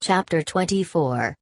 Chapter 24.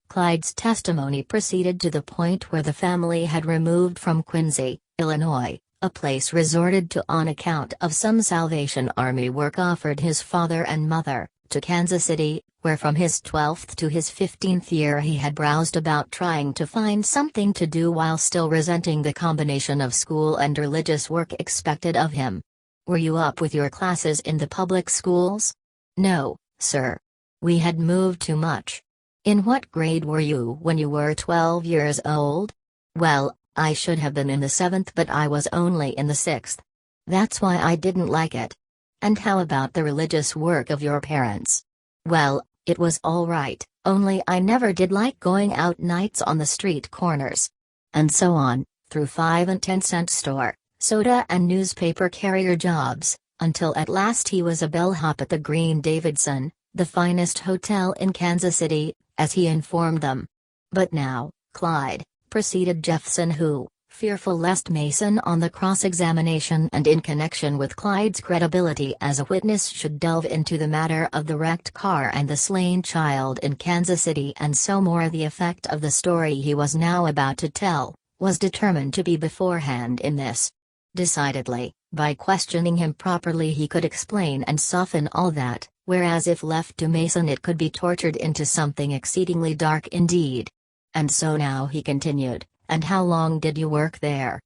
Clyde's testimony proceeded to the point where the family had removed from Quincy, Illinois, a place resorted to on account of some Salvation Army work offered his father and mother, to Kansas City, where from his 12th to his 15th year he had browsed about trying to find something to do while still resenting the combination of school and religious work expected of him. "Were you up with your classes in the public schools?" "No, sir. We had moved too much." "In what grade were you when you were 12 years old?" "Well, I should have been in the 7th, but I was only in the 6th. That's why I didn't like it." "And how about the religious work of your parents?" "Well, it was all right, only I never did like going out nights on the street corners." And so on, through 5 and 10-cent store, soda and newspaper carrier jobs, until at last he was a bellhop at the Green Davidson, the finest hotel in Kansas City, as he informed them. "But now, Clyde," proceeded Jeffson, who, fearful lest Mason on the cross-examination and in connection with Clyde's credibility as a witness should delve into the matter of the wrecked car and the slain child in Kansas City and so more the effect of the story he was now about to tell, was determined to be beforehand in this. Decidedly, by questioning him properly he could explain and soften all that, whereas if left to Mason it could be tortured into something exceedingly dark indeed. "And so now," he continued, "and how long did you work there?"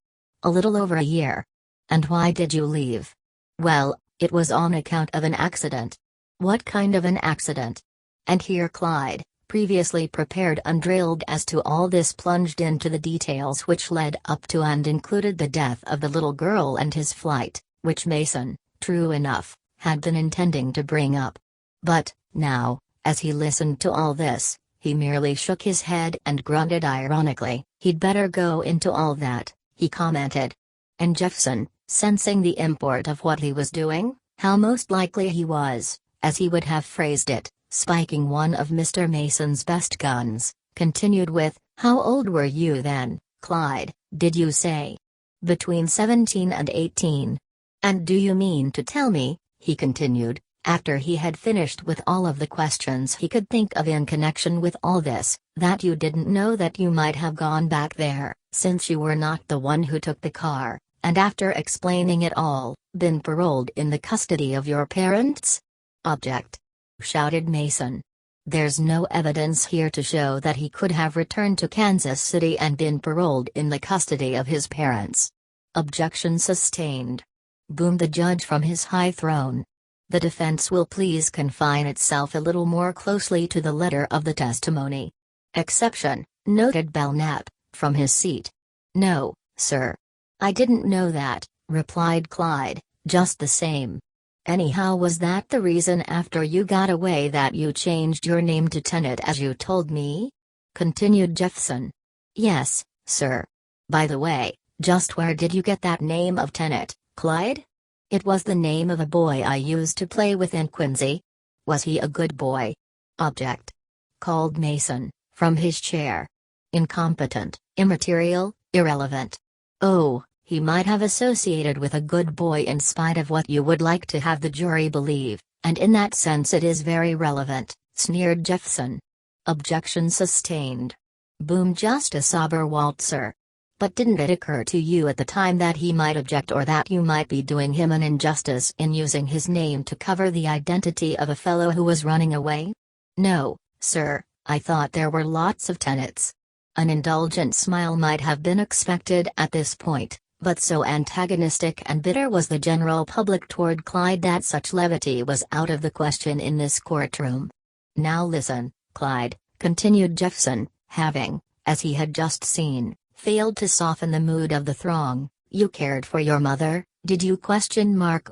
"A little over a year." "And why did you leave?" "Well, it was on account of an accident." "What kind of an accident?" And here Clyde, previously prepared and drilled as to all this, plunged into the details which led up to and included the death of the little girl and his flight, which Mason, true enough, had been intending to bring up. But, now, as he listened to all this, he merely shook his head and grunted ironically. "He'd better go into all that," he commented. And Jeffson, sensing the import of what he was doing, how most likely he was, as he would have phrased it, spiking one of Mr. Mason's best guns, continued with, "How old were you then, Clyde, did you say?" "Between 17 and 18. "And do you mean to tell me," he continued, after he had finished with all of the questions he could think of in connection with all this, "that you didn't know that you might have gone back there, since you were not the one who took the car, and after explaining it all, been paroled in the custody of your parents?" "Object!" shouted Mason. "There's no evidence here to show that he could have returned to Kansas City and been paroled in the custody of his parents." "Objection sustained," boomed the judge from his high throne. "The defense will please confine itself a little more closely to the letter of the testimony." "Exception," noted Belknap, from his seat. "No, sir. I didn't know that," replied Clyde, "just the same. Anyhow, was that the reason after you got away that you changed your name to Tenet as you told me?" continued Jeffson. "Yes, sir. By the way, just where did you get that name of Tenet, Clyde?" "It was the name of a boy I used to play with in Quincy." "Was he a good boy?" "Object!" called Mason, from his chair. "Incompetent, immaterial, irrelevant." "Oh, he might have associated with a good boy in spite of what you would like to have the jury believe, and in that sense it is very relevant," sneered Jeffson. "Objection sustained," boomed Justice Oberwaltzer. "But didn't it occur to you at the time that he might object, or that you might be doing him an injustice in using his name to cover the identity of a fellow who was running away?" "No, sir, I thought there were lots of Tenets." An indulgent smile might have been expected at this point, but so antagonistic and bitter was the general public toward Clyde that such levity was out of the question in this courtroom. "Now listen, Clyde," continued Jeffson, having, as he had just seen, failed to soften the mood of the throng. "You cared for your mother, did you,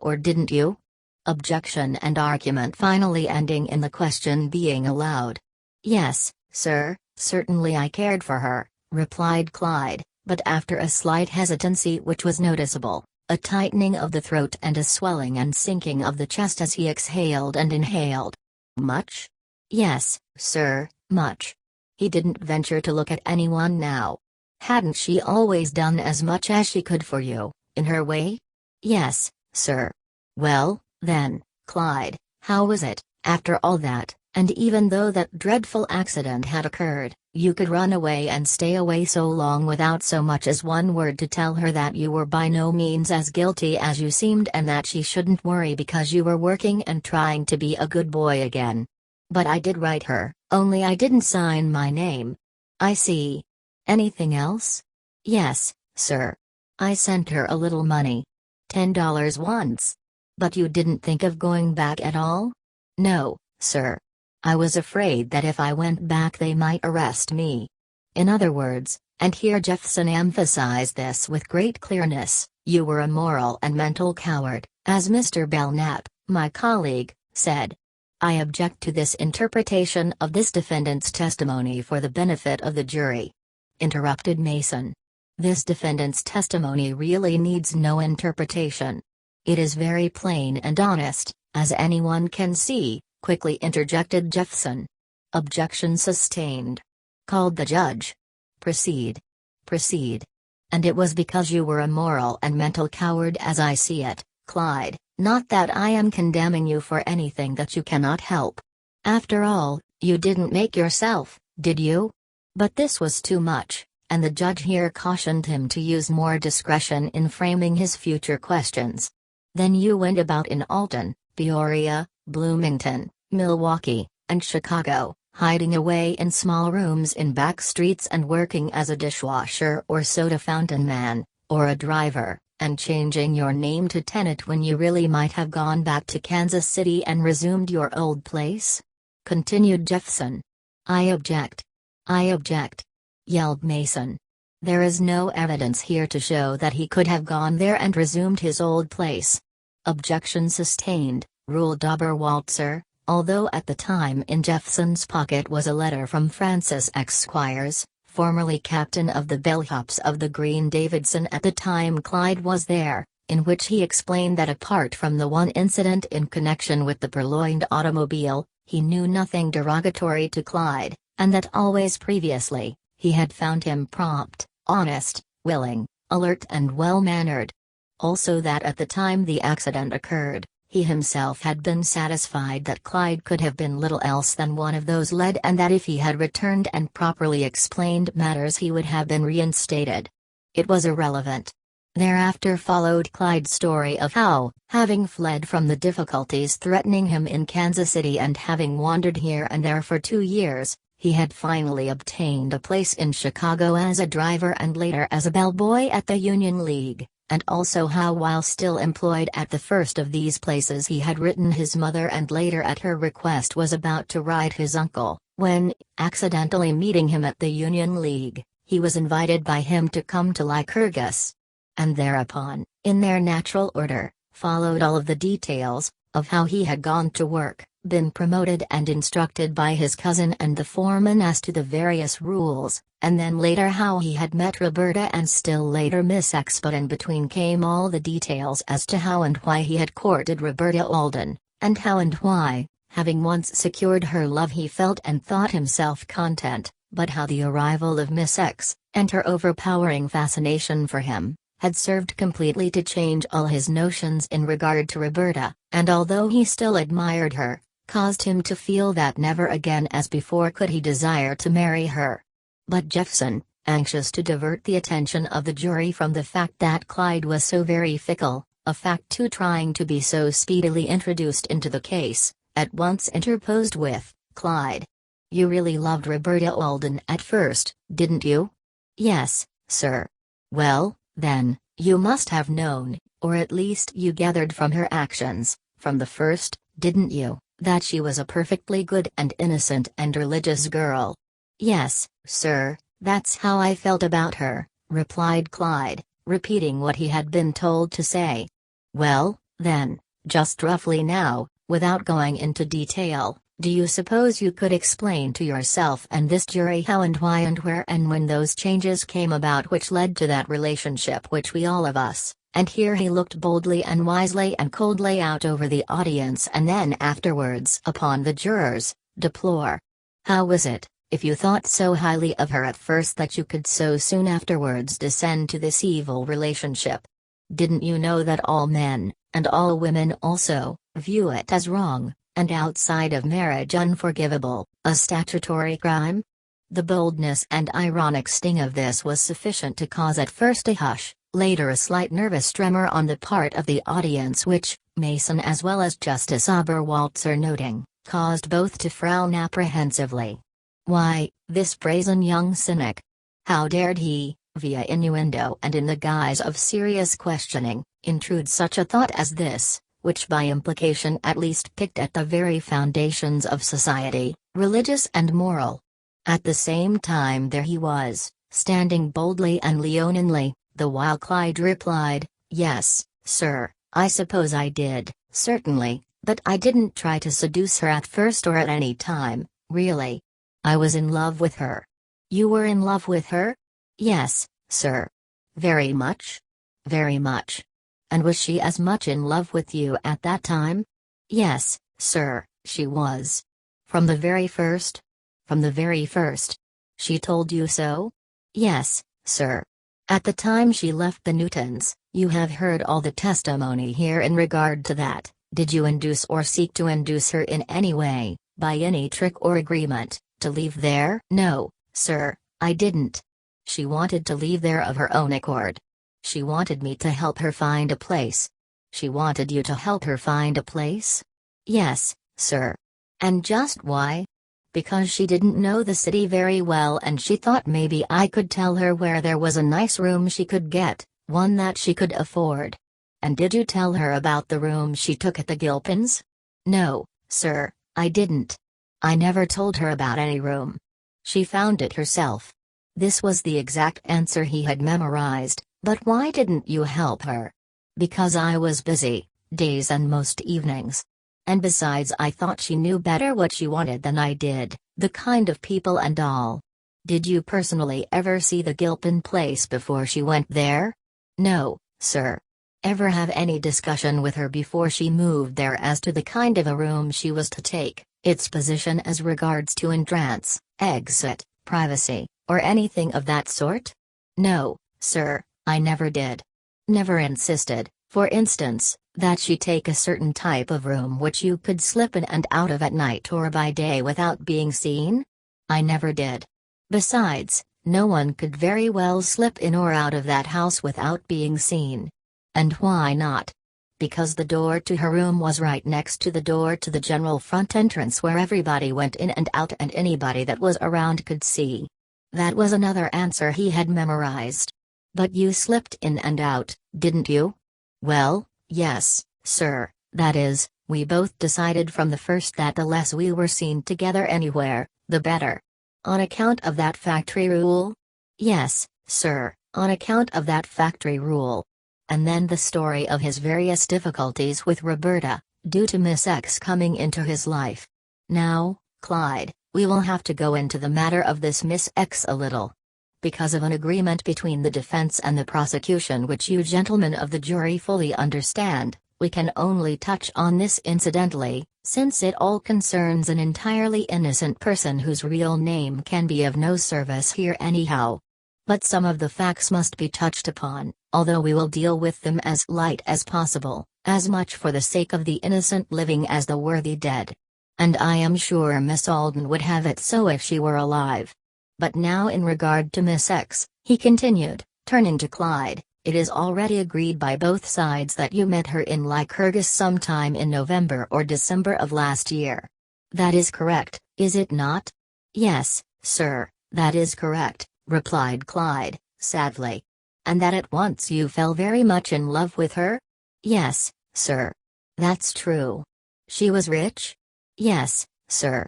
or didn't you?" Objection and argument finally ending in the question being allowed. "Yes, sir, certainly I cared for her," replied Clyde, but after a slight hesitancy which was noticeable, a tightening of the throat and a swelling and sinking of the chest as he exhaled and inhaled. "Much?" "Yes, sir, much." He didn't venture to look at anyone now. "Hadn't she always done as much as she could for you, in her way?" "Yes, sir." "Well, then, Clyde, how was it, after all that, And even though that dreadful accident had occurred, you could run away and stay away so long without so much as one word to tell her that you were by no means as guilty as you seemed and that she shouldn't worry because you were working and trying to be a good boy again. But I did write her, only I didn't sign my name. I see. Anything else? Yes, sir. I sent her a little money. $10 once. But you didn't think of going back at all? No, sir. I was afraid that if I went back they might arrest me. In other words, and here Jeffson emphasized this with great clearness, you were a moral and mental coward, as Mr. Belknap, my colleague, said. I object to this interpretation of this defendant's testimony for the benefit of the jury. Interrupted Mason. This defendant's testimony really needs no interpretation. It is very plain and honest, as anyone can see, quickly interjected Jeffson. Objection sustained. Called the judge. Proceed. Proceed. And it was because you were a moral and mental coward as I see it, Clyde, not that I am condemning you for anything that you cannot help. After all, you didn't make yourself, did you? But this was too much, and the judge here cautioned him to use more discretion in framing his future questions. Then you went about in Alton, Peoria, Bloomington, Milwaukee, and Chicago, hiding away in small rooms in back streets and working as a dishwasher or soda fountain man, or a driver, and changing your name to Tenet when you really might have gone back to Kansas City and resumed your old place? Continued Jeffson. I object. I object. Yelled Mason. There is no evidence here to show that he could have gone there and resumed his old place. Objection sustained, ruled Oberwalzer, although at the time in Jeffson's pocket was a letter from Francis X. Squires, formerly captain of the bellhops of the Green Davidson at the time Clyde was there, in which he explained that apart from the one incident in connection with the purloined automobile, he knew nothing derogatory to Clyde, and that always previously, he had found him prompt, honest, willing, alert and well-mannered. Also that at the time the accident occurred, he himself had been satisfied that Clyde could have been little else than one of those led and that if he had returned and properly explained matters he would have been reinstated. It was irrelevant. Thereafter followed Clyde's story of how, having fled from the difficulties threatening him in Kansas City and having wandered here and there for 2 years, he had finally obtained a place in Chicago as a driver and later as a bellboy at the Union League, and also how while still employed at the first of these places he had written his mother and later at her request was about to write his uncle, when, accidentally meeting him at the Union League, he was invited by him to come to Lycurgus. And thereupon, in their natural order, followed all of the details, of how he had gone to work, been promoted and instructed by his cousin and the foreman as to the various rules, and then later how he had met Roberta and still later Miss X. But in between came all the details as to how and why he had courted Roberta Alden, and how and why, having once secured her love he felt and thought himself content, but how the arrival of Miss X, and her overpowering fascination for him, had served completely to change all his notions in regard to Roberta, and although he still admired her, caused him to feel that never again as before could he desire to marry her. But Jeffson, anxious to divert the attention of the jury from the fact that Clyde was so very fickle, a fact too trying to be so speedily introduced into the case, at once interposed with, Clyde. You really loved Roberta Alden at first, didn't you? Yes, sir. Well, then, you must have known, or at least you gathered from her actions, from the first, didn't you, that she was a perfectly good and innocent and religious girl? Yes, sir, that's how I felt about her, replied Clyde, repeating what he had been told to say. Well, then, just roughly now, without going into detail, do you suppose you could explain to yourself and this jury how and why and where and when those changes came about which led to that relationship which we all of us, and here he looked boldly and wisely and coldly out over the audience and then afterwards upon the jurors, deplore? How was it, if you thought so highly of her at first, that you could so soon afterwards descend to this evil relationship? Didn't you know that all men, and all women also, view it as wrong, And outside of marriage unforgivable, a statutory crime? The boldness and ironic sting of this was sufficient to cause at first a hush, later a slight nervous tremor on the part of the audience which, Mason as well as Justice Oberwalzer noting, caused both to frown apprehensively. Why, this brazen young cynic! How dared he, via innuendo and in the guise of serious questioning, intrude such a thought as this, which by implication at least picked at the very foundations of society, religious and moral. At the same time there he was, standing boldly and leoninely, the while Clyde replied, "Yes, sir, I suppose I did, certainly, but I didn't try to seduce her at first or at any time, really. I was in love with her." "You were in love with her?" "Yes, sir." "Very much?" "Very much." "And was she as much in love with you at that time?" "Yes, sir, she was." "From the very first?" "From the very first." "She told you so?" "Yes, sir." "At the time she left the Newtons, you have heard all the testimony here in regard to that. Did you induce or seek to induce her in any way, by any trick or agreement, to leave there?" "No, sir, I didn't. She wanted to leave there of her own accord. She wanted me to help her find a place." "She wanted you to help her find a place?" "Yes, sir." "And just why?" "Because she didn't know the city very well and she thought maybe I could tell her where there was a nice room she could get, one that she could afford." "And did you tell her about the room she took at the Gilpins?" "No, sir, I didn't. I never told her about any room. She found it herself." This was the exact answer he had memorized, but why didn't you help her? "Because I was busy, days and most evenings. And besides I thought she knew better what she wanted than I did, the kind of people and all." "Did you personally ever see the Gilpin place before she went there?" "No, sir." "Ever have any discussion with her before she moved there as to the kind of a room she was to take, its position as regards to entrance, exit, privacy, or anything of that sort?" "No, sir, I never did." "Never insisted, for instance, that she take a certain type of room which you could slip in and out of at night or by day without being seen?" "I never did. Besides, no one could very well slip in or out of that house without being seen." "And why not?" "Because the door to her room was right next to the door to the general front entrance where everybody went in and out and anybody that was around could see." That was another answer he had memorized. "But you slipped in and out, didn't you?" "Well, yes, sir, that is, we both decided from the first that the less we were seen together anywhere, the better." "On account of that factory rule?" "Yes, sir, on account of that factory rule." And then the story of his various difficulties with Roberta, due to Miss X coming into his life. "Now, Clyde, we will have to go into the matter of this Miss X a little. Because of an agreement between the defense and the prosecution which you gentlemen of the jury fully understand, we can only touch on this incidentally, since it all concerns an entirely innocent person whose real name can be of no service here anyhow. But some of the facts must be touched upon, although we will deal with them as light as possible, as much for the sake of the innocent living as the worthy dead. And I am sure Miss Alden would have it so if she were alive. But now in regard to Miss X," he continued, turning to Clyde, "it is already agreed by both sides that you met her in Lycurgus sometime in November or December of last year. That is correct, is it not?" "Yes, sir, that is correct," replied Clyde, sadly. "And that at once you fell very much in love with her?" "Yes, sir." "That's true. She was rich?" "Yes, sir."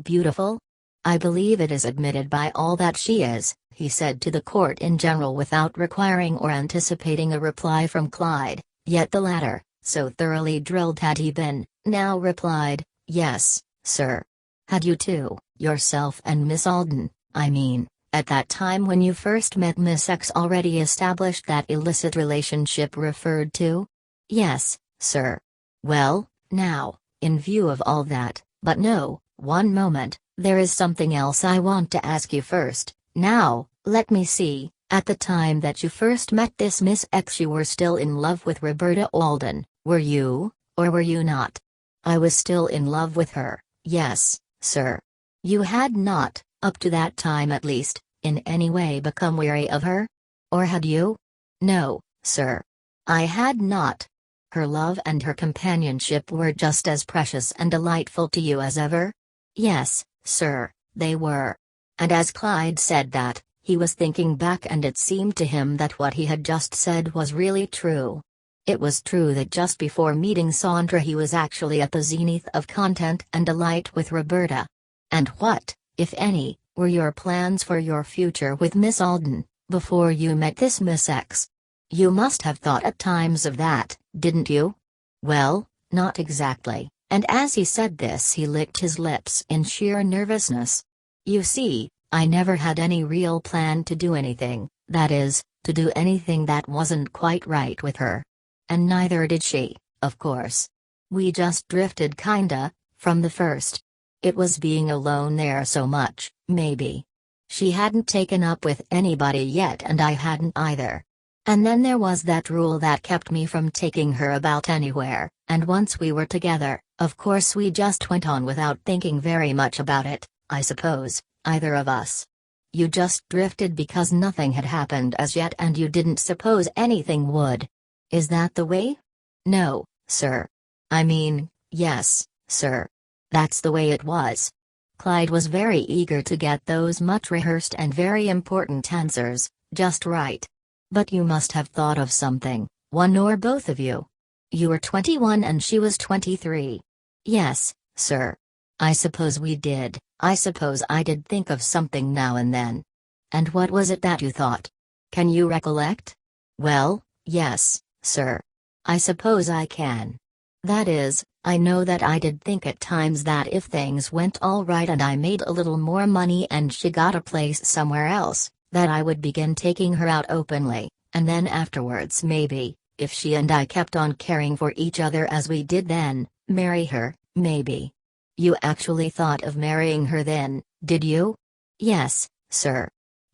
"Beautiful?" "I believe it is admitted by all that she is," he said to the court in general without requiring or anticipating a reply from Clyde, yet the latter, so thoroughly drilled had he been, now replied, "Yes, sir." "Had you two, yourself and Miss Alden, I mean, at that time when you first met Miss X already established that illicit relationship referred to?" "Yes, sir." "Well, now, in view of all that, but no, one moment, there is something else I want to ask you first. Now, let me see, at the time that you first met this Miss X you were still in love with Roberta Alden, were you, or were you not?" I was still in love with her, yes, sir. You had not, up to that time at least, in any way become weary of her? Or had you? No, sir. I had not. Her love and her companionship were just as precious and delightful to you as ever? Yes, sir, they were. And as Clyde said that, he was thinking back, and it seemed to him that what he had just said was really true. It was true that just before meeting Sandra he was actually at the zenith of content and delight with Roberta. And what, if any, were your plans for your future with Miss Alden, before you met this Miss X? You must have thought at times of that, didn't you? Well, not exactly, and as he said this he licked his lips in sheer nervousness. You see, I never had any real plan to do anything, that is, to do anything that wasn't quite right with her. And neither did she, of course. We just drifted kinda, from the first. It was being alone there so much, maybe. She hadn't taken up with anybody yet and I hadn't either. And then there was that rule that kept me from taking her about anywhere, and once we were together, of course we just went on without thinking very much about it, I suppose, either of us. You just drifted because nothing had happened as yet and you didn't suppose anything would. Is that the way? No, sir. I mean, yes, sir. That's the way it was. Clyde was very eager to get those much rehearsed and very important answers, just right. But you must have thought of something, one or both of you. You were 21 and she was 23. Yes, sir. I suppose we did, I suppose I did think of something now and then. And what was it that you thought? Can you recollect? Well, yes, sir. I suppose I can. That is, I know that I did think at times that if things went all right and I made a little more money and she got a place somewhere else, that I would begin taking her out openly, and then afterwards maybe, if she and I kept on caring for each other as we did then, marry her, maybe. You actually thought of marrying her then, did you? Yes, sir.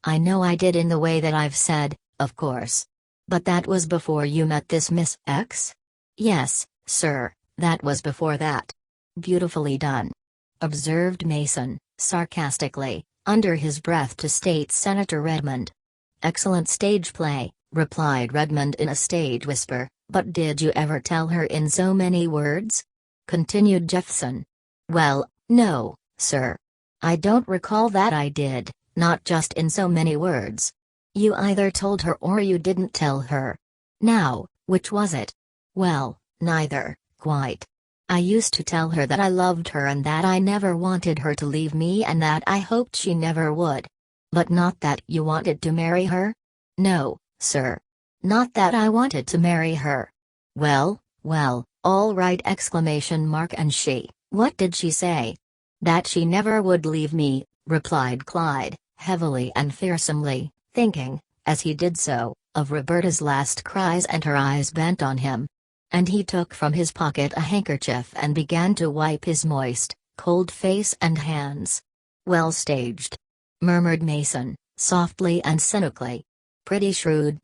I know I did in the way that I've said, of course. But that was before you met this Miss X? Yes, sir, that was before that. Beautifully done. Observed Mason, sarcastically, under his breath to State Senator Redmond. Excellent stage play, replied Redmond in a stage whisper, but did you ever tell her in so many words? Continued Jefferson. Well, no, sir. I don't recall that I did, not just in so many words. You either told her or you didn't tell her. Now, which was it? Well, neither, quite. I used to tell her that I loved her and that I never wanted her to leave me and that I hoped she never would. But not that you wanted to marry her? No, sir. Not that I wanted to marry her. Well, all right! And she, what did she say? That she never would leave me, replied Clyde, heavily and fearsomely, thinking, as he did so, of Roberta's last cries and her eyes bent on him. And he took from his pocket a handkerchief and began to wipe his moist, cold face and hands. Well staged, murmured Mason, softly and cynically. Pretty shrewd,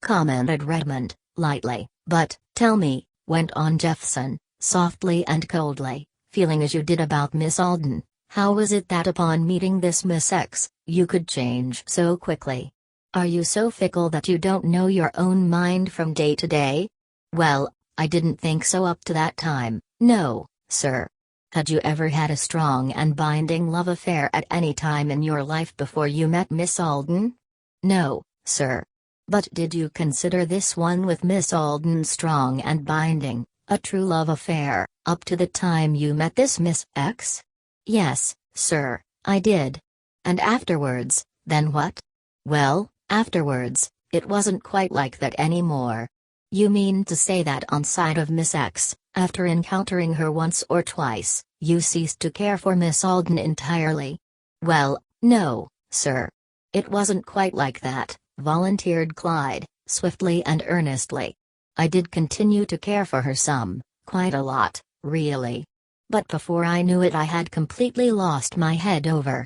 commented Redmond, lightly. But, tell me, went on Jefferson, softly and coldly, feeling as you did about Miss Alden, how was it that upon meeting this Miss X, you could change so quickly? Are you so fickle that you don't know your own mind from day to day? Well, I didn't think so up to that time, no, sir. Had you ever had a strong and binding love affair at any time in your life before you met Miss Alden? No, sir. But did you consider this one with Miss Alden strong and binding, a true love affair, up to the time you met this Miss X? Yes, sir, I did. And afterwards, then what? Well, afterwards, it wasn't quite like that anymore. You mean to say that on sight of Miss X, after encountering her once or twice, you ceased to care for Miss Alden entirely? Well, no, sir. It wasn't quite like that, volunteered Clyde, swiftly and earnestly. I did continue to care for her some, quite a lot, really. But before I knew it I had completely lost my head over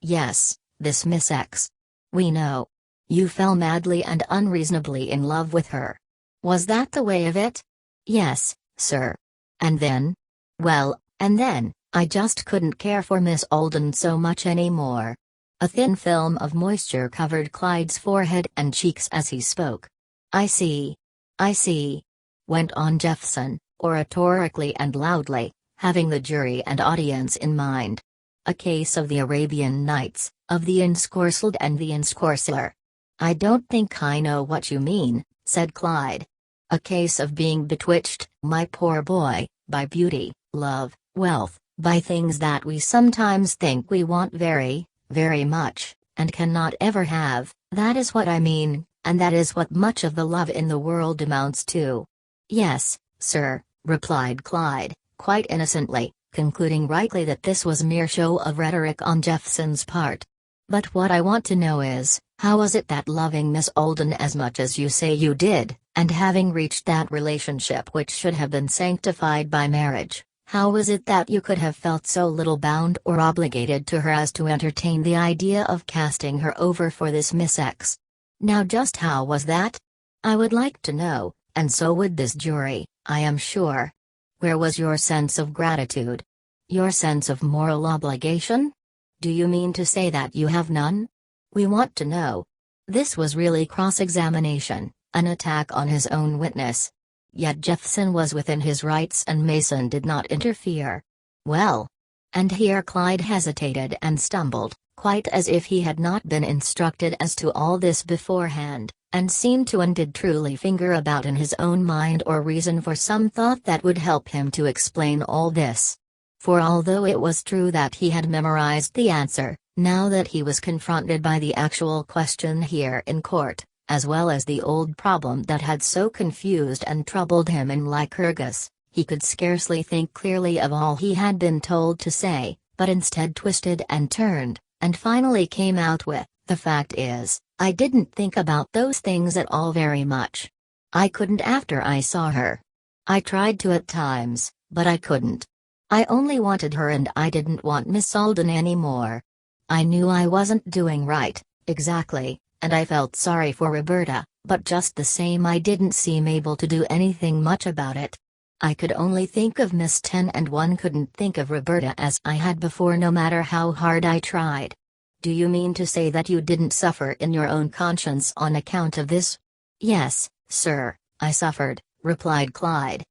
yes, this Miss X. We know. You fell madly and unreasonably in love with her. Was that the way of it? Yes, sir. And then? Well, and then, I just couldn't care for Miss Alden so much anymore. A thin film of moisture covered Clyde's forehead and cheeks as he spoke. I see. I see. Went on Jeffson, oratorically and loudly, having the jury and audience in mind. A case of the Arabian Nights, of the ensorcelled and the ensorceler. I don't think I know what you mean, said Clyde. A case of being betwitched, my poor boy, by beauty, love, wealth, by things that we sometimes think we want very, very much, and cannot ever have. That is what I mean, and that is what much of the love in the world amounts to. Yes, sir, replied Clyde, quite innocently, concluding rightly that this was mere show of rhetoric on Jeffson's part. But what I want to know is, how was it that loving Miss Alden as much as you say you did, and having reached that relationship which should have been sanctified by marriage, how was it that you could have felt so little bound or obligated to her as to entertain the idea of casting her over for this Miss X? Now just how was that? I would like to know, and so would this jury, I am sure. Where was your sense of gratitude? Your sense of moral obligation? Do you mean to say that you have none? We want to know. This was really cross-examination, an attack on his own witness. Yet Jeffson was within his rights and Mason did not interfere. Well. And here Clyde hesitated and stumbled, quite as if he had not been instructed as to all this beforehand, and seemed to and did truly finger about in his own mind or reason for some thought that would help him to explain all this. For although it was true that he had memorized the answer, now that he was confronted by the actual question here in court, as well as the old problem that had so confused and troubled him in Lycurgus, he could scarcely think clearly of all he had been told to say, but instead twisted and turned, and finally came out with, the fact is, I didn't think about those things at all very much. I couldn't after I saw her. I tried to at times, but I couldn't. I only wanted her and I didn't want Miss Alden anymore. I knew I wasn't doing right, exactly, and I felt sorry for Roberta, but just the same I didn't seem able to do anything much about it. I could only think of Miss 10 and one couldn't think of Roberta as I had before no matter how hard I tried. Do you mean to say that you didn't suffer in your own conscience on account of this? Yes, sir, I suffered, replied Clyde.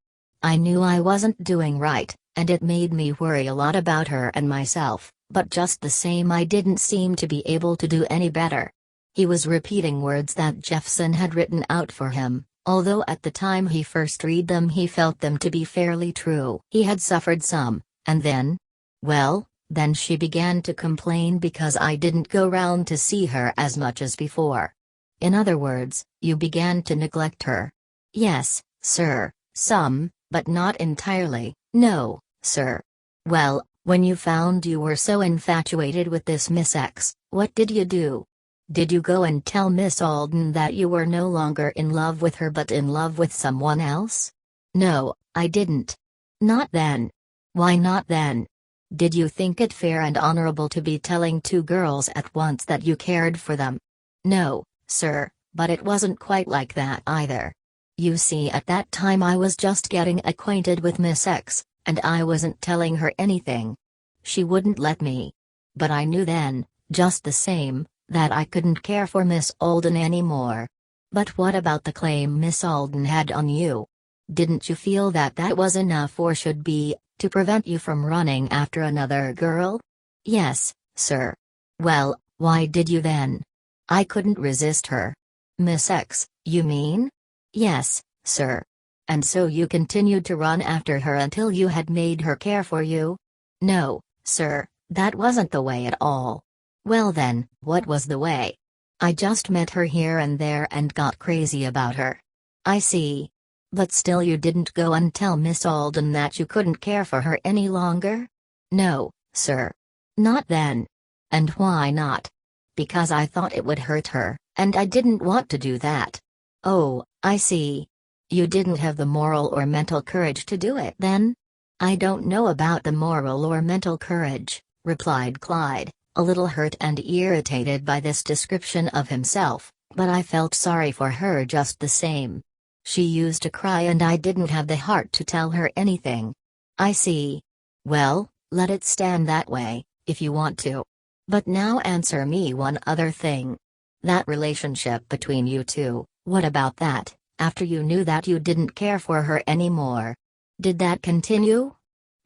I knew I wasn't doing right, and it made me worry a lot about her and myself, but just the same I didn't seem to be able to do any better. He was repeating words that Jeffson had written out for him, although at the time he first read them he felt them to be fairly true. He had suffered some, and then? Well, then she began to complain because I didn't go round to see her as much as before. In other words, you began to neglect her. Yes, sir, some, but not entirely. No, sir. Well, when you found you were so infatuated with this Miss X, what did you do? Did you go and tell Miss Alden that you were no longer in love with her but in love with someone else? No, I didn't. Not then. Why not then? Did you think it fair and honorable to be telling two girls at once that you cared for them? No, sir, but it wasn't quite like that either. You see, at that time I was just getting acquainted with Miss X, and I wasn't telling her anything. She wouldn't let me. But I knew then, just the same, that I couldn't care for Miss Alden anymore. But what about the claim Miss Alden had on you? Didn't you feel that that was enough or should be, to prevent you from running after another girl? Yes, sir. Well, why did you then? I couldn't resist her. Miss X, you mean? Yes, sir. And so you continued to run after her until you had made her care for you? No, sir, that wasn't the way at all. Well then, what was the way? I just met her here and there and got crazy about her. I see. But still you didn't go and tell Miss Alden that you couldn't care for her any longer? No, sir. Not then. And why not? Because I thought it would hurt her, and I didn't want to do that. Oh, I see. You didn't have the moral or mental courage to do it then? I don't know about the moral or mental courage, replied Clyde, a little hurt and irritated by this description of himself, but I felt sorry for her just the same. She used to cry and I didn't have the heart to tell her anything. I see. Well, let it stand that way, if you want to. But now answer me one other thing. That relationship between you two, what about that, after you knew that you didn't care for her anymore? Did that continue?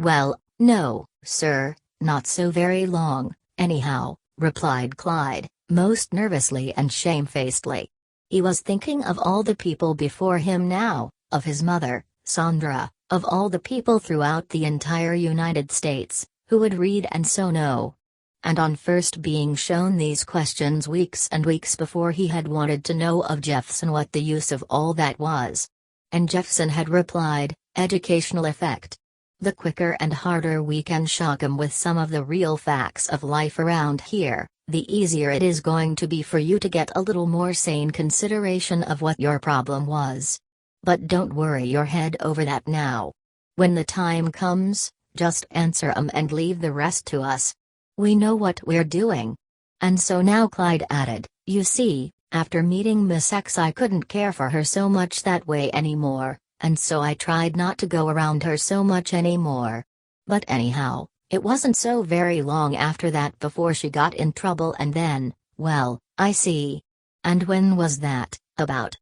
Well, no, sir, not so very long, anyhow, replied Clyde, most nervously and shamefacedly. He was thinking of all the people before him now, of his mother, Sandra, of all the people throughout the entire United States, who would read and so know. And on first being shown these questions weeks and weeks before, he had wanted to know of Jeffson what the use of all that was. And Jeffson had replied, educational effect. The quicker and harder we can shock him with some of the real facts of life around here, the easier it is going to be for you to get a little more sane consideration of what your problem was. But don't worry your head over that now. When the time comes, just answer 'em and leave the rest to us. We know what we're doing. And so now Clyde added, you see, after meeting Miss X I couldn't care for her so much that way anymore, and so I tried not to go around her so much anymore. But anyhow, it wasn't so very long after that before she got in trouble and then, well, I see. And when was that, about?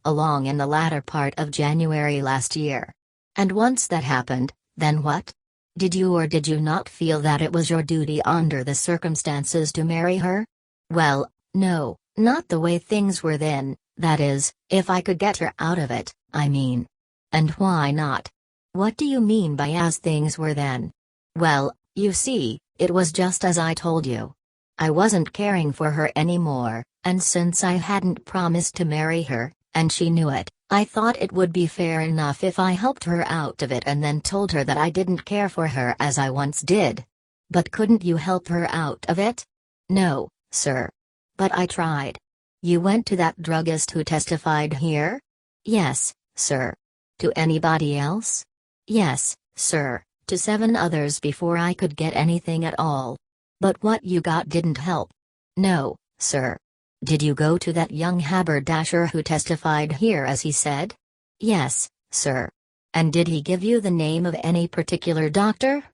Along in the latter part of January last year. And once that happened, then what? Did you or did you not feel that it was your duty under the circumstances to marry her? Well, no, not the way things were then, that is, if I could get her out of it, I mean. And why not? What do you mean by as things were then? Well, you see, it was just as I told you. I wasn't caring for her anymore, and since I hadn't promised to marry her, and she knew it, I thought it would be fair enough if I helped her out of it and then told her that I didn't care for her as I once did. But couldn't you help her out of it? No, sir. But I tried. You went to that druggist who testified here? Yes, sir. To anybody else? Yes, sir, to 7 others before I could get anything at all. But what you got didn't help. No, sir. Did you go to that young haberdasher who testified here as he said? Yes, sir. And did he give you the name of any particular doctor?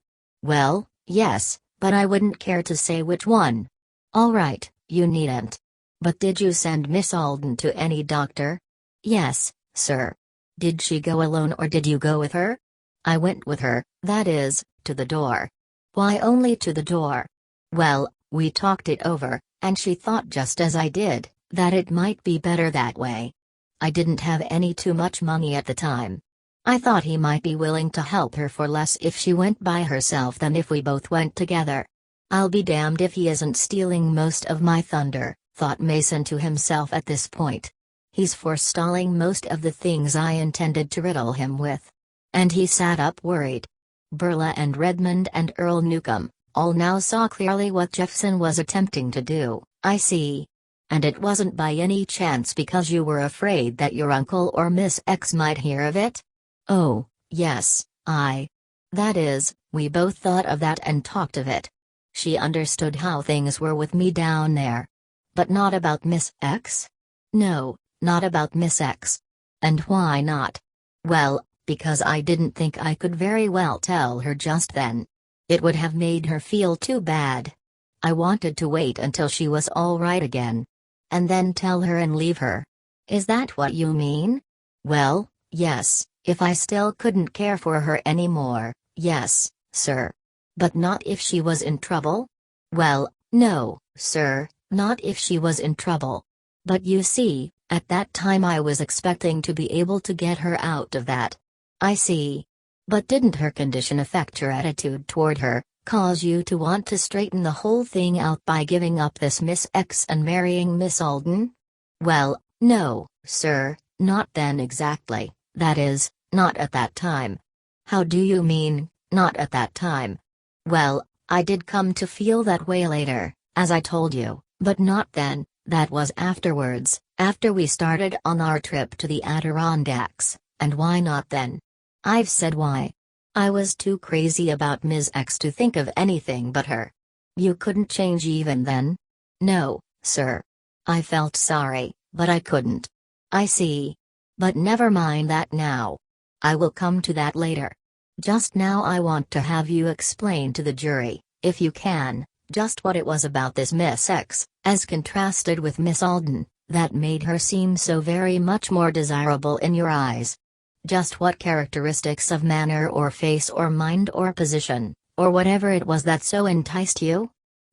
Well, yes, but I wouldn't care to say which one. All right, you needn't. But did you send Miss Alden to any doctor? Yes, sir. Did she go alone or did you go with her? I went with her, that is, to the door. Why only to the door? Well, we talked it over, and she thought just as I did, that it might be better that way. I didn't have any too much money at the time. I thought he might be willing to help her for less if she went by herself than if we both went together. I'll be damned if he isn't stealing most of my thunder, thought Mason to himself at this point. He's forestalling most of the things I intended to riddle him with. And he sat up worried. Burla and Redmond and Earl Newcomb all now saw clearly what Jeffson was attempting to do. I see. And it wasn't by any chance because you were afraid that your uncle or Miss X might hear of it? Oh, yes, that is, we both thought of that and talked of it. She understood how things were with me down there. But not about Miss X? No, not about Miss X. And why not? Well, because I didn't think I could very well tell her just then. It would have made her feel too bad. I wanted to wait until she was all right again. And then tell her and leave her. Is that what you mean? Well, yes, if I still couldn't care for her anymore, yes, sir. But not if she was in trouble? Well, no, sir, not if she was in trouble. But you see, at that time I was expecting to be able to get her out of that. I see. But didn't her condition affect your attitude toward her, cause you to want to straighten the whole thing out by giving up this Miss X and marrying Miss Alden? Well, no, sir, not then exactly, that is, not at that time. How do you mean, not at that time? Well, I did come to feel that way later, as I told you, but not then, that was afterwards, after we started on our trip to the Adirondacks, and why not then? I've said why. I was too crazy about Ms. X to think of anything but her. You couldn't change even then? No, sir. I felt sorry, but I couldn't. I see. But never mind that now. I will come to that later. Just now I want to have you explain to the jury, if you can, just what it was about this Miss X, as contrasted with Miss Alden, that made her seem so very much more desirable in your eyes. Just what characteristics of manner or face or mind or position, or whatever it was that so enticed you?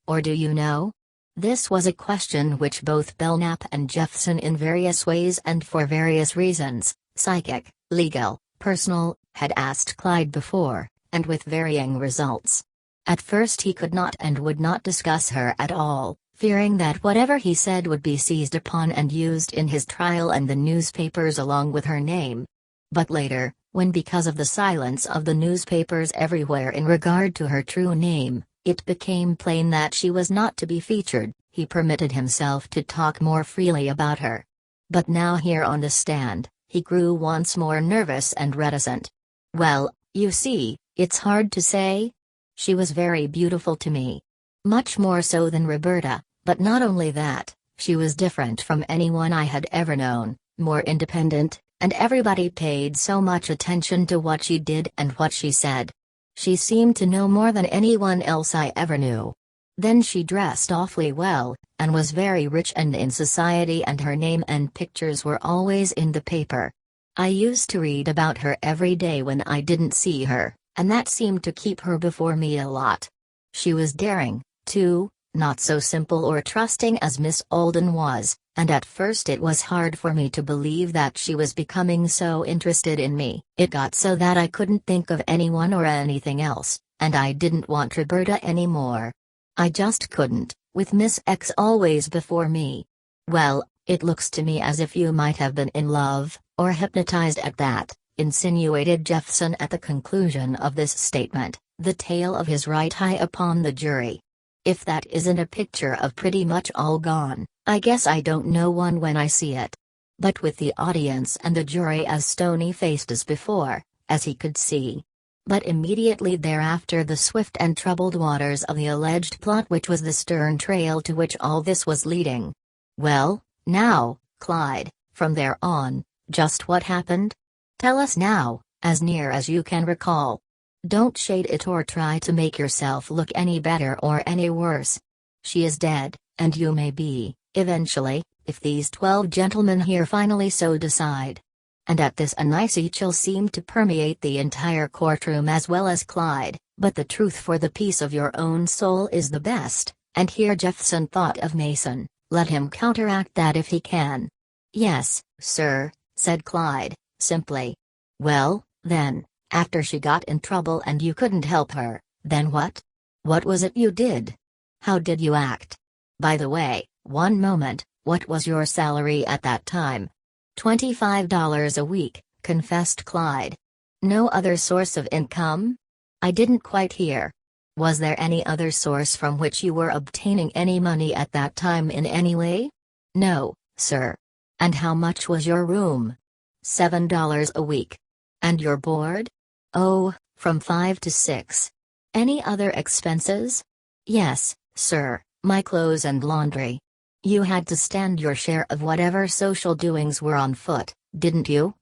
Or do you know? This was a question which both Belknap and Jeffson in various ways and for various reasons, psychic, legal, personal, had asked Clyde before, and with varying results. At first he could not and would not discuss her at all, fearing that whatever he said would be seized upon and used in his trial and the newspapers along with her name. But later, when because of the silence of the newspapers everywhere in regard to her true name, it became plain that she was not to be featured, he permitted himself to talk more freely about her. But now here on the stand, he grew once more nervous and reticent. Well, you see, it's hard to say. She was very beautiful to me. Much more so than Roberta, but not only that, she was different from anyone I had ever known, more independent, and everybody paid so much attention to what she did and what she said. She seemed to know more than anyone else I ever knew. Then she dressed awfully well, and was very rich and in society, and her name and pictures were always in the paper. I used to read about her every day when I didn't see her, and that seemed to keep her before me a lot. She was daring, too, not so simple or trusting as Miss Alden was, and at first it was hard for me to believe that she was becoming so interested in me. It got so that I couldn't think of anyone or anything else, and I didn't want Roberta anymore. I just couldn't, with Miss X always before me. Well, it looks to me as if you might have been in love, or hypnotized at that, insinuated Jeffson at the conclusion of this statement, the tail of his right eye upon the jury. If that isn't a picture of pretty much all gone, I guess I don't know one when I see it. But with the audience and the jury as stony-faced as before, as he could see. But immediately thereafter the swift and troubled waters of the alleged plot, which was the stern trail to which all this was leading. Well, now, Clyde, from there on, just what happened? Tell us now, as near as you can recall. Don't shade it or try to make yourself look any better or any worse. She is dead, and you may be, eventually, if these 12 gentlemen here finally so decide. And at this an icy chill seemed to permeate the entire courtroom as well as Clyde, but the truth for the peace of your own soul is the best, and here Jeffson thought of Mason, let him counteract that if he can. Yes, sir, said Clyde, simply. Well, then, after she got in trouble and you couldn't help her, then what? What was it you did? How did you act? By the way, one moment, what was your salary at that time? $25 a week, confessed Clyde. No other source of income? I didn't quite hear. Was there any other source from which you were obtaining any money at that time in any way? No, sir. And how much was your room? $7 a week. And your board? Oh, from 5 to 6. Any other expenses? Yes, sir, my clothes and laundry. You had to stand your share of whatever social doings were on foot, didn't you?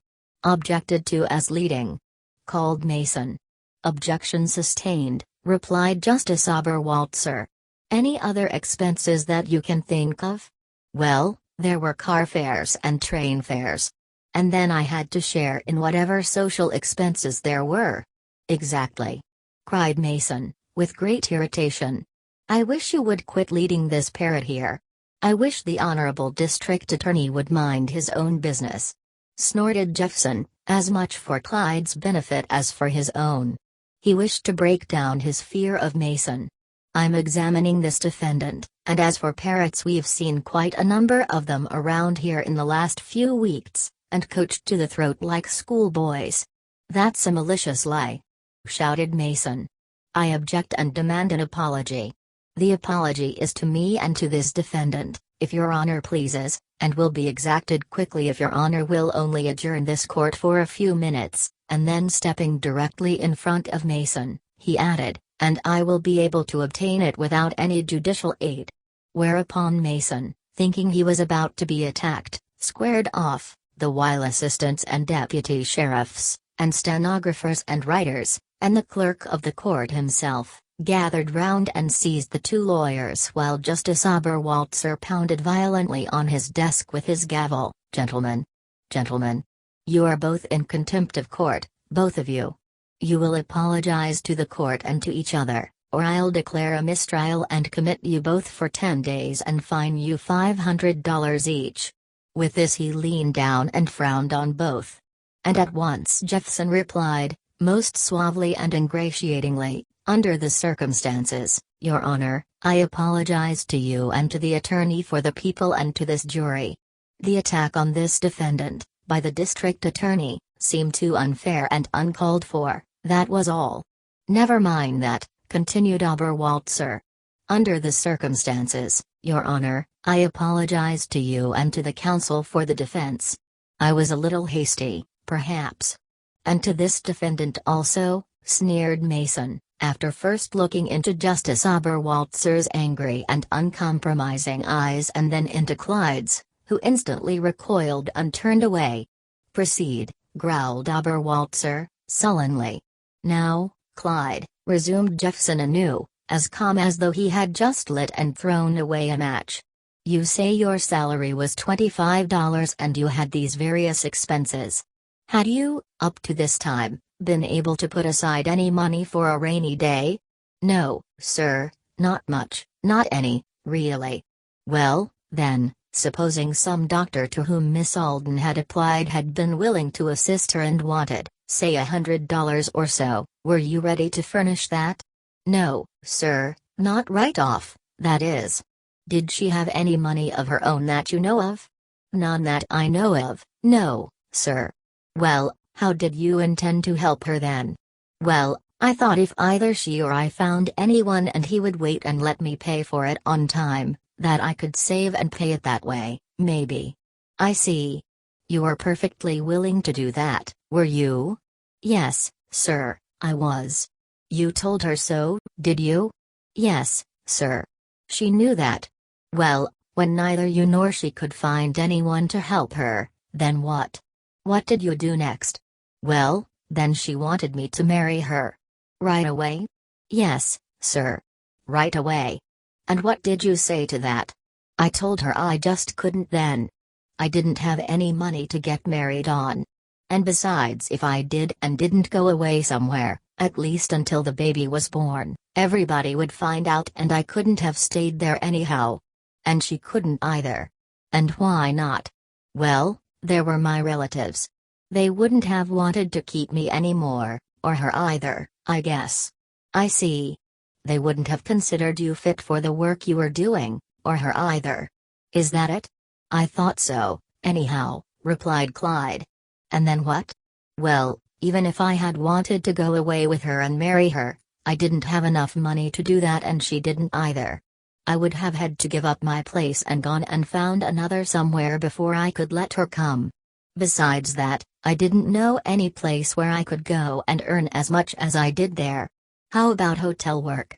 Objected to as leading. Called Mason. Objection sustained, replied Justice Oberwalzer. Any other expenses that you can think of? Well, there were car fares and train fares. And then I had to share in whatever social expenses there were. Exactly. Cried Mason, with great irritation. I wish you would quit leading this parrot here. I wish the Honorable District Attorney would mind his own business. Snorted Jeffson, as much for Clyde's benefit as for his own. He wished to break down his fear of Mason. I'm examining this defendant, and as for parrots, we've seen quite a number of them around here in the last few weeks, and coached to the throat like schoolboys. That's a malicious lie, shouted Mason. I object and demand an apology. The apology is to me and to this defendant, if Your Honor pleases, and will be exacted quickly if Your Honor will only adjourn this court for a few minutes, and then stepping directly in front of Mason, he added, and I will be able to obtain it without any judicial aid. Whereupon Mason, thinking he was about to be attacked, squared off, the while assistants and deputy sheriffs, and stenographers and writers, and the clerk of the court himself, gathered round and seized the two lawyers while Justice Oberwalzer pounded violently on his desk with his gavel. Gentlemen. Gentlemen. You are both in contempt of court, both of you. You will apologize to the court and to each other, or I'll declare a mistrial and commit you both for 10 days and fine you $500 each. With this he leaned down and frowned on both. And at once Jefferson replied, most suavely and ingratiatingly, under the circumstances, Your Honor, I apologize to you and to the attorney for the people and to this jury. The attack on this defendant, by the district attorney, seemed too unfair and uncalled for, that was all. Never mind that, continued Oberwalzer. Under the circumstances, Your Honor, I apologize to you and to the counsel for the defense. I was a little hasty, perhaps. And to this defendant also, sneered Mason, after first looking into Justice Oberwalzer's angry and uncompromising eyes and then into Clyde's, who instantly recoiled and turned away. Proceed, growled Oberwalzer, sullenly. Now, Clyde, resumed Jefferson anew, as calm as though he had just lit and thrown away a match. You say your salary was $25 and you had these various expenses. Had you, up to this time, been able to put aside any money for a rainy day? No, sir, not much, not any, really. Well, then, supposing some doctor to whom Miss Alden had applied had been willing to assist her and wanted, say $100 or so, were you ready to furnish that? No, sir, not right off, that is. Did she have any money of her own that you know of? None that I know of, no, sir. Well, how did you intend to help her then? Well, I thought if either she or I found anyone and he would wait and let me pay for it on time, that I could save and pay it that way, maybe. I see. You were perfectly willing to do that, were you? Yes, sir, I was. You told her so, did you? Yes, sir. She knew that. Well, when neither you nor she could find anyone to help her, then what? What did you do next? Well, then she wanted me to marry her. Right away? Yes, sir. Right away. And what did you say to that? I told her I just couldn't then. I didn't have any money to get married on. And besides, if I did and didn't go away somewhere, at least until the baby was born, everybody would find out and I couldn't have stayed there anyhow. And she couldn't either. And why not? Well, there were my relatives. They wouldn't have wanted to keep me anymore, or her either, I guess. I see. They wouldn't have considered you fit for the work you were doing, or her either. Is that it? I thought so, anyhow, replied Clyde. And then what? Well, even if I had wanted to go away with her and marry her, I didn't have enough money to do that and she didn't either. I would have had to give up my place and gone and found another somewhere before I could let her come. Besides that, I didn't know any place where I could go and earn as much as I did there. How about hotel work?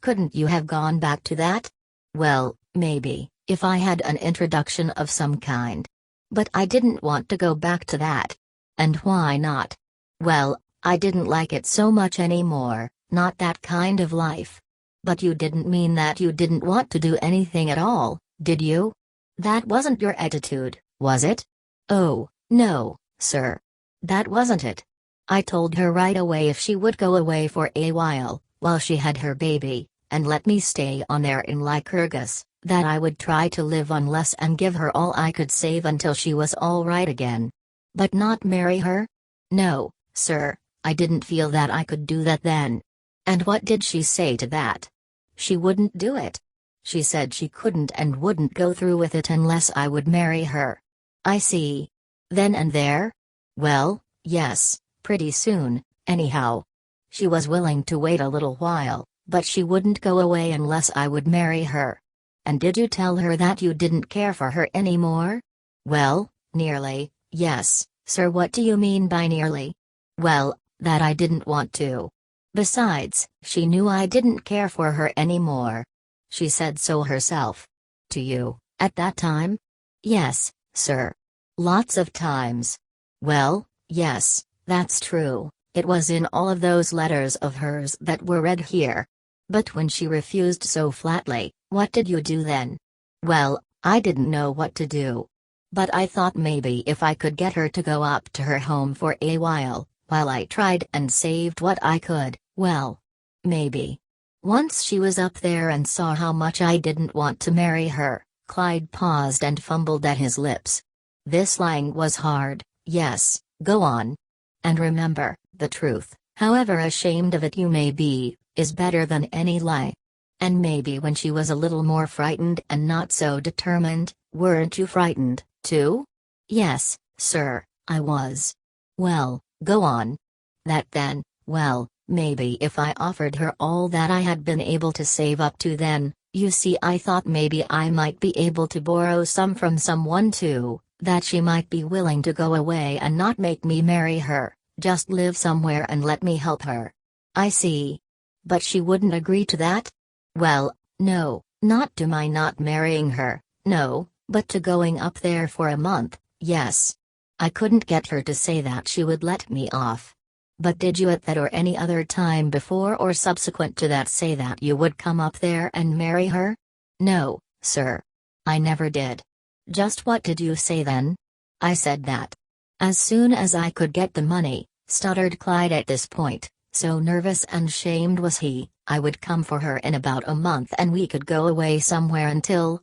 Couldn't you have gone back to that? Well, maybe, if I had an introduction of some kind. But I didn't want to go back to that. And why not? Well, I didn't like it so much anymore, not that kind of life. But you didn't mean that you didn't want to do anything at all, did you? That wasn't your attitude, was it? Oh, no, sir. That wasn't it. I told her right away if she would go away for a while she had her baby, and let me stay on there in Lycurgus, that I would try to live on less and give her all I could save until she was all right again. But not marry her? No, sir, I didn't feel that I could do that then. And what did she say to that? She wouldn't do it. She said she couldn't and wouldn't go through with it unless I would marry her. I see. Then and there? Well, yes, pretty soon, anyhow. She was willing to wait a little while, but she wouldn't go away unless I would marry her. And did you tell her that you didn't care for her anymore? Well, nearly, yes, sir. What do you mean by nearly? Well, that I didn't want to. Besides, she knew I didn't care for her anymore. She said so herself. To you, at that time? Yes, sir. Lots of times. Well, yes, that's true. It was in all of those letters of hers that were read here. But when she refused so flatly, what did you do then? Well, I didn't know what to do. But I thought maybe if I could get her to go up to her home for a while I tried and saved what I could, well, maybe. Once she was up there and saw how much I didn't want to marry her, Clyde paused and fumbled at his lips. This lying was hard, yes, go on. And remember, the truth, however ashamed of it you may be, is better than any lie. And maybe when she was a little more frightened and not so determined, weren't you frightened, too? Yes, sir, I was. Well, go on. That then, well, maybe if I offered her all that I had been able to save up to then, you see I thought maybe I might be able to borrow some from someone too, that she might be willing to go away and not make me marry her, just live somewhere and let me help her. I see. But she wouldn't agree to that? Well, no, not to my not marrying her, no, but to going up there for a month, yes. I couldn't get her to say that she would let me off. But did you at that or any other time before or subsequent to that say that you would come up there and marry her? No, sir. I never did. Just what did you say then? I said that as soon as I could get the money, stuttered Clyde at this point, so nervous and shamed was he, I would come for her in about a month and we could go away somewhere until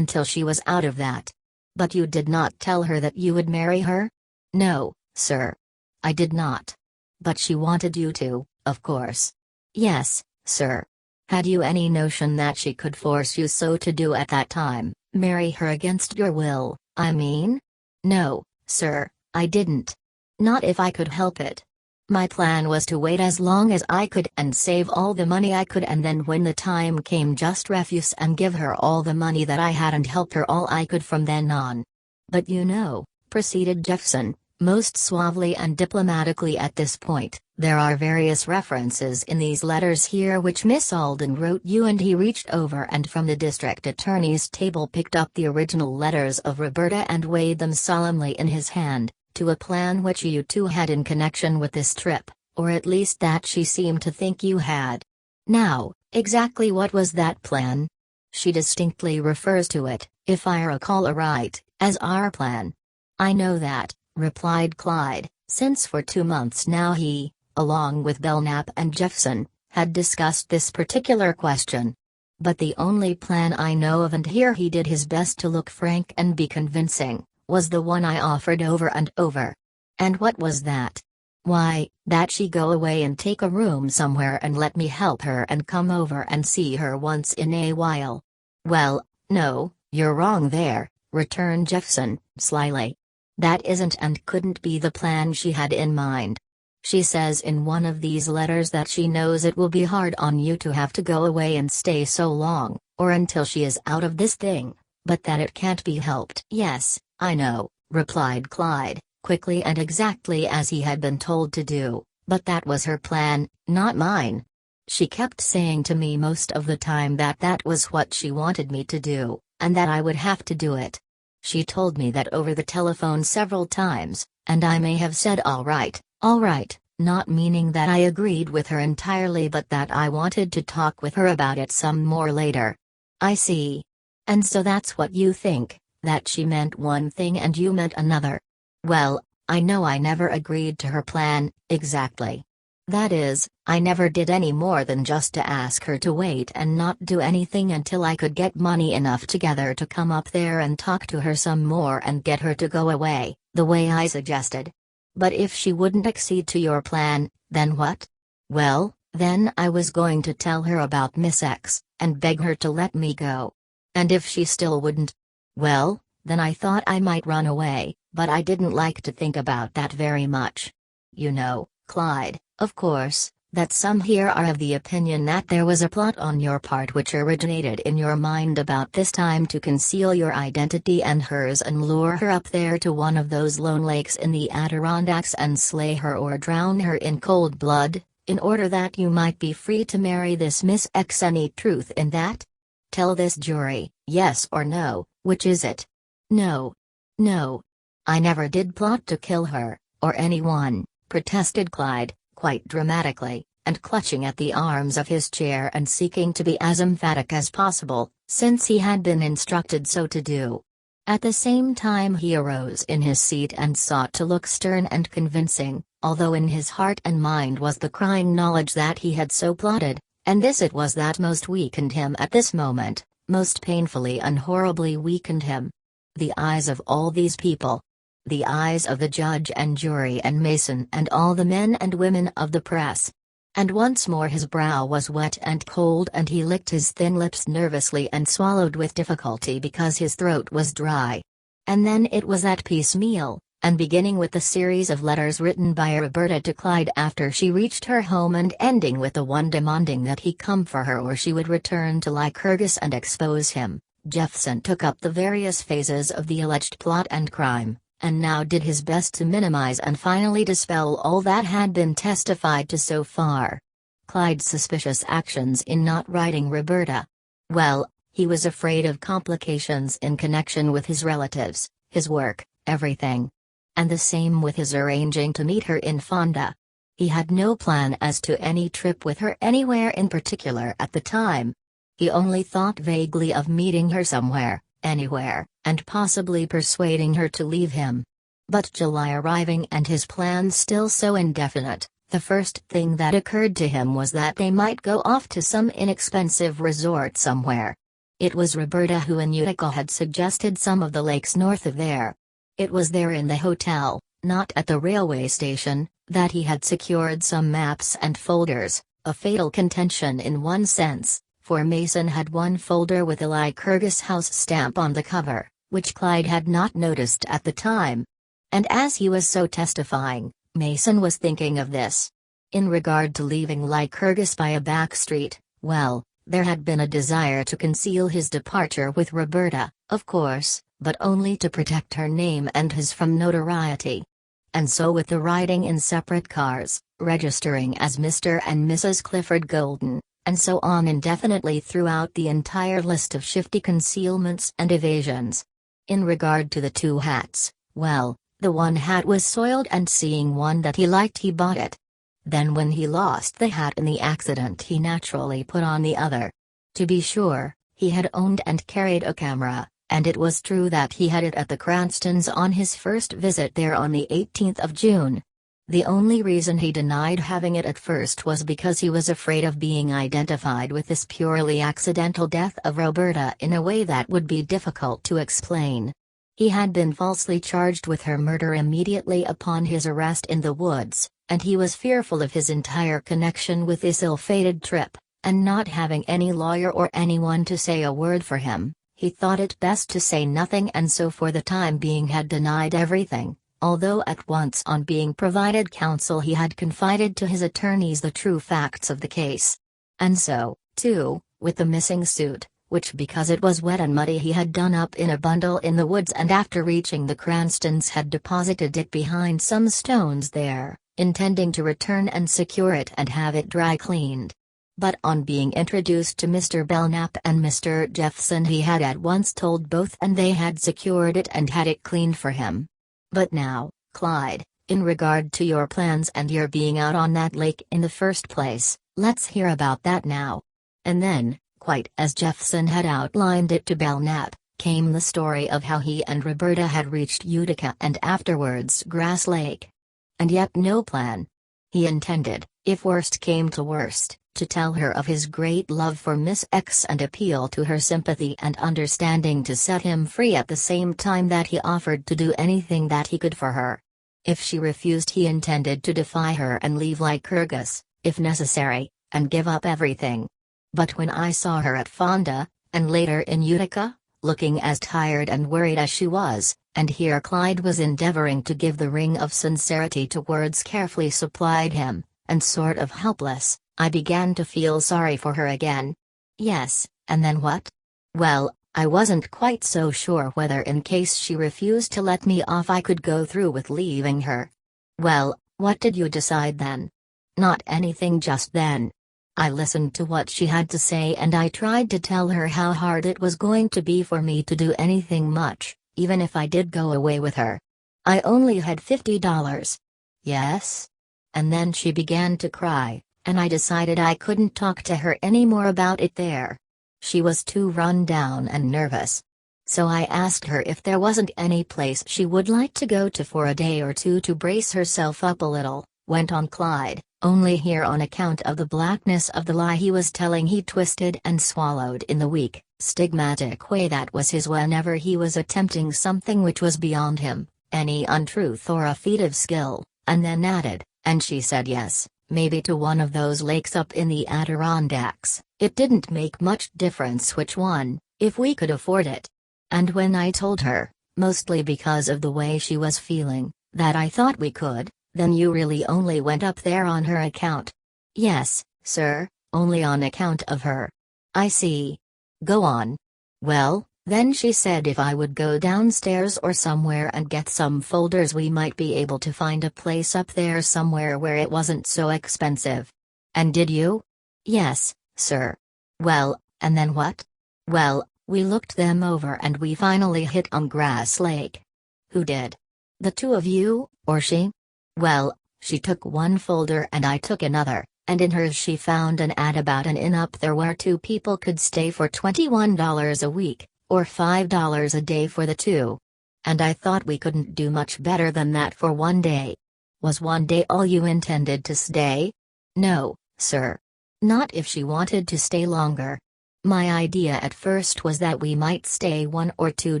she was out of that. But you did not tell her that you would marry her? No, sir. I did not. But she wanted you to, of course. Yes, sir. Had you any notion that she could force you so to do at that time, marry her against your will, I mean? No, sir, I didn't. Not if I could help it. My plan was to wait as long as I could and save all the money I could and then when the time came just refuse and give her all the money that I had and help her all I could from then on. But you know, proceeded Jeffson, most suavely and diplomatically at this point, there are various references in these letters here which Miss Alden wrote you and he reached over and from the district attorney's table picked up the original letters of Roberta and weighed them solemnly in his hand, to a plan which you two had in connection with this trip, or at least that she seemed to think you had. Now, exactly what was that plan? She distinctly refers to it, if I recall aright, as our plan. I know that, replied Clyde, since for 2 months now he, along with Belknap and Jeffson, had discussed this particular question. But the only plan I know of, and here he did his best to look frank and be convincing, was the one I offered over and over. And what was that? Why, that she go away and take a room somewhere and let me help her and come over and see her once in a while. Well, no, you're wrong there, returned Jeffson, slyly. That isn't and couldn't be the plan she had in mind. She says in one of these letters that she knows it will be hard on you to have to go away and stay so long, or until she is out of this thing, but that it can't be helped. Yes, I know, replied Clyde, quickly and exactly as he had been told to do, but that was her plan, not mine. She kept saying to me most of the time that that was what she wanted me to do, and that I would have to do it. She told me that over the telephone several times, and I may have said all right, not meaning that I agreed with her entirely but that I wanted to talk with her about it some more later. I see. And so that's what you think, that she meant one thing and you meant another. Well, I know I never agreed to her plan, exactly. That is, I never did any more than just to ask her to wait and not do anything until I could get money enough together to come up there and talk to her some more and get her to go away, the way I suggested. But if she wouldn't accede to your plan, then what? Well, then I was going to tell her about Miss X, and beg her to let me go. And if she still wouldn't, well, then I thought I might run away, but I didn't like to think about that very much. You know, Clyde, of course, that some here are of the opinion that there was a plot on your part which originated in your mind about this time to conceal your identity and hers and lure her up there to one of those lone lakes in the Adirondacks and slay her or drown her in cold blood, in order that you might be free to marry this Miss X. Any truth in that? Tell this jury, yes or no, which is it? No. No. I never did plot to kill her, or anyone, protested Clyde, quite dramatically, and clutching at the arms of his chair and seeking to be as emphatic as possible, since he had been instructed so to do. At the same time he arose in his seat and sought to look stern and convincing, although in his heart and mind was the crying knowledge that he had so plotted, and this it was that most weakened him at this moment, most painfully and horribly weakened him. The eyes of all these people. The eyes of the judge and jury and Mason and all the men and women of the press. And once more his brow was wet and cold and he licked his thin lips nervously and swallowed with difficulty because his throat was dry. And then it was at piecemeal, and beginning with the series of letters written by Roberta to Clyde after she reached her home and ending with the one demanding that he come for her or she would return to Lycurgus and expose him, Jephson took up the various phases of the alleged plot and crime, and now did his best to minimize and finally dispel all that had been testified to so far. Clyde's suspicious actions in not writing Roberta. Well, he was afraid of complications in connection with his relatives, his work, everything. And the same with his arranging to meet her in Fonda. He had no plan as to any trip with her anywhere in particular at the time. He only thought vaguely of meeting her somewhere, anywhere, and possibly persuading her to leave him. But July arriving and his plans still so indefinite, the first thing that occurred to him was that they might go off to some inexpensive resort somewhere. It was Roberta who in Utica had suggested some of the lakes north of there. It was there in the hotel, not at the railway station, that he had secured some maps and folders, a fatal contention in one sense, for Mason had one folder with a Lycurgus house stamp on the cover, which Clyde had not noticed at the time. And as he was so testifying, Mason was thinking of this. In regard to leaving Lycurgus by a back street, well, there had been a desire to conceal his departure with Roberta, of course, but only to protect her name and his from notoriety. And so with the riding in separate cars, registering as Mr. and Mrs. Clifford Golden, and so on indefinitely throughout the entire list of shifty concealments and evasions. In regard to the two hats, well, the one hat was soiled and seeing one that he liked he bought it. Then when he lost the hat in the accident he naturally put on the other. To be sure, he had owned and carried a camera, and it was true that he had it at the Cranstons on his first visit there on the 18th of June. The only reason he denied having it at first was because he was afraid of being identified with this purely accidental death of Roberta in a way that would be difficult to explain. He had been falsely charged with her murder immediately upon his arrest in the woods, and he was fearful of his entire connection with this ill-fated trip, and not having any lawyer or anyone to say a word for him, he thought it best to say nothing and so for the time being had denied everything, although at once on being provided counsel he had confided to his attorneys the true facts of the case. And so, too, with the missing suit, which because it was wet and muddy he had done up in a bundle in the woods and after reaching the Cranstons had deposited it behind some stones there, intending to return and secure it and have it dry cleaned. But on being introduced to Mr. Belknap and Mr. Jephson he had at once told both and they had secured it and had it cleaned for him. But now, Clyde, in regard to your plans and your being out on that lake in the first place, let's hear about that now. And then, quite as Jephson had outlined it to Belknap, came the story of how he and Roberta had reached Utica and afterwards Grass Lake. And yet no plan. He intended, if worst came to worst, to tell her of his great love for Miss X and appeal to her sympathy and understanding to set him free at the same time that he offered to do anything that he could for her. If she refused he intended to defy her and leave Lycurgus, if necessary, and give up everything. But when I saw her at Fonda, and later in Utica, looking as tired and worried as she was, and here Clyde was endeavoring to give the ring of sincerity to words carefully supplied him, and sort of helpless, I began to feel sorry for her again. Yes, and then what? Well, I wasn't quite so sure whether in case she refused to let me off I could go through with leaving her. Well, what did you decide then? Not anything just then. I listened to what she had to say and I tried to tell her how hard it was going to be for me to do anything much, even if I did go away with her. I only had $50. Yes? And then she began to cry, and I decided I couldn't talk to her anymore about it there. She was too run down and nervous. So I asked her if there wasn't any place she would like to go to for a day or two to brace herself up a little, went on Clyde, only here on account of the blackness of the lie he was telling he twisted and swallowed in the weak, stigmatic way that was his whenever he was attempting something which was beyond him, any untruth or a feat of skill, and then added, and she said yes, maybe to one of those lakes up in the Adirondacks, it didn't make much difference which one, if we could afford it. And when I told her, mostly because of the way she was feeling, that I thought we could, then you really only went up there on her account. Yes, sir, only on account of her. I see. Go on. Well, then she said if I would go downstairs or somewhere and get some folders we might be able to find a place up there somewhere where it wasn't so expensive. And did you? Yes, sir. Well, and then what? Well, we looked them over and we finally hit on Grass Lake. Who did? The two of you, or she? Well, she took one folder and I took another, and in hers she found an ad about an inn up there where two people could stay for $21 a week, or $5 a day for the two. And I thought we couldn't do much better than that for one day. Was one day all you intended to stay? No, sir. Not if she wanted to stay longer. My idea at first was that we might stay 1 or 2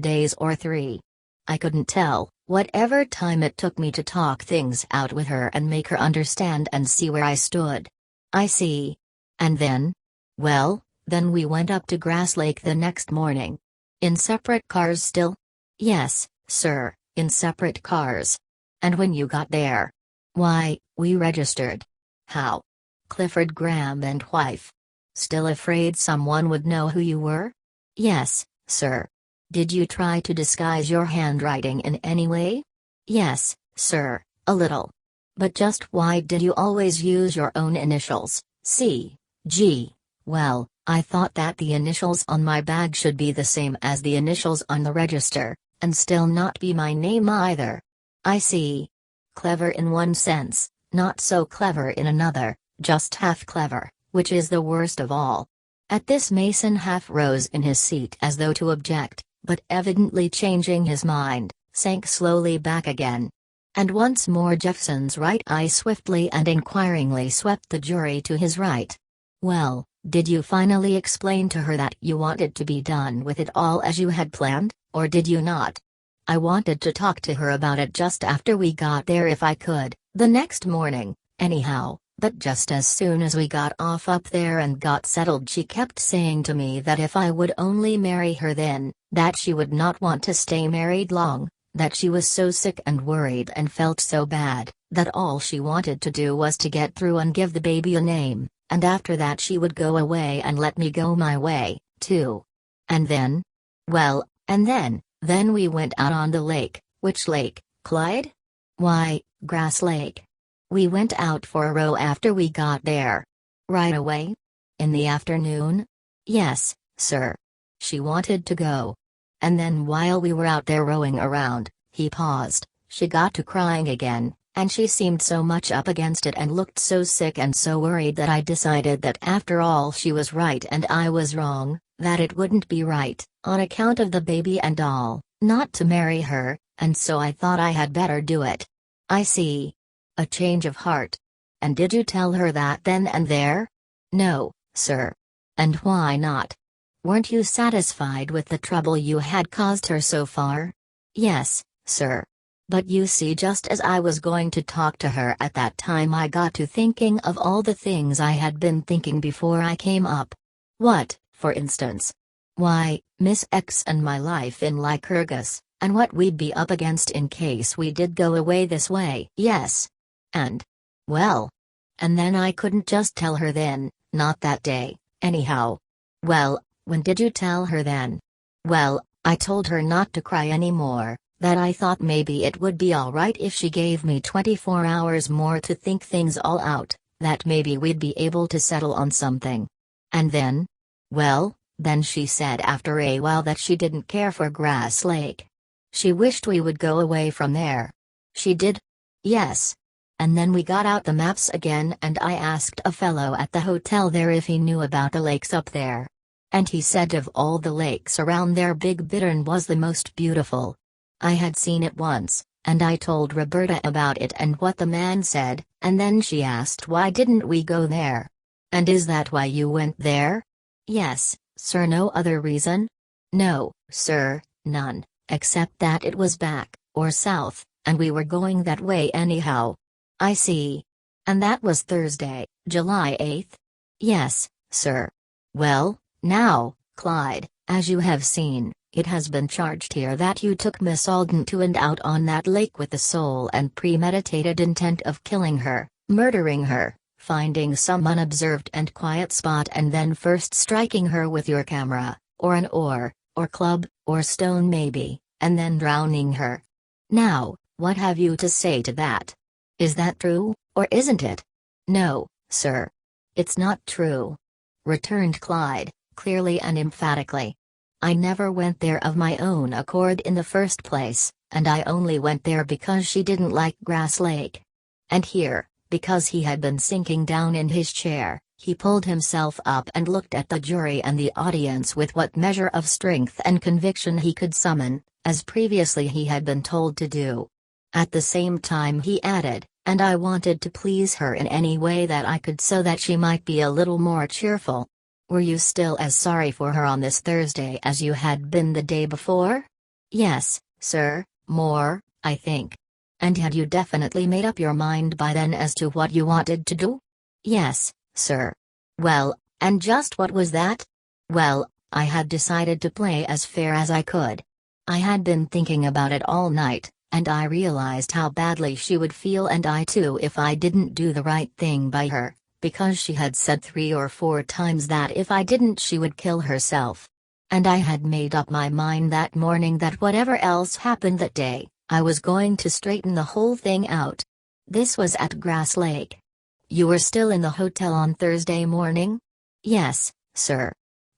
days or 3. I couldn't tell, whatever time it took me to talk things out with her and make her understand and see where I stood. I see. And then? Well, then we went up to Grass Lake the next morning. In separate cars still? Yes, sir, in separate cars. And when you got there? Why, we registered. How? Clifford Graham and wife. Still afraid someone would know who you were? Yes, sir. Did you try to disguise your handwriting in any way? Yes, sir, a little. But just why did you always use your own initials, C, G? Well, I thought that the initials on my bag should be the same as the initials on the register, and still not be my name either. I see. Clever in one sense, not so clever in another, just half clever, which is the worst of all. At this Mason half rose in his seat as though to object, but evidently changing his mind, sank slowly back again. And once more Jeffson's right eye swiftly and inquiringly swept the jury to his right. Well, did you finally explain to her that you wanted to be done with it all as you had planned, or did you not? I wanted to talk to her about it just after we got there if I could, the next morning, anyhow. But just as soon as we got off up there and got settled she kept saying to me that if I would only marry her then, that she would not want to stay married long, that she was so sick and worried and felt so bad, that all she wanted to do was to get through and give the baby a name, and after that she would go away and let me go my way, too. And then? Well, and then we went out on the lake. Which lake, Clyde? Why, Grass Lake. We went out for a row after we got there. Right away? In the afternoon? Yes, sir. She wanted to go. And then while we were out there rowing around, he paused, she got to crying again, and she seemed so much up against it and looked so sick and so worried that I decided that after all she was right and I was wrong, that it wouldn't be right, on account of the baby and all, not to marry her, and so I thought I had better do it. I see. A change of heart. And did you tell her that then and there? No, sir. And why not? Weren't you satisfied with the trouble you had caused her so far? Yes, sir. But you see, just as I was going to talk to her at that time I got to thinking of all the things I had been thinking before I came up. What, for instance? Why, Miss X and my life in Lycurgus, and what we'd be up against in case we did go away this way. Yes. And? Well. And then I couldn't just tell her then, not that day, anyhow. Well, when did you tell her then? Well, I told her not to cry anymore, that I thought maybe it would be alright if she gave me 24 hours more to think things all out, that maybe we'd be able to settle on something. And then? Well, then she said after a while that she didn't care for Grass Lake. She wished we would go away from there. She did? Yes. And then we got out the maps again and I asked a fellow at the hotel there if he knew about the lakes up there. And he said of all the lakes around there Big Bittern was the most beautiful. I had seen it once, and I told Roberta about it and what the man said, and then she asked why didn't we go there. And is that why you went there? Yes, sir. No other reason? No, sir, none, except that it was back, or south, and we were going that way anyhow. I see. And that was Thursday, July 8th? Yes, sir. Well, now, Clyde, as you have seen, it has been charged here that you took Miss Alden to and out on that lake with the sole and premeditated intent of killing her, murdering her, finding some unobserved and quiet spot and then first striking her with your camera, or an oar, or club, or stone maybe, and then drowning her. Now, what have you to say to that? Is that true, or isn't it? No, sir. It's not true, returned Clyde, clearly and emphatically. I never went there of my own accord in the first place, and I only went there because she didn't like Grass Lake. And here, because he had been sinking down in his chair, he pulled himself up and looked at the jury and the audience with what measure of strength and conviction he could summon, as previously he had been told to do. At the same time he added, and I wanted to please her in any way that I could so that she might be a little more cheerful. Were you still as sorry for her on this Thursday as you had been the day before? Yes, sir, more, I think. And had you definitely made up your mind by then as to what you wanted to do? Yes, sir. Well, and just what was that? Well, I had decided to play as fair as I could. I had been thinking about it all night, and I realized how badly she would feel and I too if I didn't do the right thing by her, because she had said 3 or 4 times that if I didn't she would kill herself. And I had made up my mind that morning that whatever else happened that day, I was going to straighten the whole thing out. This was at Grass Lake. You were still in the hotel on Thursday morning? Yes, sir.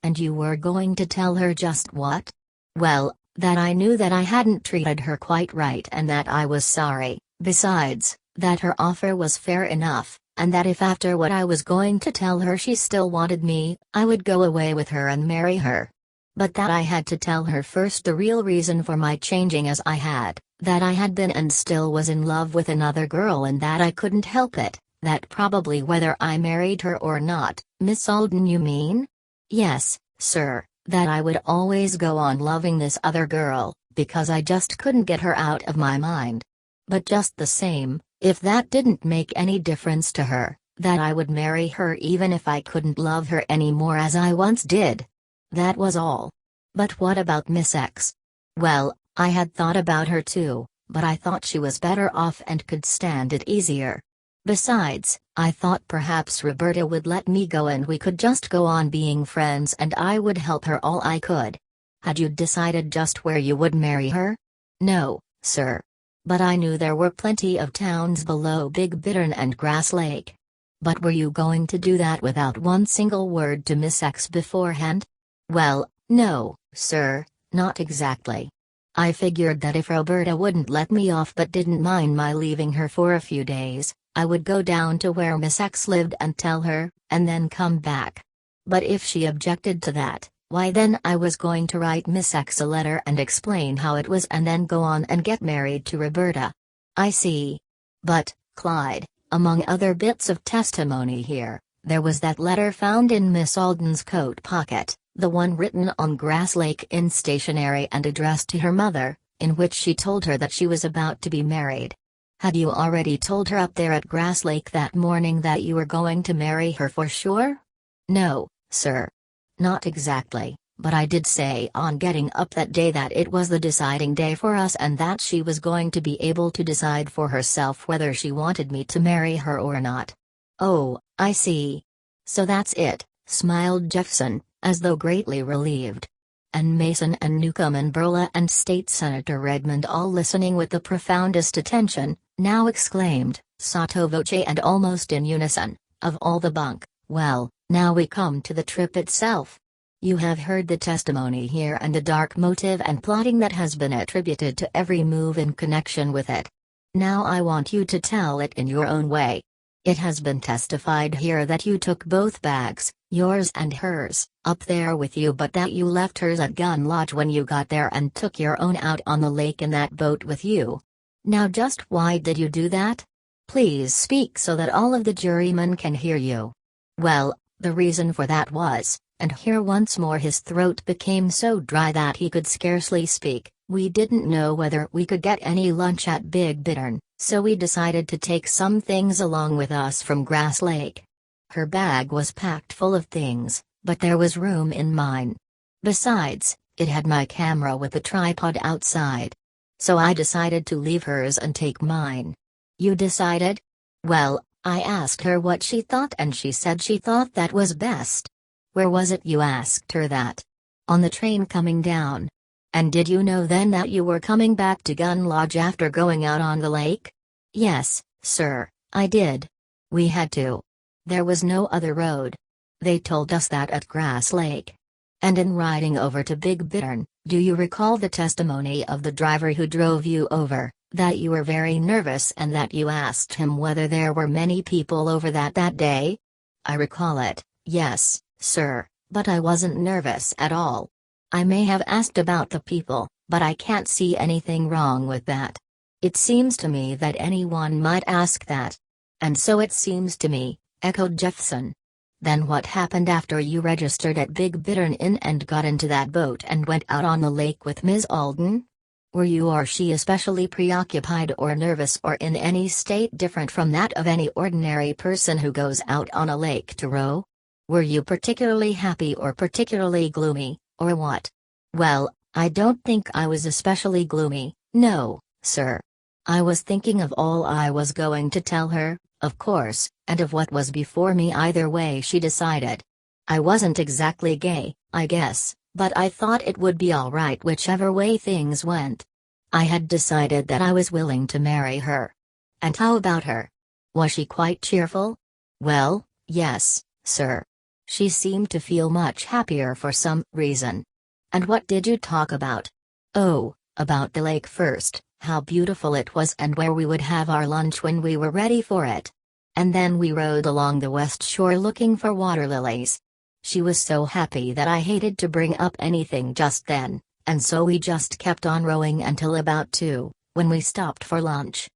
And you were going to tell her just what? Well, that I knew that I hadn't treated her quite right and that I was sorry, besides, that her offer was fair enough, and that if after what I was going to tell her she still wanted me, I would go away with her and marry her. But that I had to tell her first the real reason for my changing as I had, that I had been and still was in love with another girl and that I couldn't help it, that probably whether I married her or not. Miss Alden, you mean? Yes, sir, that I would always go on loving this other girl, because I just couldn't get her out of my mind. But just the same, if that didn't make any difference to her, that I would marry her even if I couldn't love her any more as I once did. That was all. But what about Miss X? Well, I had thought about her too, but I thought she was better off and could stand it easier. Besides, I thought perhaps Roberta would let me go and we could just go on being friends and I would help her all I could. Had you decided just where you would marry her? No, sir. But I knew there were plenty of towns below Big Bittern and Grass Lake. But were you going to do that without one single word to Miss X beforehand? Well, no, sir, not exactly. I figured that if Roberta wouldn't let me off but didn't mind my leaving her for a few days, I would go down to where Miss X lived and tell her, and then come back. But if she objected to that, why then I was going to write Miss X a letter and explain how it was and then go on and get married to Roberta. I see. But, Clyde, among other bits of testimony here, there was that letter found in Miss Alden's coat pocket, the one written on Grass Lake in stationery and addressed to her mother, in which she told her that she was about to be married. Had you already told her up there at Grass Lake that morning that you were going to marry her for sure? No, sir. Not exactly, but I did say on getting up that day that it was the deciding day for us and that she was going to be able to decide for herself whether she wanted me to marry her or not. Oh, I see. So that's it, smiled Jeffson, as though greatly relieved. And Mason and Newcomb and Burla and State Senator Redmond, all listening with the profoundest attention, now exclaimed, sotto voce and almost in unison, of all the bunk. Well, now we come to the trip itself. You have heard the testimony here and the dark motive and plotting that has been attributed to every move in connection with it. Now I want you to tell it in your own way. It has been testified here that you took both bags, yours and hers, up there with you, but that you left hers at Gun Lodge when you got there and took your own out on the lake in that boat with you. Now just why did you do that? Please speak so that all of the jurymen can hear you. Well, the reason for that was, and here once more his throat became so dry that he could scarcely speak, we didn't know whether we could get any lunch at Big Bittern, so we decided to take some things along with us from Grass Lake. Her bag was packed full of things, but there was room in mine. Besides, it had my camera with the tripod outside. So I decided to leave hers and take mine. You decided? Well, I asked her what she thought and she said she thought that was best. Where was it you asked her that? On the train coming down. And did you know then that you were coming back to Gun Lodge after going out on the lake? Yes, sir, I did. We had to. There was no other road. They told us that at Grass Lake. And in riding over to Big Bittern, do you recall the testimony of the driver who drove you over, that you were very nervous and that you asked him whether there were many people over that day? I recall it, yes, sir, but I wasn't nervous at all. I may have asked about the people, but I can't see anything wrong with that. It seems to me that anyone might ask that. And so it seems to me, echoed Jeffson. Then what happened after you registered at Big Bittern Inn and got into that boat and went out on the lake with Miss Alden? Were you or she especially preoccupied or nervous or in any state different from that of any ordinary person who goes out on a lake to row? Were you particularly happy or particularly gloomy, or what? Well, I don't think I was especially gloomy, no, sir. I was thinking of all I was going to tell her, of course, and of what was before me either way she decided. I wasn't exactly gay, I guess, but I thought it would be all right whichever way things went. I had decided that I was willing to marry her. And how about her? Was she quite cheerful? Well, yes, sir. She seemed to feel much happier for some reason. And what did you talk about? Oh, about the lake first, how beautiful it was and where we would have our lunch when we were ready for it. And then we rode along the west shore looking for water lilies. She was so happy that I hated to bring up anything just then, and so we just kept on rowing until about 2, when we stopped for lunch.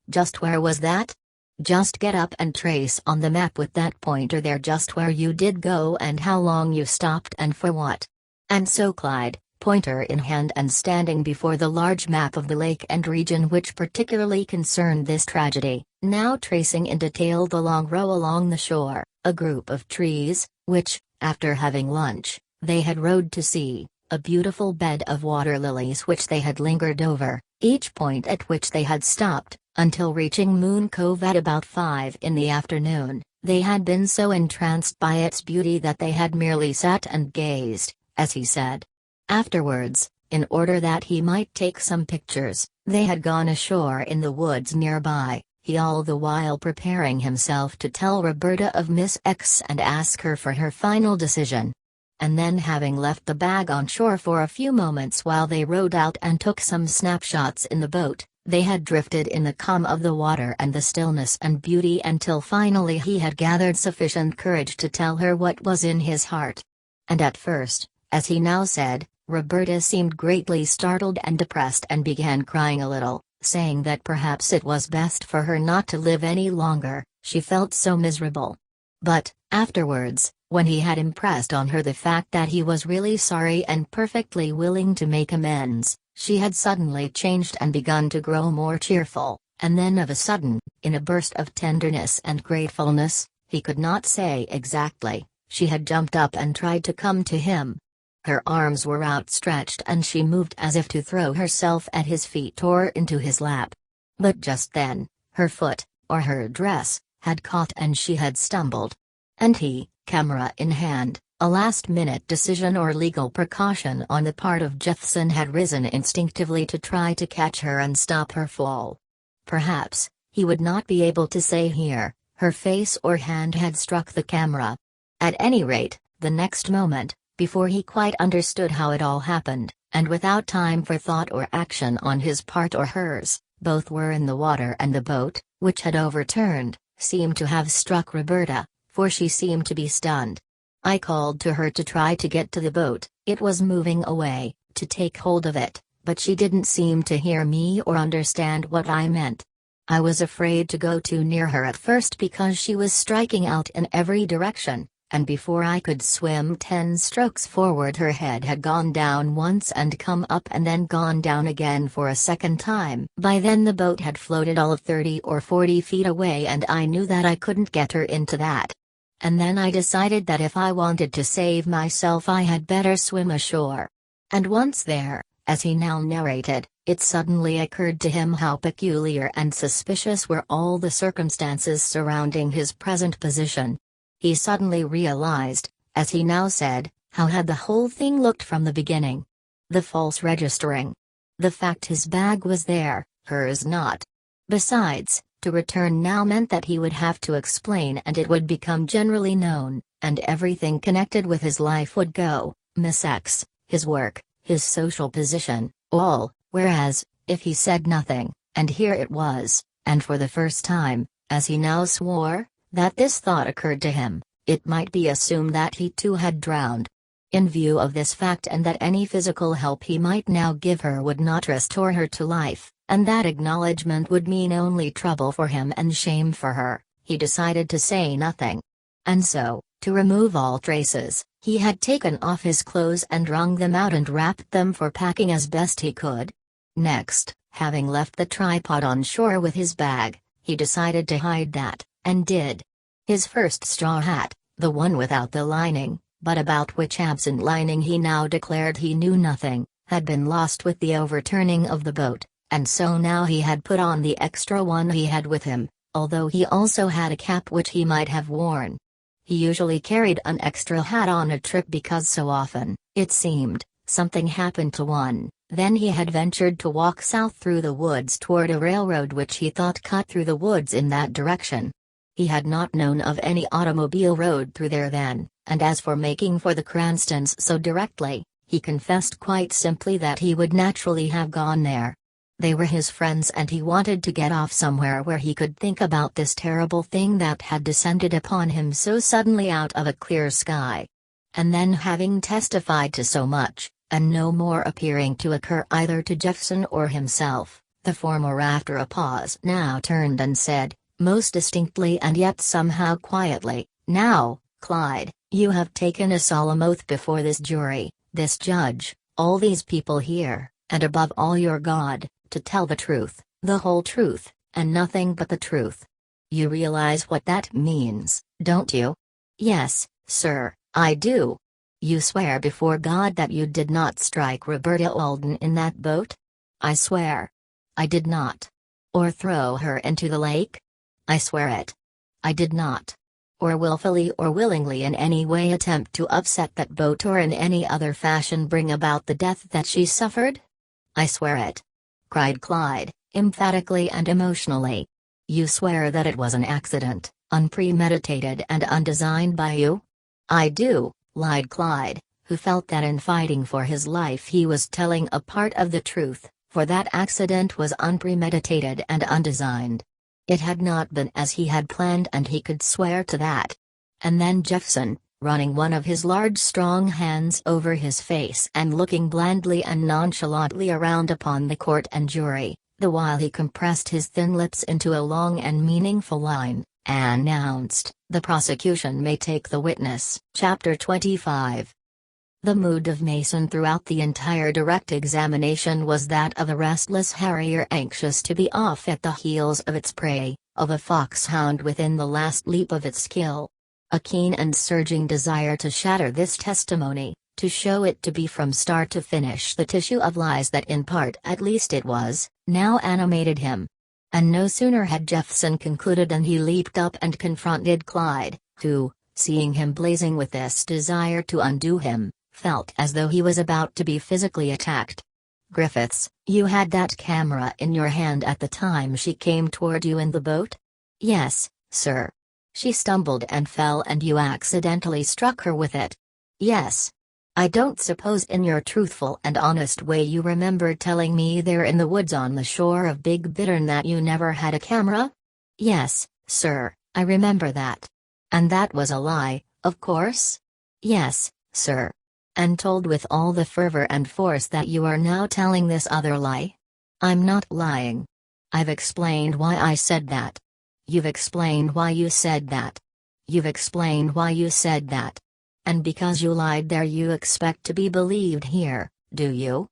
Just where was that? Just get up and trace on the map with that pointer there just where you did go and how long you stopped and for what. And so Clyde, pointer in hand and standing before the large map of the lake and region which particularly concerned this tragedy, now tracing in detail the long row along the shore, a group of trees, which, after having lunch, they had rowed to see, a beautiful bed of water lilies which they had lingered over, each point at which they had stopped, until reaching Moon Cove at about 5 in the afternoon, they had been so entranced by its beauty that they had merely sat and gazed, as he said. Afterwards, in order that he might take some pictures, they had gone ashore in the woods nearby, he all the while preparing himself to tell Roberta of Miss X and ask her for her final decision. And then having left the bag on shore for a few moments while they rowed out and took some snapshots in the boat, they had drifted in the calm of the water and the stillness and beauty until finally he had gathered sufficient courage to tell her what was in his heart. And at first, as he now said, Roberta seemed greatly startled and depressed and began crying a little, saying that perhaps it was best for her not to live any longer, she felt so miserable. But, afterwards, when he had impressed on her the fact that he was really sorry and perfectly willing to make amends, she had suddenly changed and begun to grow more cheerful, and then of a sudden, in a burst of tenderness and gratefulness, he could not say exactly, she had jumped up and tried to come to him. Her arms were outstretched and she moved as if to throw herself at his feet or into his lap. But just then, her foot, or her dress, had caught and she had stumbled. And he, camera in hand, a last-minute decision or legal precaution on the part of Jeffson, had risen instinctively to try to catch her and stop her fall. Perhaps, he would not be able to say here, her face or hand had struck the camera. At any rate, the next moment, Before he quite understood how it all happened, and without time for thought or action on his part or hers, both were in the water, and the boat, which had overturned, seemed to have struck Roberta, for she seemed to be stunned. I called to her to try to get to the boat, it was moving away, to take hold of it, but she didn't seem to hear me or understand what I meant. I was afraid to go too near her at first because she was striking out in every direction, and before I could swim 10 strokes forward her head had gone down once and come up and then gone down again for a second time. By then the boat had floated all of 30 or 40 feet away, and I knew that I couldn't get her into that. And then I decided that if I wanted to save myself I had better swim ashore. And once there, as he now narrated, it suddenly occurred to him how peculiar and suspicious were all the circumstances surrounding his present position. He suddenly realized, as he now said, how had the whole thing looked from the beginning. The false registering. The fact his bag was there, hers not. Besides, to return now meant that he would have to explain, and it would become generally known, and everything connected with his life would go, Miss X, his work, his social position, all, whereas, if he said nothing, and here it was, and for the first time, as he now swore, that this thought occurred to him, it might be assumed that he too had drowned. In view of this fact, and that any physical help he might now give her would not restore her to life, and that acknowledgement would mean only trouble for him and shame for her, he decided to say nothing. And so, to remove all traces, he had taken off his clothes and wrung them out and wrapped them for packing as best he could. Next, having left the tripod on shore with his bag, he decided to hide that, and did. His first straw hat, the one without the lining, but about which absent lining he now declared he knew nothing, had been lost with the overturning of the boat, and so now he had put on the extra one he had with him, although he also had a cap which he might have worn. He usually carried an extra hat on a trip because so often, it seemed, something happened to one. Then he had ventured to walk south through the woods toward a railroad which he thought cut through the woods in that direction. He had not known of any automobile road through there then, and as for making for the Cranstons so directly, he confessed quite simply that he would naturally have gone there. They were his friends, and he wanted to get off somewhere where he could think about this terrible thing that had descended upon him so suddenly out of a clear sky. And then, having testified to so much, and no more appearing to occur either to Jeffson or himself, the former after a pause now turned and said, most distinctly and yet somehow quietly, "Now, Clyde, you have taken a solemn oath before this jury, this judge, all these people here, and above all your God, to tell the truth, the whole truth, and nothing but the truth. You realize what that means, don't you?" "Yes, sir, I do." "You swear before God that you did not strike Roberta Alden in that boat?" "I swear." "I did not." "Or throw her into the lake?" "I swear it." "I did not." "Or willfully or willingly in any way attempt to upset that boat or in any other fashion bring about the death that she suffered?" "I swear it," cried Clyde, emphatically and emotionally. "You swear that it was an accident, unpremeditated and undesigned by you?" "I do," lied Clyde, who felt that in fighting for his life he was telling a part of the truth, for that accident was unpremeditated and undesigned. It had not been as he had planned, and he could swear to that. And then Jeffson, running one of his large strong hands over his face and looking blandly and nonchalantly around upon the court and jury, the while he compressed his thin lips into a long and meaningful line, announced, "The prosecution may take the witness." Chapter 25. The mood of Mason throughout the entire direct examination was that of a restless harrier anxious to be off at the heels of its prey, of a foxhound within the last leap of its skill. A keen and surging desire to shatter this testimony, to show it to be from start to finish the tissue of lies that in part at least it was, now animated him. And no sooner had Jeffson concluded than he leaped up and confronted Clyde, who, seeing him blazing with this desire to undo him, felt as though he was about to be physically attacked. "Griffiths, you had that camera in your hand at the time she came toward you in the boat?" "Yes, sir." "She stumbled and fell and you accidentally struck her with it?" "Yes." I don't suppose in your truthful and honest way you remember telling me there in the woods on the shore of Big Bittern that you never had a camera? Yes, sir, I remember that. And that was a lie, of course? Yes, sir. And told with all the fervor and force that you are now telling this other lie? I'm not lying. I've explained why I said that. You've explained why you said that. You've explained why you said that. And because you lied there you expect to be believed here, do you?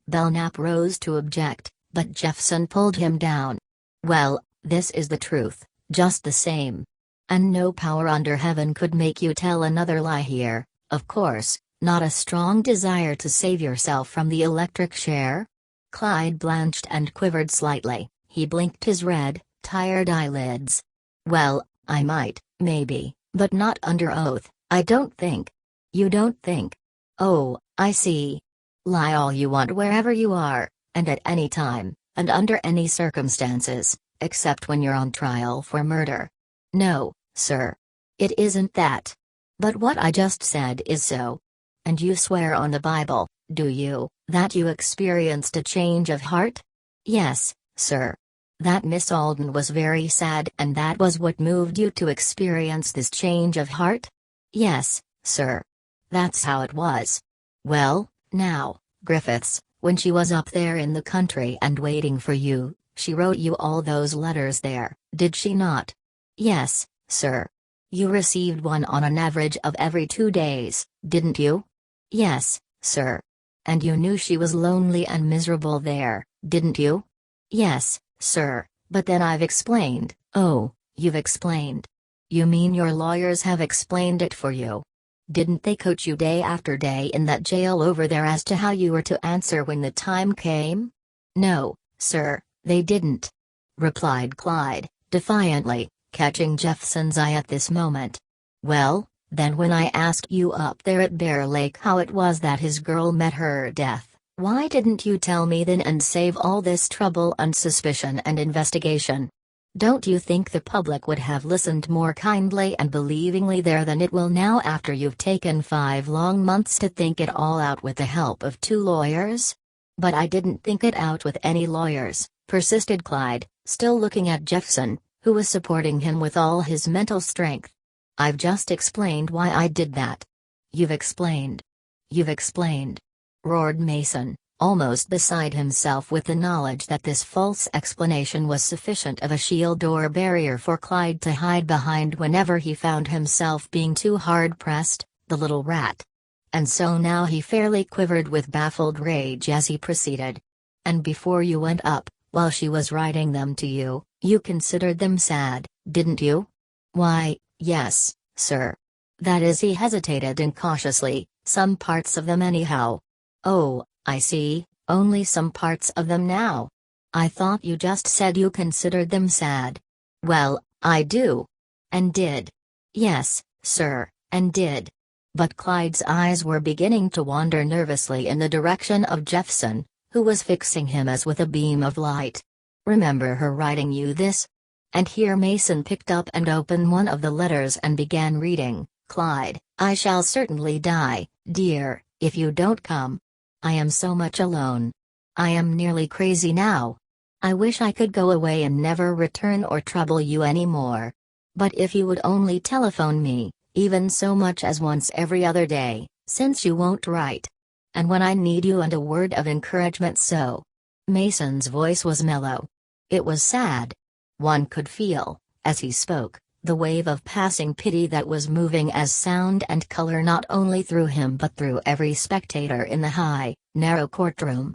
Belknap rose to object, but Jeffson pulled him down. Well, this is the truth, just the same. And no power under heaven could make you tell another lie here, of course, not a strong desire to save yourself from the electric chair? Clyde blanched and quivered slightly, he blinked his red, tired eyelids. Well, I might, maybe, but not under oath, I don't think. You don't think? Oh, I see. Lie all you want wherever you are, and at any time, and under any circumstances, except when you're on trial for murder. No, sir. It isn't that. But what I just said is so. And you swear on the Bible, do you, that you experienced a change of heart? Yes, sir. That Miss Alden was very sad and that was what moved you to experience this change of heart? Yes, sir. That's how it was. Well, now, Griffiths, when she was up there in the country and waiting for you, she wrote you all those letters there, did she not? Yes, sir. You received one on an average of every 2 days, didn't you? Yes, sir. And you knew she was lonely and miserable there, didn't you? Yes, sir, but then I've explained. Oh, you've explained. You mean your lawyers have explained it for you? Didn't they coach you day after day in that jail over there as to how you were to answer when the time came? No, sir, they didn't. Replied Clyde, defiantly, catching Jeffson's eye at this moment. Well, then when I asked you up there at Bear Lake how it was that his girl met her death, why didn't you tell me then and save all this trouble and suspicion and investigation? Don't you think the public would have listened more kindly and believingly there than it will now after you've taken 5 long months to think it all out with the help of 2 lawyers? But I didn't think it out with any lawyers, persisted Clyde, still looking at Jeffson, who was supporting him with all his mental strength. I've just explained why I did that. You've explained. You've explained. Roared Mason, almost beside himself with the knowledge that this false explanation was sufficient of a shield or barrier for Clyde to hide behind whenever he found himself being too hard-pressed, the little rat. And so now he fairly quivered with baffled rage as he proceeded. And before you went up, while she was writing them to you, you considered them sad, didn't you? Why, yes, sir. That is, he hesitated incautiously, some parts of them anyhow. Oh, I see, only some parts of them now. I thought you just said you considered them sad. Well, I do. And did. Yes, sir, and did. But Clyde's eyes were beginning to wander nervously in the direction of Jeffson, who was fixing him as with a beam of light. Remember her writing you this? And here Mason picked up and opened one of the letters and began reading. Clyde, I shall certainly die, dear, if you don't come. I am so much alone. I am nearly crazy now. I wish I could go away and never return or trouble you any more. But if you would only telephone me, even so much as once every other day, since you won't write. And when I need you and a word of encouragement so. Mason's voice was mellow. It was sad. One could feel, as he spoke, the wave of passing pity that was moving as sound and color not only through him but through every spectator in the high, narrow courtroom.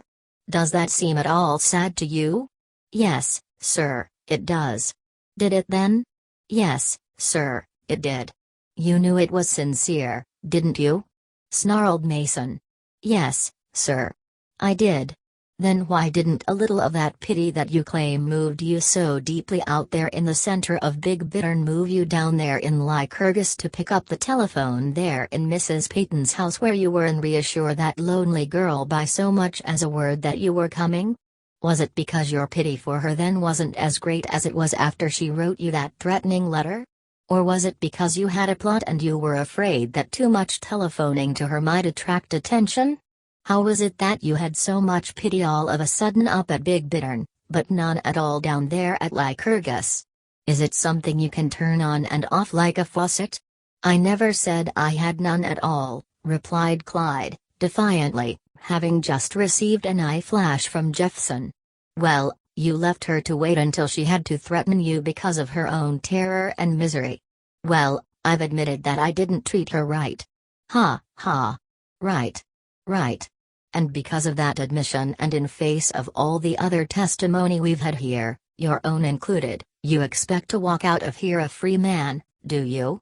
Does that seem at all sad to you? Yes, sir, it does. Did it then? Yes, sir, it did. You knew it was sincere, didn't you? Snarled Mason. Yes, sir. I did. Then why didn't a little of that pity that you claim moved you so deeply out there in the center of Big Bittern move you down there in Lycurgus to pick up the telephone there in Mrs. Peyton's house where you were and reassure that lonely girl by so much as a word that you were coming? Was it because your pity for her then wasn't as great as it was after she wrote you that threatening letter? Or was it because you had a plot and you were afraid that too much telephoning to her might attract attention? How was it that you had so much pity all of a sudden up at Big Bittern, but none at all down there at Lycurgus? Is it something you can turn on and off like a faucet? I never said I had none at all, replied Clyde, defiantly, having just received an eye flash from Jeffson. Well, you left her to wait until she had to threaten you because of her own terror and misery. Well, I've admitted that I didn't treat her right. Ha, ha. Right. Right. And because of that admission and in face of all the other testimony we've had here, your own included, you expect to walk out of here a free man, do you?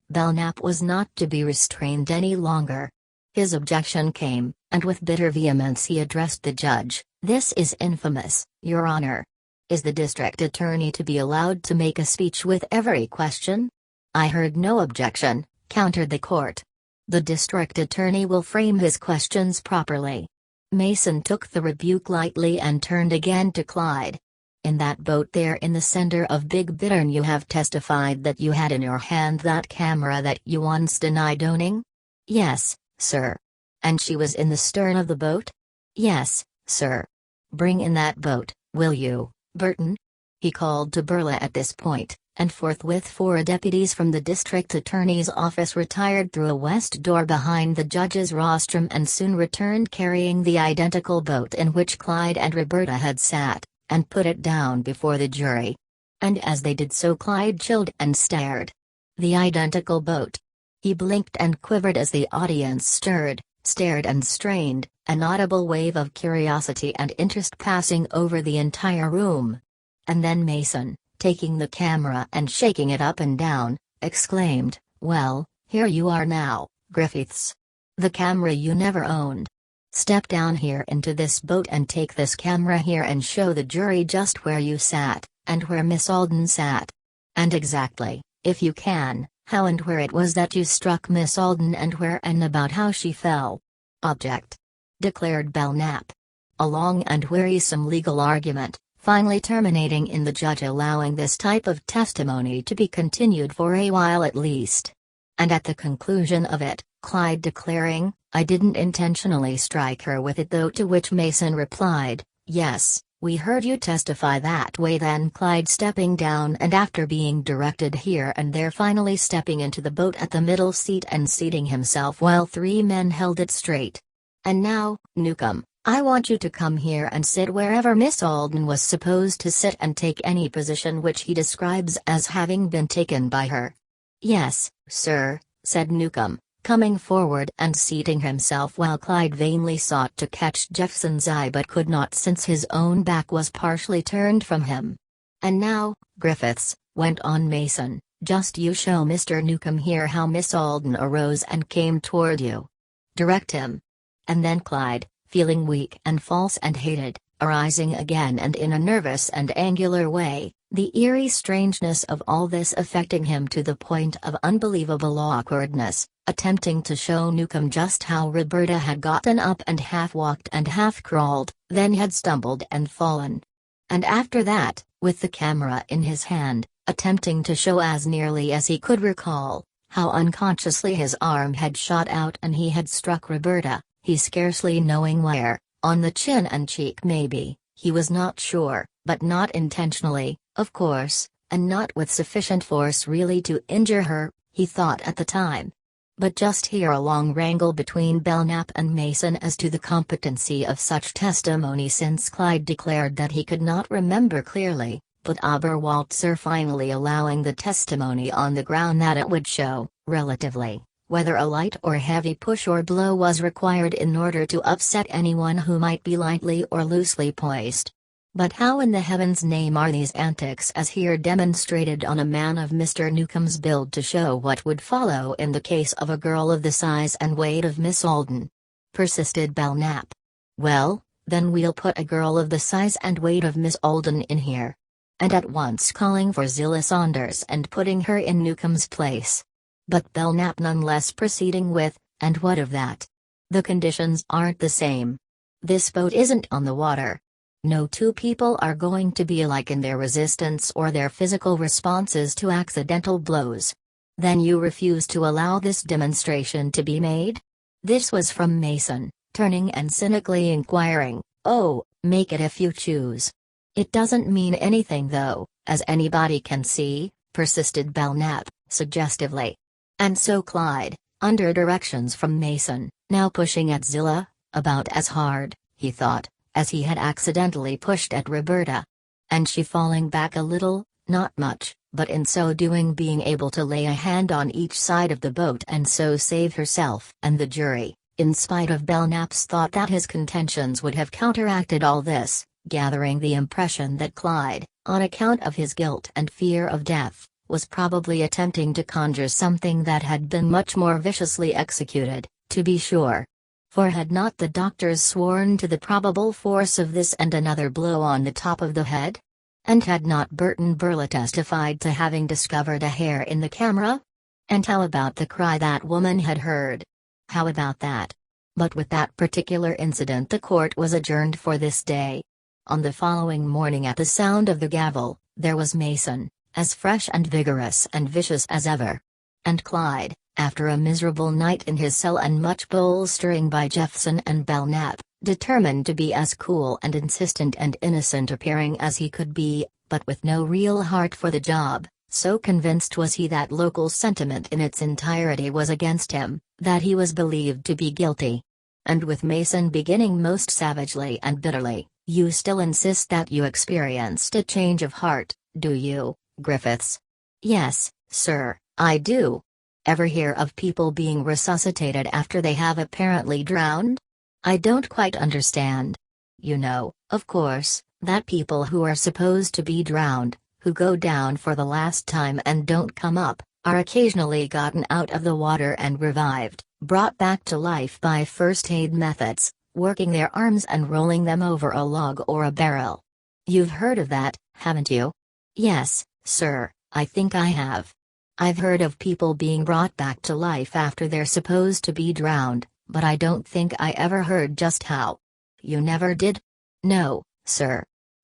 Belknap was not to be restrained any longer. His objection came, and with bitter vehemence he addressed the judge. This is infamous, Your Honor. Is the district attorney to be allowed to make a speech with every question? I heard no objection, countered the court. The district attorney will frame his questions properly. Mason took the rebuke lightly and turned again to Clyde. In that boat there in the center of Big Bittern you have testified that you had in your hand that camera that you once denied owning? Yes, sir. And she was in the stern of the boat? Yes, sir. Bring in that boat, will you, Burton? He called to Burla at this point, and forthwith 4 deputies from the district attorney's office retired through a west door behind the judge's rostrum and soon returned carrying the identical boat in which Clyde and Roberta had sat, and put it down before the jury. And as they did so Clyde chilled and stared. The identical boat. He blinked and quivered as the audience stirred, stared and strained, an audible wave of curiosity and interest passing over the entire room. And then Mason, taking the camera and shaking it up and down, exclaimed, "Well, here you are now, Griffiths. The camera you never owned. Step down here into this boat and take this camera here and show the jury just where you sat, and where Miss Alden sat. And exactly, if you can, how and where it was that you struck Miss Alden and where and about how she fell." "Object," declared Belknap. A long and wearisome legal argument, finally terminating in the judge allowing this type of testimony to be continued for a while at least. And at the conclusion of it, Clyde declaring, "I didn't intentionally strike her with it though," to which Mason replied, "Yes, we heard you testify that way." Then Clyde stepping down and after being directed here and there finally stepping into the boat at the middle seat and seating himself while 3 men held it straight. "And now, Newcomb, I want you to come here and sit wherever Miss Alden was supposed to sit and take any position which he describes as having been taken by her." "Yes, sir," said Newcomb, coming forward and seating himself while Clyde vainly sought to catch Jeffson's eye but could not since his own back was partially turned from him. "And now, Griffiths," went on Mason, "just you show Mr. Newcomb here how Miss Alden arose and came toward you. Direct him." And then Clyde, feeling weak and false and hated, arising again and in a nervous and angular way, the eerie strangeness of all this affecting him to the point of unbelievable awkwardness, attempting to show Newcomb just how Roberta had gotten up and half walked and half crawled, then had stumbled and fallen. And after that, with the camera in his hand, attempting to show as nearly as he could recall, how unconsciously his arm had shot out and he had struck Roberta, he scarcely knowing where, on the chin and cheek maybe, he was not sure, but not intentionally, of course, and not with sufficient force really to injure her, he thought at the time. But just here a long wrangle between Belknap and Mason as to the competency of such testimony, since Clyde declared that he could not remember clearly, but Oberwalzer finally allowing the testimony on the ground that it would show, relatively, whether a light or heavy push or blow was required in order to upset anyone who might be lightly or loosely poised. But how in the heavens' name are these antics as here demonstrated on a man of Mr. Newcomb's build to show what would follow in the case of a girl of the size and weight of Miss Alden? Persisted Belknap. "Well, then we'll put a girl of the size and weight of Miss Alden in here." And at once calling for Zillah Saunders and putting her in Newcomb's place. But Belknap nonetheless proceeding with, "And what of that? The conditions aren't the same. This boat isn't on the water. No 2 people are going to be alike in their resistance or their physical responses to accidental blows. Then you refuse to allow this demonstration to be made? This was from Mason, turning and cynically inquiring, "Oh, make it if you choose." "It doesn't mean anything though, as anybody can see," persisted Belknap, suggestively. And so Clyde, under directions from Mason, now pushing at Zilla, about as hard, he thought, as he had accidentally pushed at Roberta. And she falling back a little, not much, but in so doing being able to lay a hand on each side of the boat and so save herself and the jury, in spite of Belknap's thought that his contentions would have counteracted all this, gathering the impression that Clyde, on account of his guilt and fear of death, was probably attempting to conjure something that had been much more viciously executed, to be sure. For had not the doctors sworn to the probable force of this and another blow on the top of the head? And had not Burton Burla testified to having discovered a hair in the camera? And how about the cry that woman had heard? How about that? But with that particular incident the court was adjourned for this day. On the following morning at the sound of the gavel, there was Mason, as fresh and vigorous and vicious as ever. And Clyde, after a miserable night in his cell and much bolstering by Jeffson and Belknap, determined to be as cool and insistent and innocent appearing as he could be, but with no real heart for the job, so convinced was he that local sentiment in its entirety was against him, that he was believed to be guilty. And with Mason beginning most savagely and bitterly, "You still insist that you experienced a change of heart, do you, Griffiths?" "Yes, sir, I do." "Ever hear of people being resuscitated after they have apparently drowned?" "I don't quite understand." "You know, of course, that people who are supposed to be drowned, who go down for the last time and don't come up, are occasionally gotten out of the water and revived, brought back to life by first-aid methods, working their arms and rolling them over a log or a barrel. You've heard of that, haven't you?" "Yes, sir, I think I have. I've heard of people being brought back to life after they're supposed to be drowned, but I don't think I ever heard just how." "You never did?" "No, sir."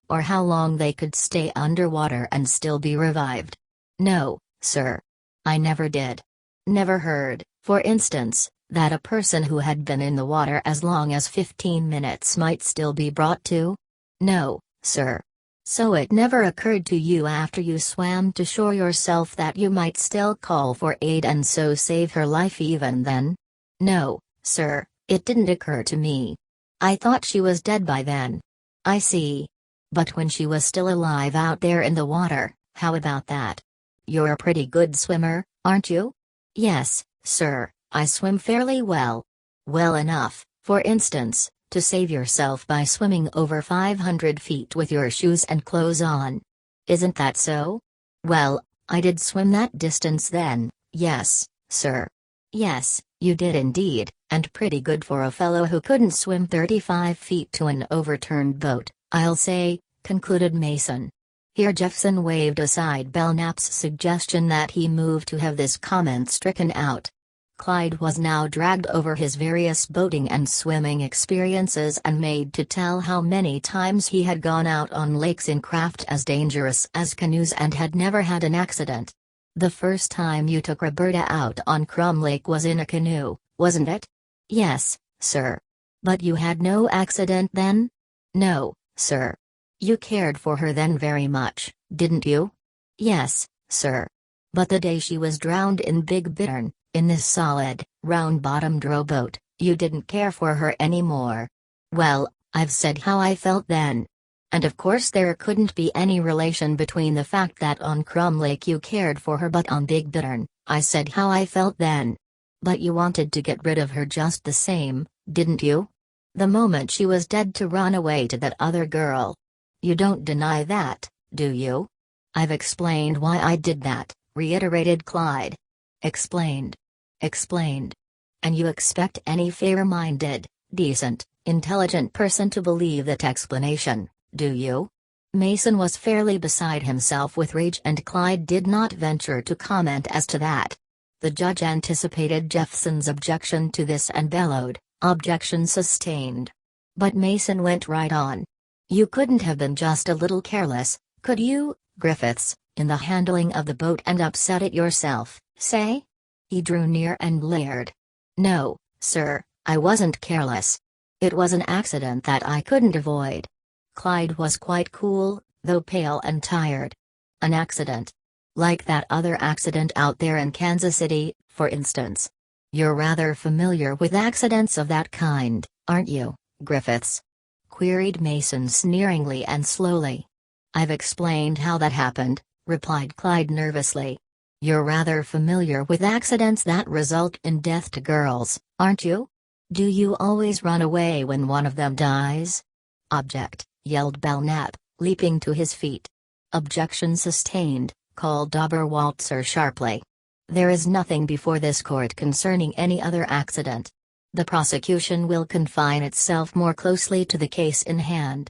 "Or how long they could stay underwater and still be revived?" "No, sir. I never did." "Never heard, for instance, that a person who had been in the water as long as 15 minutes might still be brought to?" "No, sir." "So it never occurred to you after you swam to shore yourself that you might still call for aid and so save her life even then?" "No, sir, it didn't occur to me. I thought she was dead by then." "I see. But when she was still alive out there in the water, how about that? You're a pretty good swimmer, aren't you?" "Yes, sir, I swim fairly well. Well enough, for instance, to save yourself by swimming over 500 feet with your shoes and clothes on. Isn't that so?" "Well, I did swim that distance then, yes, sir." "Yes, you did indeed, and pretty good for a fellow who couldn't swim 35 feet to an overturned boat, I'll say," concluded Mason. Here Jeffson waved aside Belknap's suggestion that he move to have this comment stricken out. Clyde was now dragged over his various boating and swimming experiences and made to tell how many times he had gone out on lakes in craft as dangerous as canoes and had never had an accident. "The first time you took Roberta out on Crum Lake was in a canoe, wasn't it?" "Yes, sir." "But you had no accident then?" "No, sir." "You cared for her then very much, didn't you?" "Yes, sir." "But the day she was drowned in Big Bittern, in this solid, round-bottomed rowboat, you didn't care for her any more." "Well, I've said how I felt then. And of course there couldn't be any relation between the fact that on Crum Lake you cared for her but on Big Bittern, I said how I felt then. But you wanted to get rid of her just the same, didn't you? The moment she was dead to run away to that other girl. You don't deny that, do you?" "I've explained why I did that," reiterated Clyde. "Explained. Explained. And you expect any fair-minded, decent, intelligent person to believe that explanation, do you?" Mason was fairly beside himself with rage and Clyde did not venture to comment as to that. The judge anticipated Jeffson's objection to this and bellowed, "Objection sustained." But Mason went right on. "You couldn't have been just a little careless, could you, Griffiths, in the handling of the boat and upset it yourself, say?" He drew near and leered. "No, sir, I wasn't careless. It was an accident that I couldn't avoid." Clyde was quite cool, though pale and tired. "An accident? Like that other accident out there in Kansas City, for instance? You're rather familiar with accidents of that kind, aren't you, Griffiths?" queried Mason sneeringly and slowly. "I've explained how that happened," replied Clyde nervously. "You're rather familiar with accidents that result in death to girls, aren't you? Do you always run away when one of them dies?" "Object," yelled Belknap, leaping to his feet. "Objection sustained," called Oberwalzer sharply. "There is nothing before this court concerning any other accident. The prosecution will confine itself more closely to the case in hand."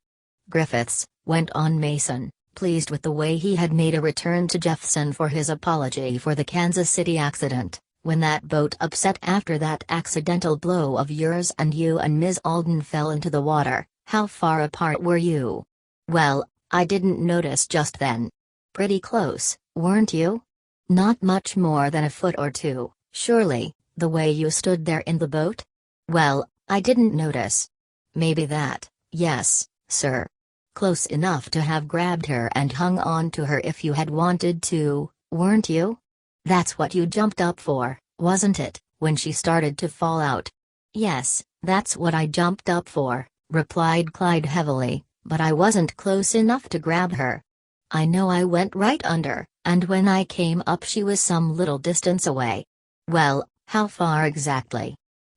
"Griffiths," went on Mason, pleased with the way he had made a return to Jeffson for his apology for the Kansas City accident, "when that boat upset after that accidental blow of yours and you and Miss Alden fell into the water, how far apart were you?" "Well, I didn't notice just then." "Pretty close, weren't you?" "Not much more than a foot or two, surely, the way you stood there in the boat?" "Well, I didn't notice." "Maybe that, yes, sir. Close enough to have grabbed her and hung on to her if you had wanted to, weren't you? That's what you jumped up for, wasn't it, when she started to fall out?" "Yes, that's what I jumped up for," replied Clyde heavily, "but I wasn't close enough to grab her. I know I went right under, and when I came up she was some little distance away." "Well, how far exactly?"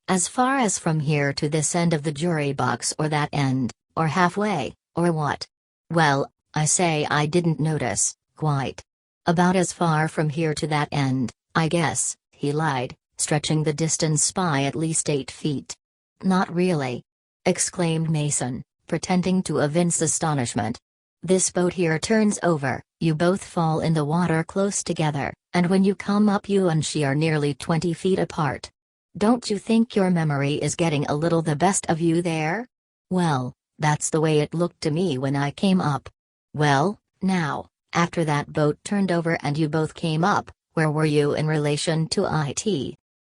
"As far as from here to this end of the jury box or that end, or halfway, or what?" "Well, I say I didn't notice, quite. About as far from here to that end, I guess," he lied, stretching the distance by at least 8 feet. "Not really?" exclaimed Mason, pretending to evince astonishment. "This boat here turns over, you both fall in the water close together, and when you come up you and she are nearly 20 feet apart. Don't you think your memory is getting a little the best of you there?" "Well, that's the way it looked to me when I came up." "Well, now, after that boat turned over and you both came up, where were you in relation to it?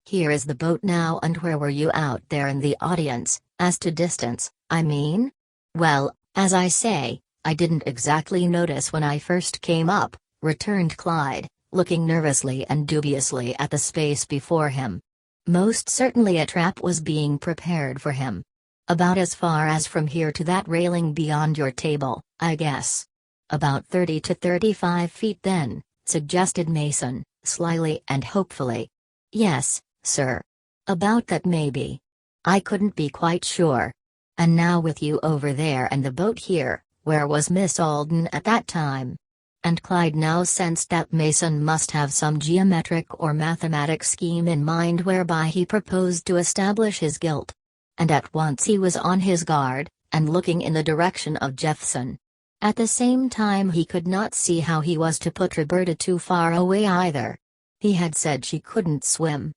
Here is the boat now, and where were you out there in the audience, as to distance, I mean?" "Well, as I say, I didn't exactly notice when I first came up," returned Clyde, looking nervously and dubiously at the space before him. Most certainly a trap was being prepared for him. "About as far as from here to that railing beyond your table, I guess." "About 30 to 35 feet then," suggested Mason, slyly and hopefully. "Yes, sir. About that maybe. I couldn't be quite sure. And now with you over there and the boat here, where was Miss Alden at that time?" And Clyde now sensed that Mason must have some geometric or mathematic scheme in mind whereby he proposed to establish his guilt. And at once he was on his guard, and looking in the direction of Jeffson. At the same time he could not see how he was to put Roberta too far away either. He had said she couldn't swim.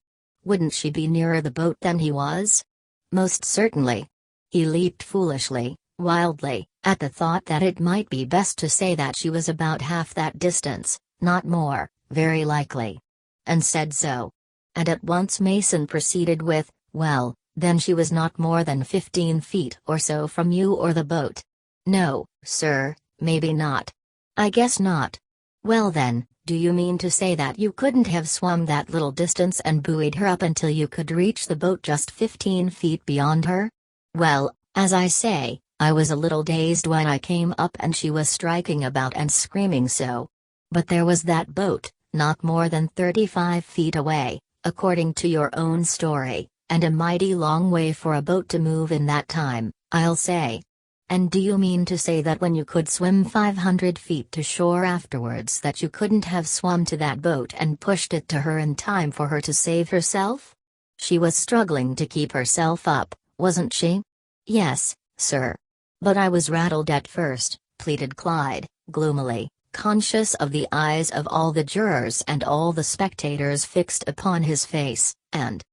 Wouldn't she be nearer the boat than he was? Most certainly. He leaped foolishly, wildly, at the thought that it might be best to say that she was about half that distance, not more, very likely. And said so. And at once Mason proceeded with, "Well, then she was not more than 15 feet or so from you or the boat." "No, sir, maybe not." "I guess not. Well then, do you mean to say that you couldn't have swum that little distance and buoyed her up until you could reach the boat just 15 feet beyond her?" "Well, as I say, I was a little dazed when I came up and she was striking about and screaming so. But there was that boat, not more than 35 feet away, according to your own story, and a mighty long way for a boat to move in that time, I'll say." "And do you mean to say that when you could swim 500 feet to shore afterwards that you couldn't have swum to that boat and pushed it to her in time for her to save herself? She was struggling to keep herself up, wasn't she?" "Yes, sir. But I was rattled at first," pleaded Clyde, gloomily, conscious of the eyes of all the jurors and all the spectators fixed upon his face, and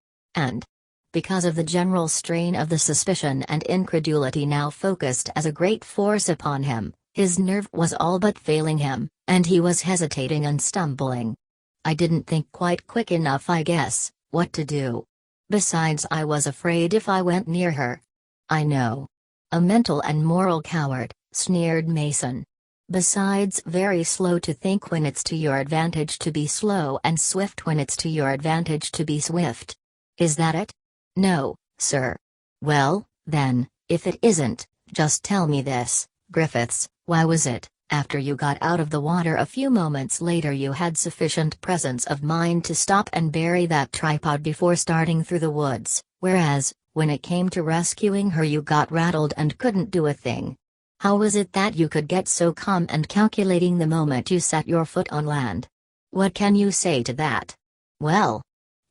because of the general strain of the suspicion and incredulity now focused as a great force upon him, his nerve was all but failing him, and he was hesitating and stumbling. I didn't think quite quick enough, I guess, what to do. Besides, I was afraid if I went near her. I know. A mental and moral coward, sneered Mason. Besides, very slow to think when it's to your advantage to be slow, and swift when it's to your advantage to be swift. Is that it? No, sir. Well, then, if it isn't, just tell me this, Griffiths, why was it, after you got out of the water a few moments later, you had sufficient presence of mind to stop and bury that tripod before starting through the woods, whereas, when it came to rescuing her, you got rattled and couldn't do a thing? How was it that you could get so calm and calculating the moment you set your foot on land? What can you say to that? Well,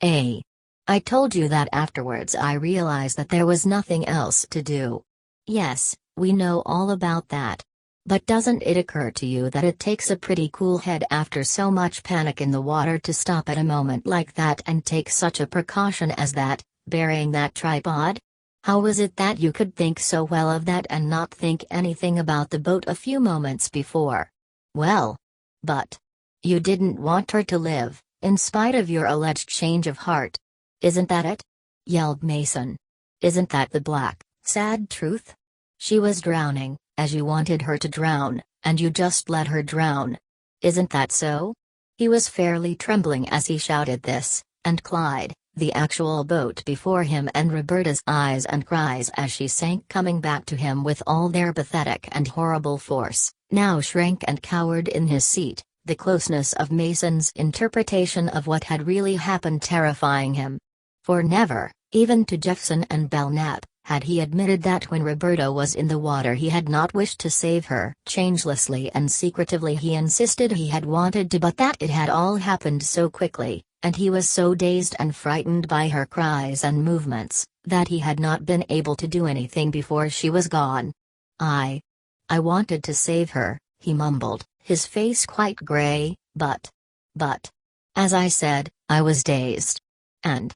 I told you that afterwards I realized that there was nothing else to do. Yes, we know all about that. But doesn't it occur to you that it takes a pretty cool head after so much panic in the water to stop at a moment like that and take such a precaution as that, burying that tripod? How was it that you could think so well of that and not think anything about the boat a few moments before? Well, but you didn't want her to live, in spite of your alleged change of heart. Isn't that it? Yelled Mason. Isn't that the black, sad truth? She was drowning, as you wanted her to drown, and you just let her drown. Isn't that so? He was fairly trembling as he shouted this, and Clyde, the actual boat before him, and Roberta's eyes and cries as she sank coming back to him with all their pathetic and horrible force, now shrank and cowered in his seat, the closeness of Mason's interpretation of what had really happened terrifying him. For never, even to Jeffson and Belknap, had he admitted that when Roberta was in the water he had not wished to save her. Changelessly and secretively he insisted he had wanted to, but that it had all happened so quickly, and he was so dazed and frightened by her cries and movements, that he had not been able to do anything before she was gone. I wanted to save her, he mumbled, his face quite gray, but, as I said, I was dazed. And,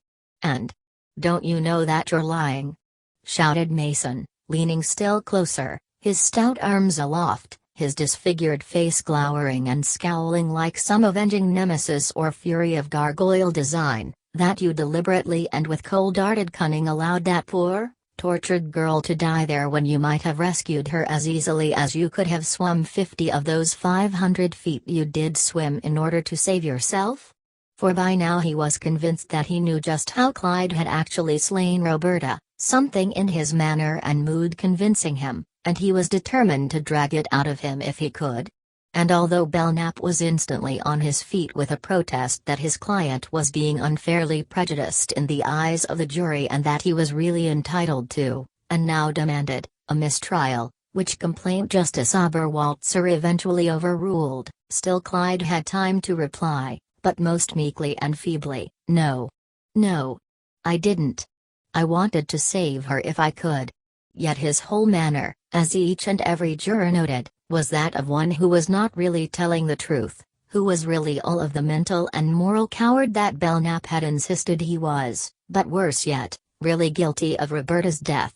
don't you know that you're lying? Shouted Mason, leaning still closer, his stout arms aloft, his disfigured face glowering and scowling like some avenging nemesis or fury of gargoyle design, that you deliberately and with cold-hearted cunning allowed that poor, tortured girl to die there when you might have rescued her as easily as you could have swum 50 of those 500 feet you did swim in order to save yourself? For by now he was convinced that he knew just how Clyde had actually slain Roberta, something in his manner and mood convincing him, and he was determined to drag it out of him if he could. And although Belknap was instantly on his feet with a protest that his client was being unfairly prejudiced in the eyes of the jury and that he was really entitled to, and now demanded, a mistrial, which complaint Justice Oberwalzer eventually overruled, still Clyde had time to reply, but most meekly and feebly, No, I didn't. I wanted to save her if I could. Yet his whole manner, as each and every juror noted, was that of one who was not really telling the truth, who was really all of the mental and moral coward that Belknap had insisted he was, but worse yet, really guilty of Roberta's death.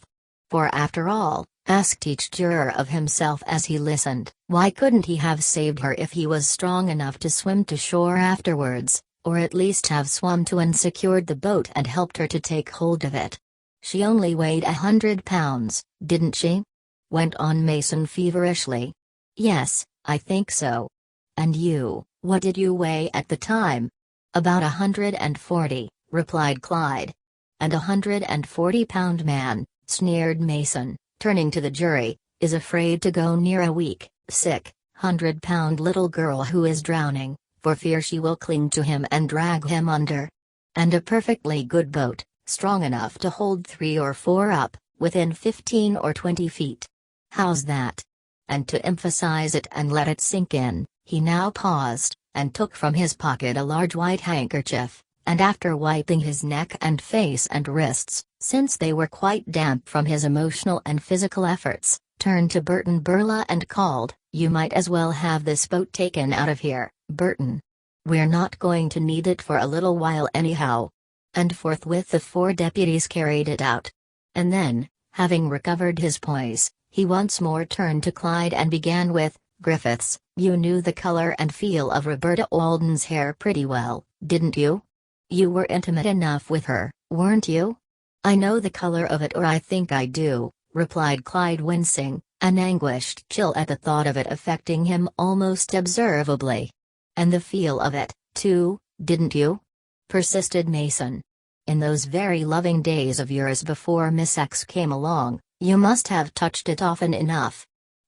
For after all, asked each juror of himself as he listened, why couldn't he have saved her if he was strong enough to swim to shore afterwards, or at least have swum to and secured the boat and helped her to take hold of it? She only weighed 100 pounds, didn't she? Went on Mason feverishly. Yes, I think so. And you, what did you weigh at the time? About 140, replied Clyde. And 140-pound man, sneered Mason, turning to the jury, is afraid to go near a weak, sick, 100-pound little girl who is drowning, for fear she will cling to him and drag him under. And a perfectly good boat, strong enough to hold 3 or 4 up, within 15 or 20 feet. How's that? And to emphasize it and let it sink in, he now paused, and took from his pocket a large white handkerchief, and after wiping his neck and face and wrists, since they were quite damp from his emotional and physical efforts, turned to Burton Burla and called, "You might as well have this boat taken out of here, Burton. We're not going to need it for a little while anyhow." And forthwith the 4 deputies carried it out. And then, having recovered his poise, he once more turned to Clyde and began with, "Griffiths, You knew the color and feel of Roberta Alden's hair pretty well, didn't you? You were intimate enough with her, weren't you? I know the color of it, or I think I do, replied Clyde, wincing, an anguished chill at the thought of it affecting him almost observably. And the feel of it, too, didn't you? Persisted Mason. In those very loving days of yours before Miss X came along, you must have touched it often enough.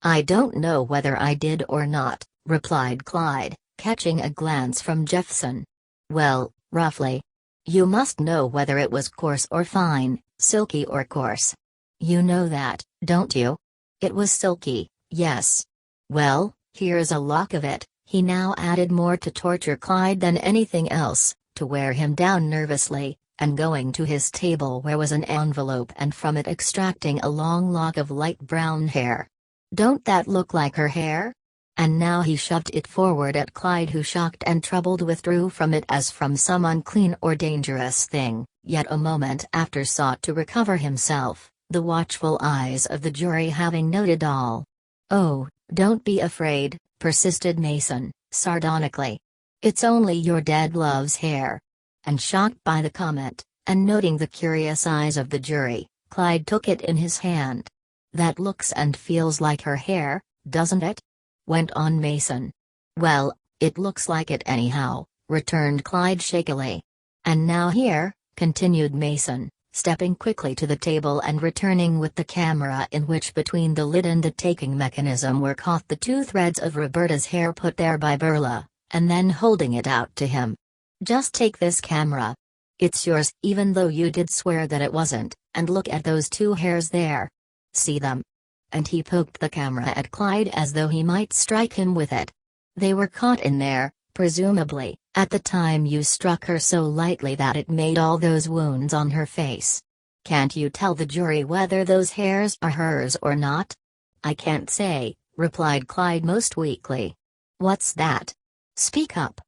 I don't know whether I did or not, replied Clyde, catching a glance from Jeffson. Well, roughly. You must know whether it was coarse or fine, silky or coarse. You know that, don't you? It was silky, yes. Well, here's a lock of it, he now added, more to torture Clyde than anything else, to wear him down nervously, and going to his table where was an envelope and from it extracting a long lock of light brown hair. Don't that look like her hair? And now he shoved it forward at Clyde, who, shocked and troubled, withdrew from it as from some unclean or dangerous thing, yet a moment after sought to recover himself, the watchful eyes of the jury having noted all. Oh, don't be afraid, persisted Mason, sardonically. It's only your dead love's hair. And shocked by the comment, and noting the curious eyes of the jury, Clyde took it in his hand. That looks and feels like her hair, doesn't it? Went on Mason. Well, it looks like it anyhow, returned Clyde shakily. And now here, continued Mason, stepping quickly to the table and returning with the camera, in which between the lid and the taking mechanism were caught the two threads of Roberta's hair put there by Burla, and then holding it out to him. Just take this camera. It's yours, even though you did swear that it wasn't, and look at those two hairs there. See them? And he poked the camera at Clyde as though he might strike him with it. They were caught in there, presumably, at the time you struck her so lightly that it made all those wounds on her face. Can't you tell the jury whether those hairs are hers or not? I can't say, replied Clyde most weakly. What's that? Speak up.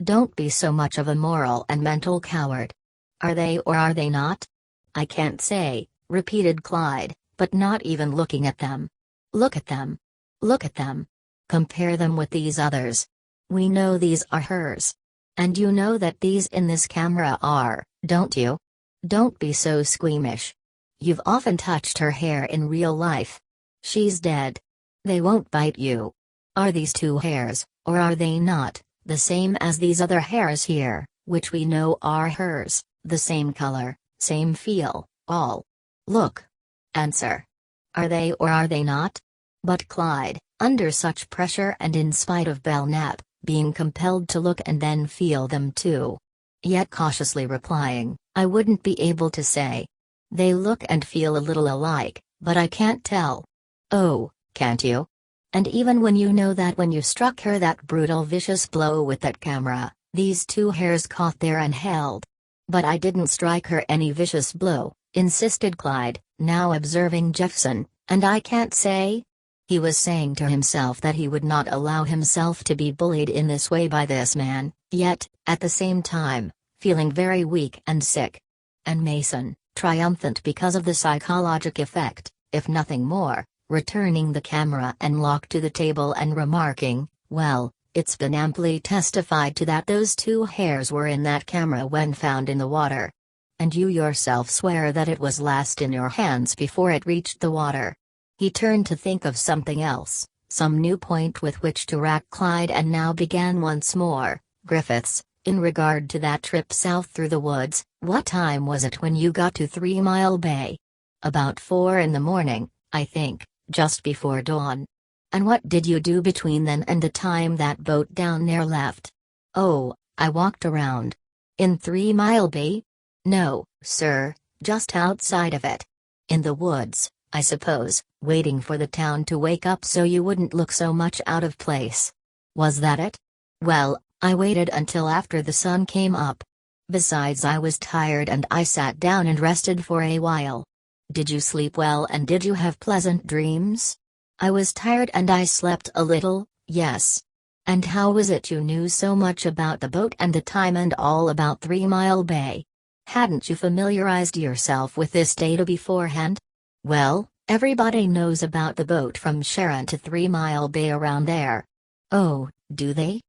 Don't be so much of a moral and mental coward. Are they or are they not? I can't say, repeated Clyde, but not even looking at them. Look at them. Look at them. Compare them with these others. We know these are hers. And you know that these in this camera are, don't you? Don't be so squeamish. You've often touched her hair in real life. She's dead. They won't bite you. Are these two hairs, or are they not, the same as these other hairs here, which we know are hers, the same color, same feel, all? Look. Answer. Are they or are they not? But Clyde, under such pressure and in spite of Belknap, being compelled to look and then feel them too. Yet cautiously replying, I wouldn't be able to say. They look and feel a little alike, but I can't tell. Oh, can't you? And even when you know that when you struck her that brutal vicious blow with that camera, these two hairs caught there and held. But I didn't strike her any vicious blow, insisted Clyde, now observing Jeffson, and I can't say? He was saying to himself that he would not allow himself to be bullied in this way by this man, yet, at the same time, feeling very weak and sick. And Mason, triumphant because of the psychologic effect, if nothing more, returning the camera and lock to the table and remarking, well, it's been amply testified to that those two hairs were in that camera when found in the water. And you yourself swear that it was last in your hands before it reached the water. He turned to think of something else, some new point with which to rack Clyde, and now began once more. Griffiths, in regard to that trip south through the woods, what time was it when you got to 3 Mile Bay? About 4 in the morning, I think, just before dawn. And what did you do between then and the time that boat down there left? Oh, I walked around. In 3 Mile Bay? No, sir, just outside of it. In the woods, I suppose, waiting for the town to wake up so you wouldn't look so much out of place. Was that it? Well, I waited until after the sun came up. Besides, I was tired and I sat down and rested for a while. Did you sleep well and did you have pleasant dreams? I was tired and I slept a little, yes. And how was it you knew so much about the boat and the time and all about 3 Mile Bay? Hadn't you familiarized yourself with this data beforehand? Well, everybody knows about the boat from Sharon to 3 Mile Bay around there. Oh, do they?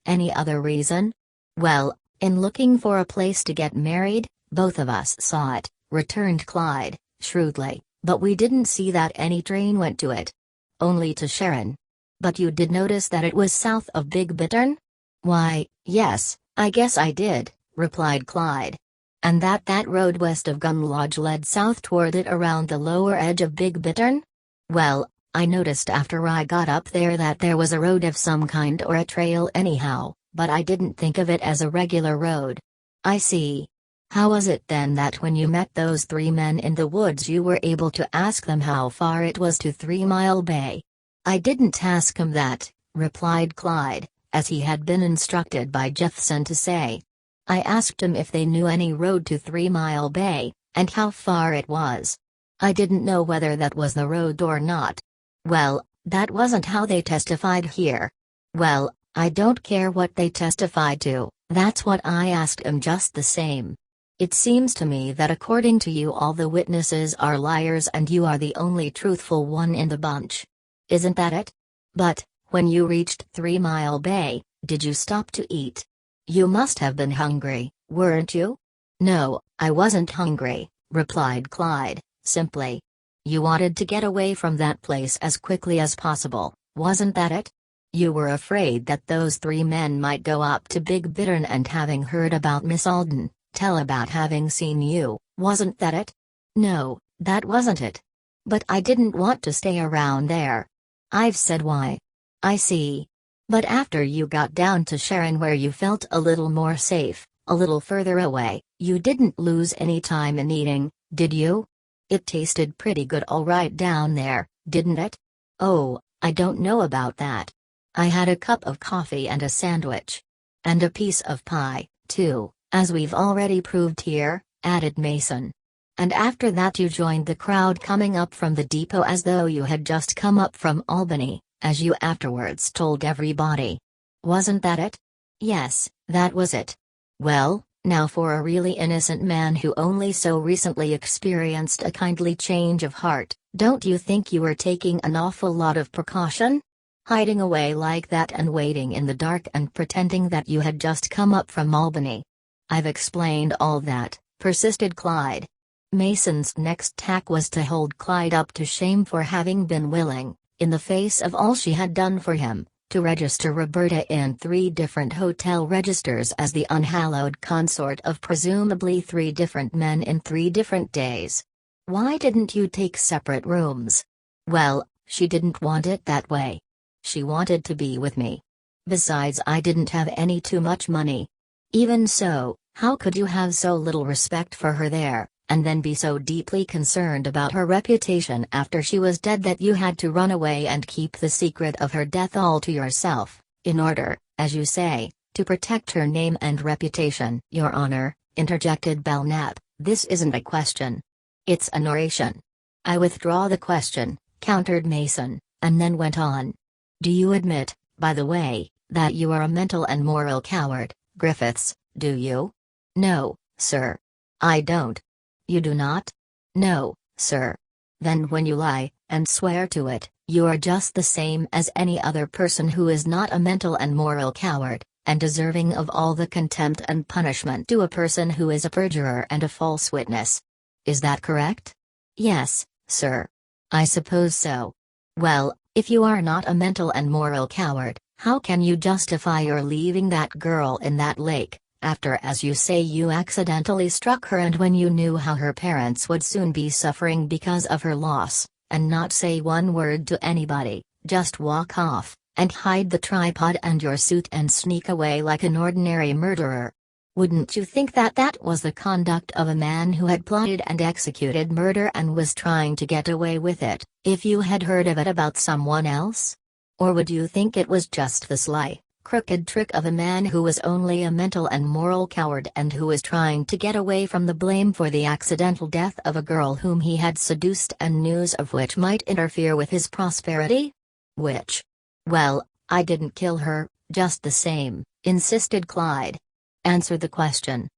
Any other reason? Well, in looking for a place to get married, both of us saw it, returned Clyde, shrewdly, but we didn't see that any train went to it. Only to Sharon. But you did notice that it was south of Big Bittern? Why, yes, I guess I did, replied Clyde. And that road west of Gun Lodge led south toward it around the lower edge of Big Bittern? Well, I noticed after I got up there that there was a road of some kind or a trail anyhow, but I didn't think of it as a regular road. I see. How was it then that when you met those three men in the woods you were able to ask them how far it was to 3 Mile Bay? I didn't ask 'em that, replied Clyde, as he had been instructed by Jeffson to say. I asked 'em if they knew any road to 3 Mile Bay, and how far it was. I didn't know whether that was the road or not. Well, that wasn't how they testified here. Well, I don't care what they testified to, that's what I asked 'em just the same. It seems to me that according to you all the witnesses are liars and you are the only truthful one in the bunch. Isn't that it? But, when you reached 3 Mile Bay, did you stop to eat? You must have been hungry, weren't you? No, I wasn't hungry, replied Clyde, simply. You wanted to get away from that place as quickly as possible, wasn't that it? You were afraid that those three men might go up to Big Bittern and having heard about Miss Alden, tell about having seen you, wasn't that it? No, that wasn't it. But I didn't want to stay around there. I've said why. I see. But after you got down to Sharon where you felt a little more safe, a little further away, you didn't lose any time in eating, did you? It tasted pretty good all right down there, didn't it? Oh, I don't know about that. I had a cup of coffee and a sandwich. And a piece of pie, too, as we've already proved here, added Mason. And after that you joined the crowd coming up from the depot as though you had just come up from Albany, as you afterwards told everybody. Wasn't that it? Yes, that was it. Well, now for a really innocent man who only so recently experienced a kindly change of heart, don't you think you were taking an awful lot of precaution? Hiding away like that and waiting in the dark and pretending that you had just come up from Albany. I've explained all that, persisted Clyde. Mason's next tack was to hold Clyde up to shame for having been willing, in the face of all she had done for him, to register Roberta in 3 different hotel registers as the unhallowed consort of presumably 3 different men in 3 different days. Why didn't you take separate rooms? Well, she didn't want it that way. She wanted to be with me. Besides, I didn't have any too much money. Even so, how could you have so little respect for her there, and then be so deeply concerned about her reputation after she was dead that you had to run away and keep the secret of her death all to yourself, in order, as you say, to protect her name and reputation? Your Honor, interjected Belknap, this isn't a question. It's an oration. I withdraw the question, countered Mason, and then went on. Do you admit, by the way, that you are a mental and moral coward, Griffiths, do you? No, sir. I don't. You do not? No, sir. Then when you lie, and swear to it, you are just the same as any other person who is not a mental and moral coward, and deserving of all the contempt and punishment due a person who is a perjurer and a false witness. Is that correct? Yes, sir. I suppose so. Well, if you are not a mental and moral coward, how can you justify your leaving that girl in that lake, after, as you say, you accidentally struck her and when you knew how her parents would soon be suffering because of her loss, and not say one word to anybody, just walk off, and hide the tripod and your suit and sneak away like an ordinary murderer? Wouldn't you think that that was the conduct of a man who had plotted and executed murder and was trying to get away with it, if you had heard of it about someone else? Or would you think it was just the sly, crooked trick of a man who was only a mental and moral coward and who was trying to get away from the blame for the accidental death of a girl whom he had seduced and news of which might interfere with his prosperity? Which? Well, I didn't kill her, just the same, insisted Clyde. Answer the question.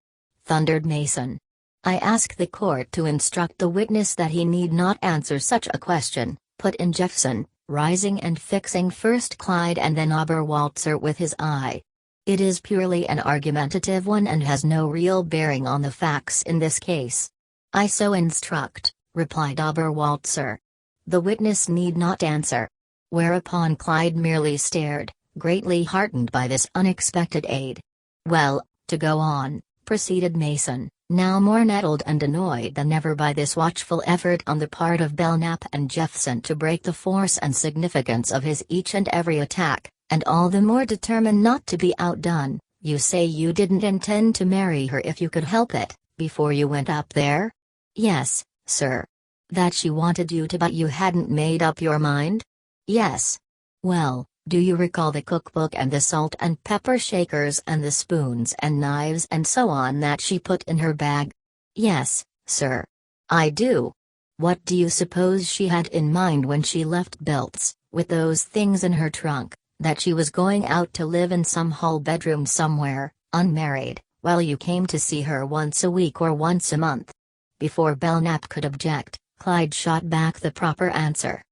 Thundered Mason. I ask the court to instruct the witness that he need not answer such a question, put in Jeffson, rising and fixing first Clyde and then Oberwalzer with his eye. "It is purely an argumentative one and has no real bearing on the facts in this case." "I so instruct," replied Oberwalzer. "The witness need not answer." Whereupon Clyde merely stared, greatly heartened by this unexpected aid. "Well, to go on," proceeded Mason, now more nettled and annoyed than ever by this watchful effort on the part of Belknap and Jephson to break the force and significance of his each and every attack, and all the more determined not to be outdone. "You say you didn't intend to marry her if you could help it, before you went up there?" "Yes, sir." "That she wanted you to, but you hadn't made up your mind?" "Yes." "Well, do you recall the cookbook and the salt and pepper shakers and the spoons and knives and so on that she put in her bag?" "Yes, sir." "I do. What do you suppose she had in mind when she left Bilt's, with those things in her trunk, that she was going out to live in some hall bedroom somewhere, unmarried, while you came to see her once a week or once a month?" Before Belknap could object, Clyde shot back the proper answer.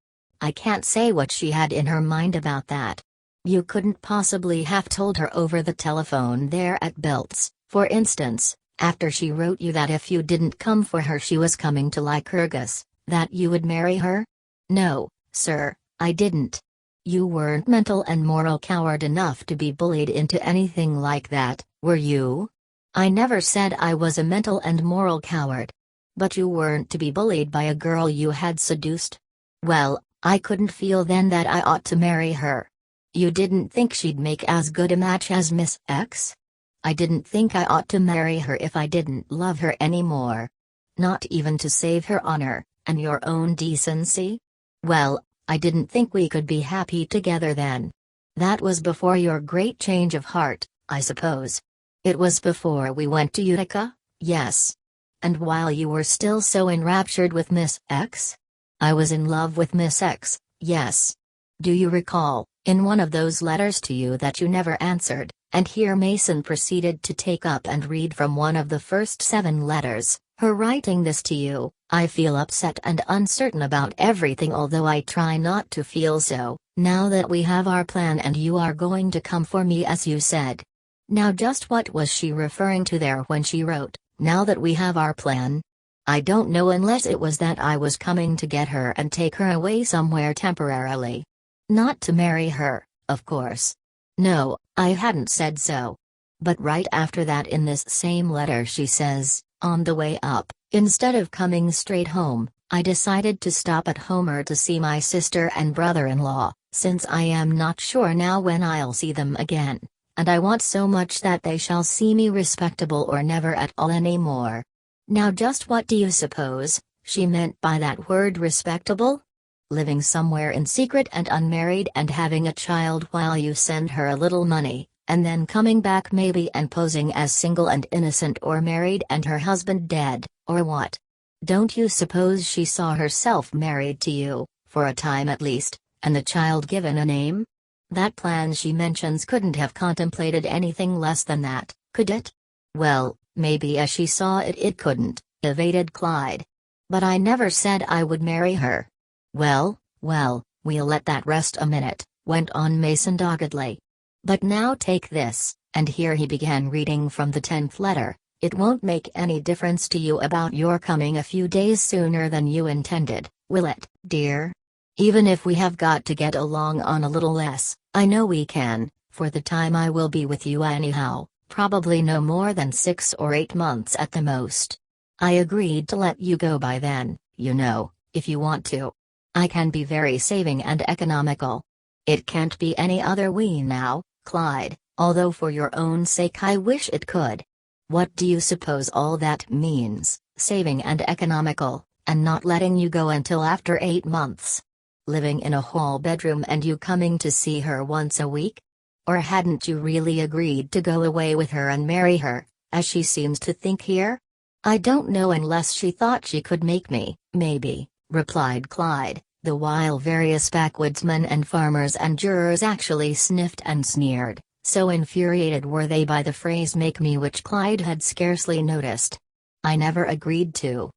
"I can't say what she had in her mind about that. You couldn't possibly have told her over the telephone there at Bilt's, for instance, after she wrote you that if you didn't come for her she was coming to Lycurgus, that you would marry her?" "No, sir, I didn't." "You weren't mental and moral coward enough to be bullied into anything like that, were you?" "I never said I was a mental and moral coward." "But you weren't to be bullied by a girl you had seduced?" "Well, I couldn't feel then that I ought to marry her." "You didn't think she'd make as good a match as Miss X?" "I didn't think I ought to marry her if I didn't love her anymore." "Not even to save her honor, and your own decency?" "Well, I didn't think we could be happy together then." "That was before your great change of heart, I suppose?" "It was before we went to Utica, yes." "And while you were still so enraptured with Miss X?" "I was in love with Miss X, yes." "Do you recall, in one of those letters to you that you never answered," and here Mason proceeded to take up and read from one of the first 7 letters, "her writing this to you, 'I feel upset and uncertain about everything, although I try not to feel so, now that we have our plan and you are going to come for me as you said.'" Now just what was she referring to there when she wrote, "Now that we have our plan"? I don't know, unless it was that I was coming to get her and take her away somewhere temporarily. Not to marry her, of course. No, I hadn't said so. But right after that in this same letter she says, "On the way up, instead of coming straight home, I decided to stop at Homer to see my sister and brother-in-law, since I am not sure now when I'll see them again, and I want so much that they shall see me respectable or never at all any more." Now just what do you suppose she meant by that word respectable? Living somewhere in secret and unmarried and having a child while you send her a little money, and then coming back maybe and posing as single and innocent or married and her husband dead, or what? Don't you suppose she saw herself married to you, for a time at least, and the child given a name? That plan she mentions couldn't have contemplated anything less than that, could it? Well, maybe as she saw it it couldn't, evaded Clyde. "But I never said I would marry her." Well, we'll let that rest a minute," went on Mason doggedly. "But now take this," and here he began reading from the 10th letter. "It won't make any difference to you about your coming a few days sooner than you intended, will it, dear? Even if we have got to get along on a little less, I know we can, for the time I will be with you anyhow. Probably no more than 6 or 8 months at the most. I agreed to let you go by then, you know, if you want to. I can be very saving and economical. It can't be any other way now, Clyde, although for your own sake I wish it could." "What do you suppose all that means, saving and economical, and not letting you go until after 8 months? Living in a hall bedroom and you coming to see her once a week? Or hadn't you really agreed to go away with her and marry her, as she seems to think here?" "I don't know, unless she thought she could make me, maybe," replied Clyde, the while various backwoodsmen and farmers and jurors actually sniffed and sneered, so infuriated were they by the phrase "make me," which Clyde had scarcely noticed. "I never agreed to."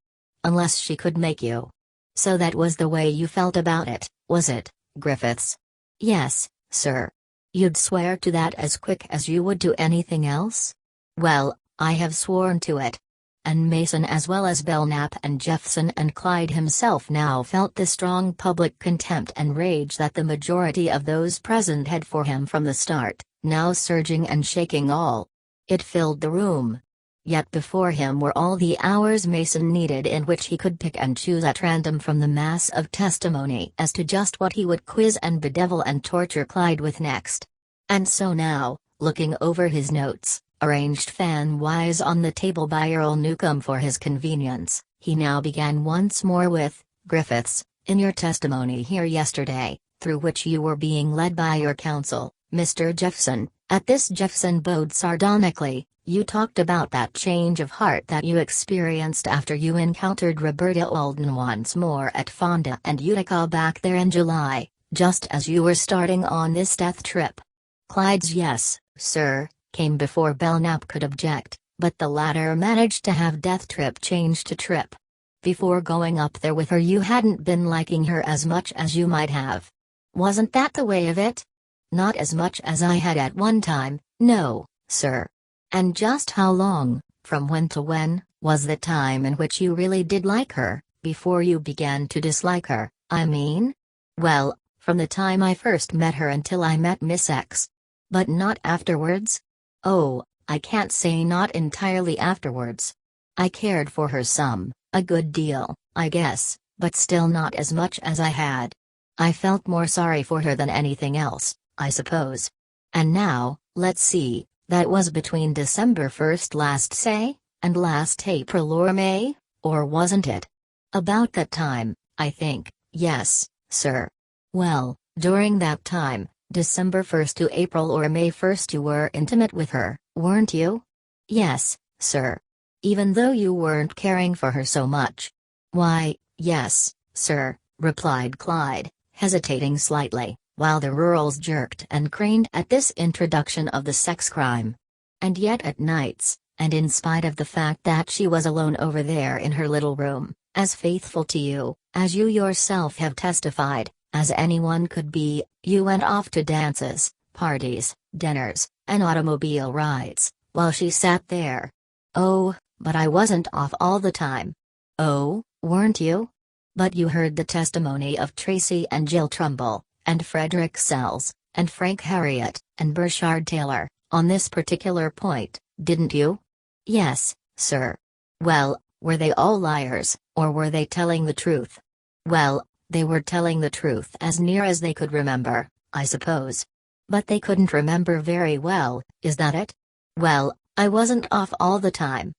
"Unless she could make you. So that was the way you felt about it, was it?" Griffiths. Yes, sir. You'd swear to that as quick as you would to anything else? Well, I have sworn to it. And Mason, as well as Belknap and Jeffson and Clyde himself, now felt the strong public contempt and rage that the majority of those present had for him from the start, now surging and shaking all. It filled the room. Yet before him were all the hours Mason needed in which he could pick and choose at random from the mass of testimony as to just what he would quiz and bedevil and torture Clyde with next. And so now, looking over his notes, arranged fan-wise on the table by Earl Newcomb for his convenience, he now began once more with, Griffiths, in your testimony here yesterday, through which you were being led by your counsel, Mr. Jeffson, at this Jeffson bowed sardonically, you talked about that change of heart that you experienced after you encountered Roberta Alden once more at Fonda and Utica back there in July, just as you were starting on this death trip. Clyde's yes, sir, came before Belknap could object, but the latter managed to have death trip changed to trip. Before going up there with her you hadn't been liking her as much as you might have. Wasn't that the way of it? Not as much as I had at one time, no, sir. And just how long, from when to when, was the time in which you really did like her, before you began to dislike her, I mean? Well, from the time I first met her until I met Miss X. But not afterwards? Oh, I can't say not entirely afterwards. I cared for her some, a good deal, I guess, but still not as much as I had. I felt more sorry for her than anything else, I suppose. And now, let's see. That was between December 1st last say, and last April or May, or wasn't it? About that time, I think, yes, sir. Well, during that time, December 1st to April or May 1st you were intimate with her, weren't you? Yes, sir. Even though you weren't caring for her so much. Why, yes, sir, replied Clyde, hesitating slightly, while the rurals jerked and craned at this introduction of the sex crime. And yet at nights, and in spite of the fact that she was alone over there in her little room, as faithful to you, as you yourself have testified, as anyone could be, you went off to dances, parties, dinners, and automobile rides, while she sat there. Oh, but I wasn't off all the time. Oh, weren't you? But you heard the testimony of Tracy and Jill Trumbull, and Frederick Sells, and Frank Harriet, and Burchard Taylor, on this particular point, didn't you? Yes, sir. Well, were they all liars, or were they telling the truth? Well, they were telling the truth as near as they could remember, I suppose. But they couldn't remember very well, is that it? Well, I wasn't off all the time.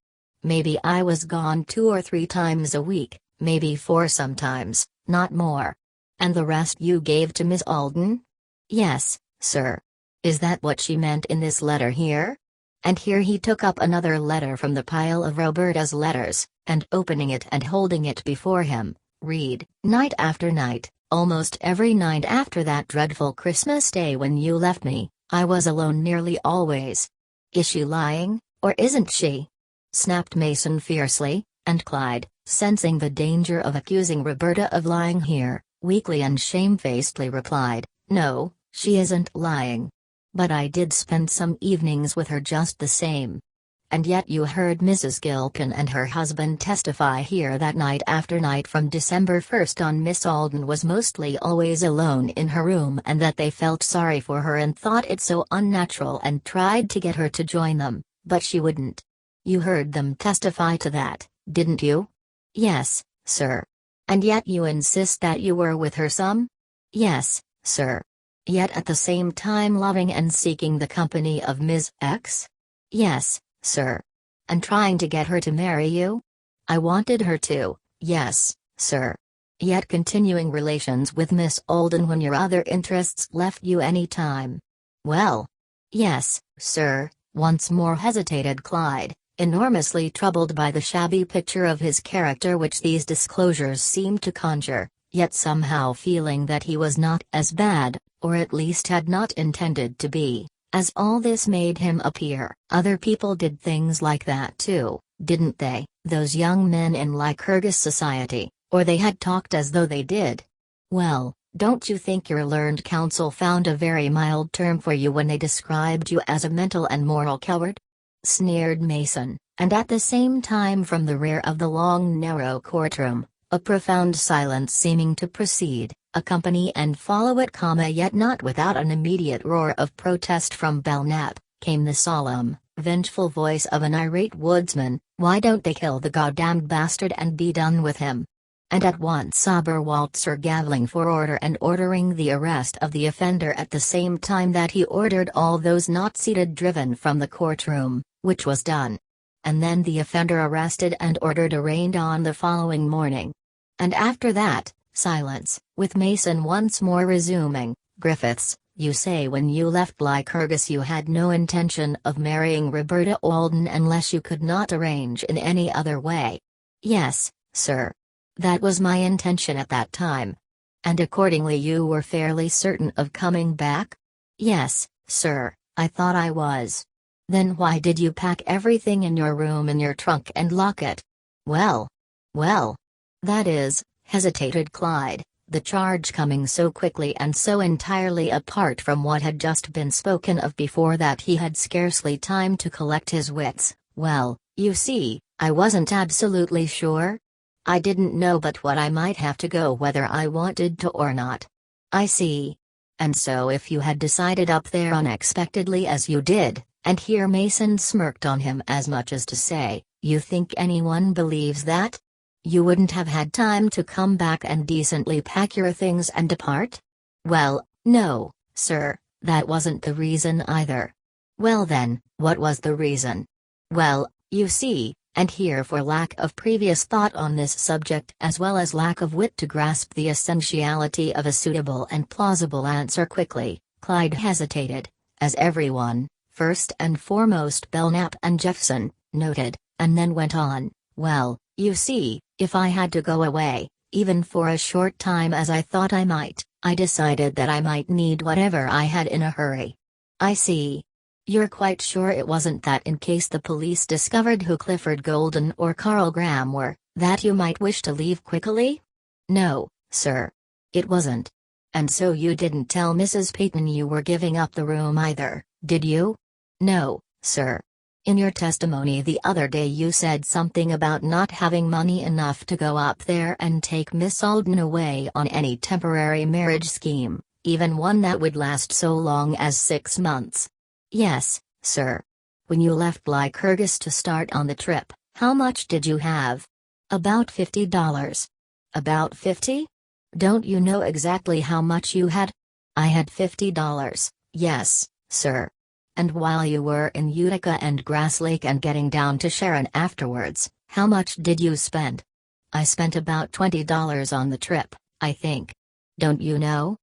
Maybe I was gone 2 or 3 times a week, maybe 4 sometimes, not more. And the rest you gave to Miss Alden? Yes, sir. Is that what she meant in this letter here? And here he took up another letter from the pile of Roberta's letters, and opening it and holding it before him, read, night after night, almost every night after that dreadful Christmas Day when you left me, I was alone nearly always. Is she lying, or isn't she? Snapped Mason fiercely, and Clyde, sensing the danger of accusing Roberta of lying here, weakly and shamefacedly replied, no, she isn't lying. But I did spend some evenings with her just the same. And yet you heard Mrs. Gilpin and her husband testify here that night after night from December 1st on Miss Alden was mostly always alone in her room and that they felt sorry for her and thought it so unnatural and tried to get her to join them, but she wouldn't. You heard them testify to that, didn't you? Yes, sir. And yet you insist that you were with her some? Yes, sir. Yet at the same time loving and seeking the company of Miss X? Yes, sir. And trying to get her to marry you? I wanted her to, yes, sir. Yet continuing relations with Miss Alden when your other interests left you any time? Well. Yes, sir, once more hesitated Clyde, enormously troubled by the shabby picture of his character which these disclosures seemed to conjure, yet somehow feeling that he was not as bad, or at least had not intended to be, as all this made him appear. Other people did things like that too, didn't they, those young men in Lycurgus society, or they had talked as though they did. Well, Don't you think your learned counsel found a very mild term for you when they described you as a mental and moral coward?" sneered Mason, and at the same time from the rear of the long narrow courtroom, a profound silence seeming to precede, accompany and follow it, yet not without an immediate roar of protest from Belknap, came the solemn, vengeful voice of an irate woodsman, "Why don't they kill the goddamned bastard and be done with him?" And at once Oberwalzer gaveling for order and ordering the arrest of the offender at the same time that he ordered all those not seated driven from the courtroom, which was done. And then the offender arrested and ordered arraigned on the following morning. And after that, silence, with Mason once more resuming, "Griffiths, you say when you left Lycurgus you had no intention of marrying Roberta Alden unless you could not arrange in any other way?" "Yes, sir. That was my intention at that time." "And accordingly you were fairly certain of coming back?" "Yes, sir, I thought I was." "Then why did you pack everything in your room in your trunk and lock it?" Well, that is," hesitated Clyde, the charge coming so quickly and so entirely apart from what had just been spoken of before that he had scarcely time to collect his wits. "Well, you see, I wasn't absolutely sure. I didn't know but what I might have to go whether I wanted to or not." "I see. And so if you had decided up there unexpectedly as you did," and here Mason smirked on him as much as to say, "You think anyone believes that? You wouldn't have had time to come back and decently pack your things and depart?" "Well, no, sir, that wasn't the reason either." "Well then, what was the reason?" "Well, you see," and here for lack of previous thought on this subject as well as lack of wit to grasp the essentiality of a suitable and plausible answer quickly, Clyde hesitated, as everyone, first and foremost Belknap and Jeffson, noted, and then went on, "Well, you see, if I had to go away, even for a short time as I thought I might, I decided that I might need whatever I had in a hurry." "I see. You're quite sure it wasn't that in case the police discovered who Clifford Golden or Carl Graham were, that you might wish to leave quickly?" "No, sir. It wasn't. And so you didn't tell Mrs. Peyton you were giving up the room either, did you?" "No, sir. In your testimony the other day you said something about not having money enough to go up there and take Miss Alden away on any temporary marriage scheme, even one that would last so long as 6 months." "Yes, sir. When you left Lycurgus to start on the trip, how much did you have?" "About $50. "About 50? Don't you know exactly how much you had?" "I had $50, yes, sir." "And while you were in Utica and Grass Lake and getting down to Sharon afterwards, how much did you spend?" "I spent about $20 on the trip, I think." "Don't you know?"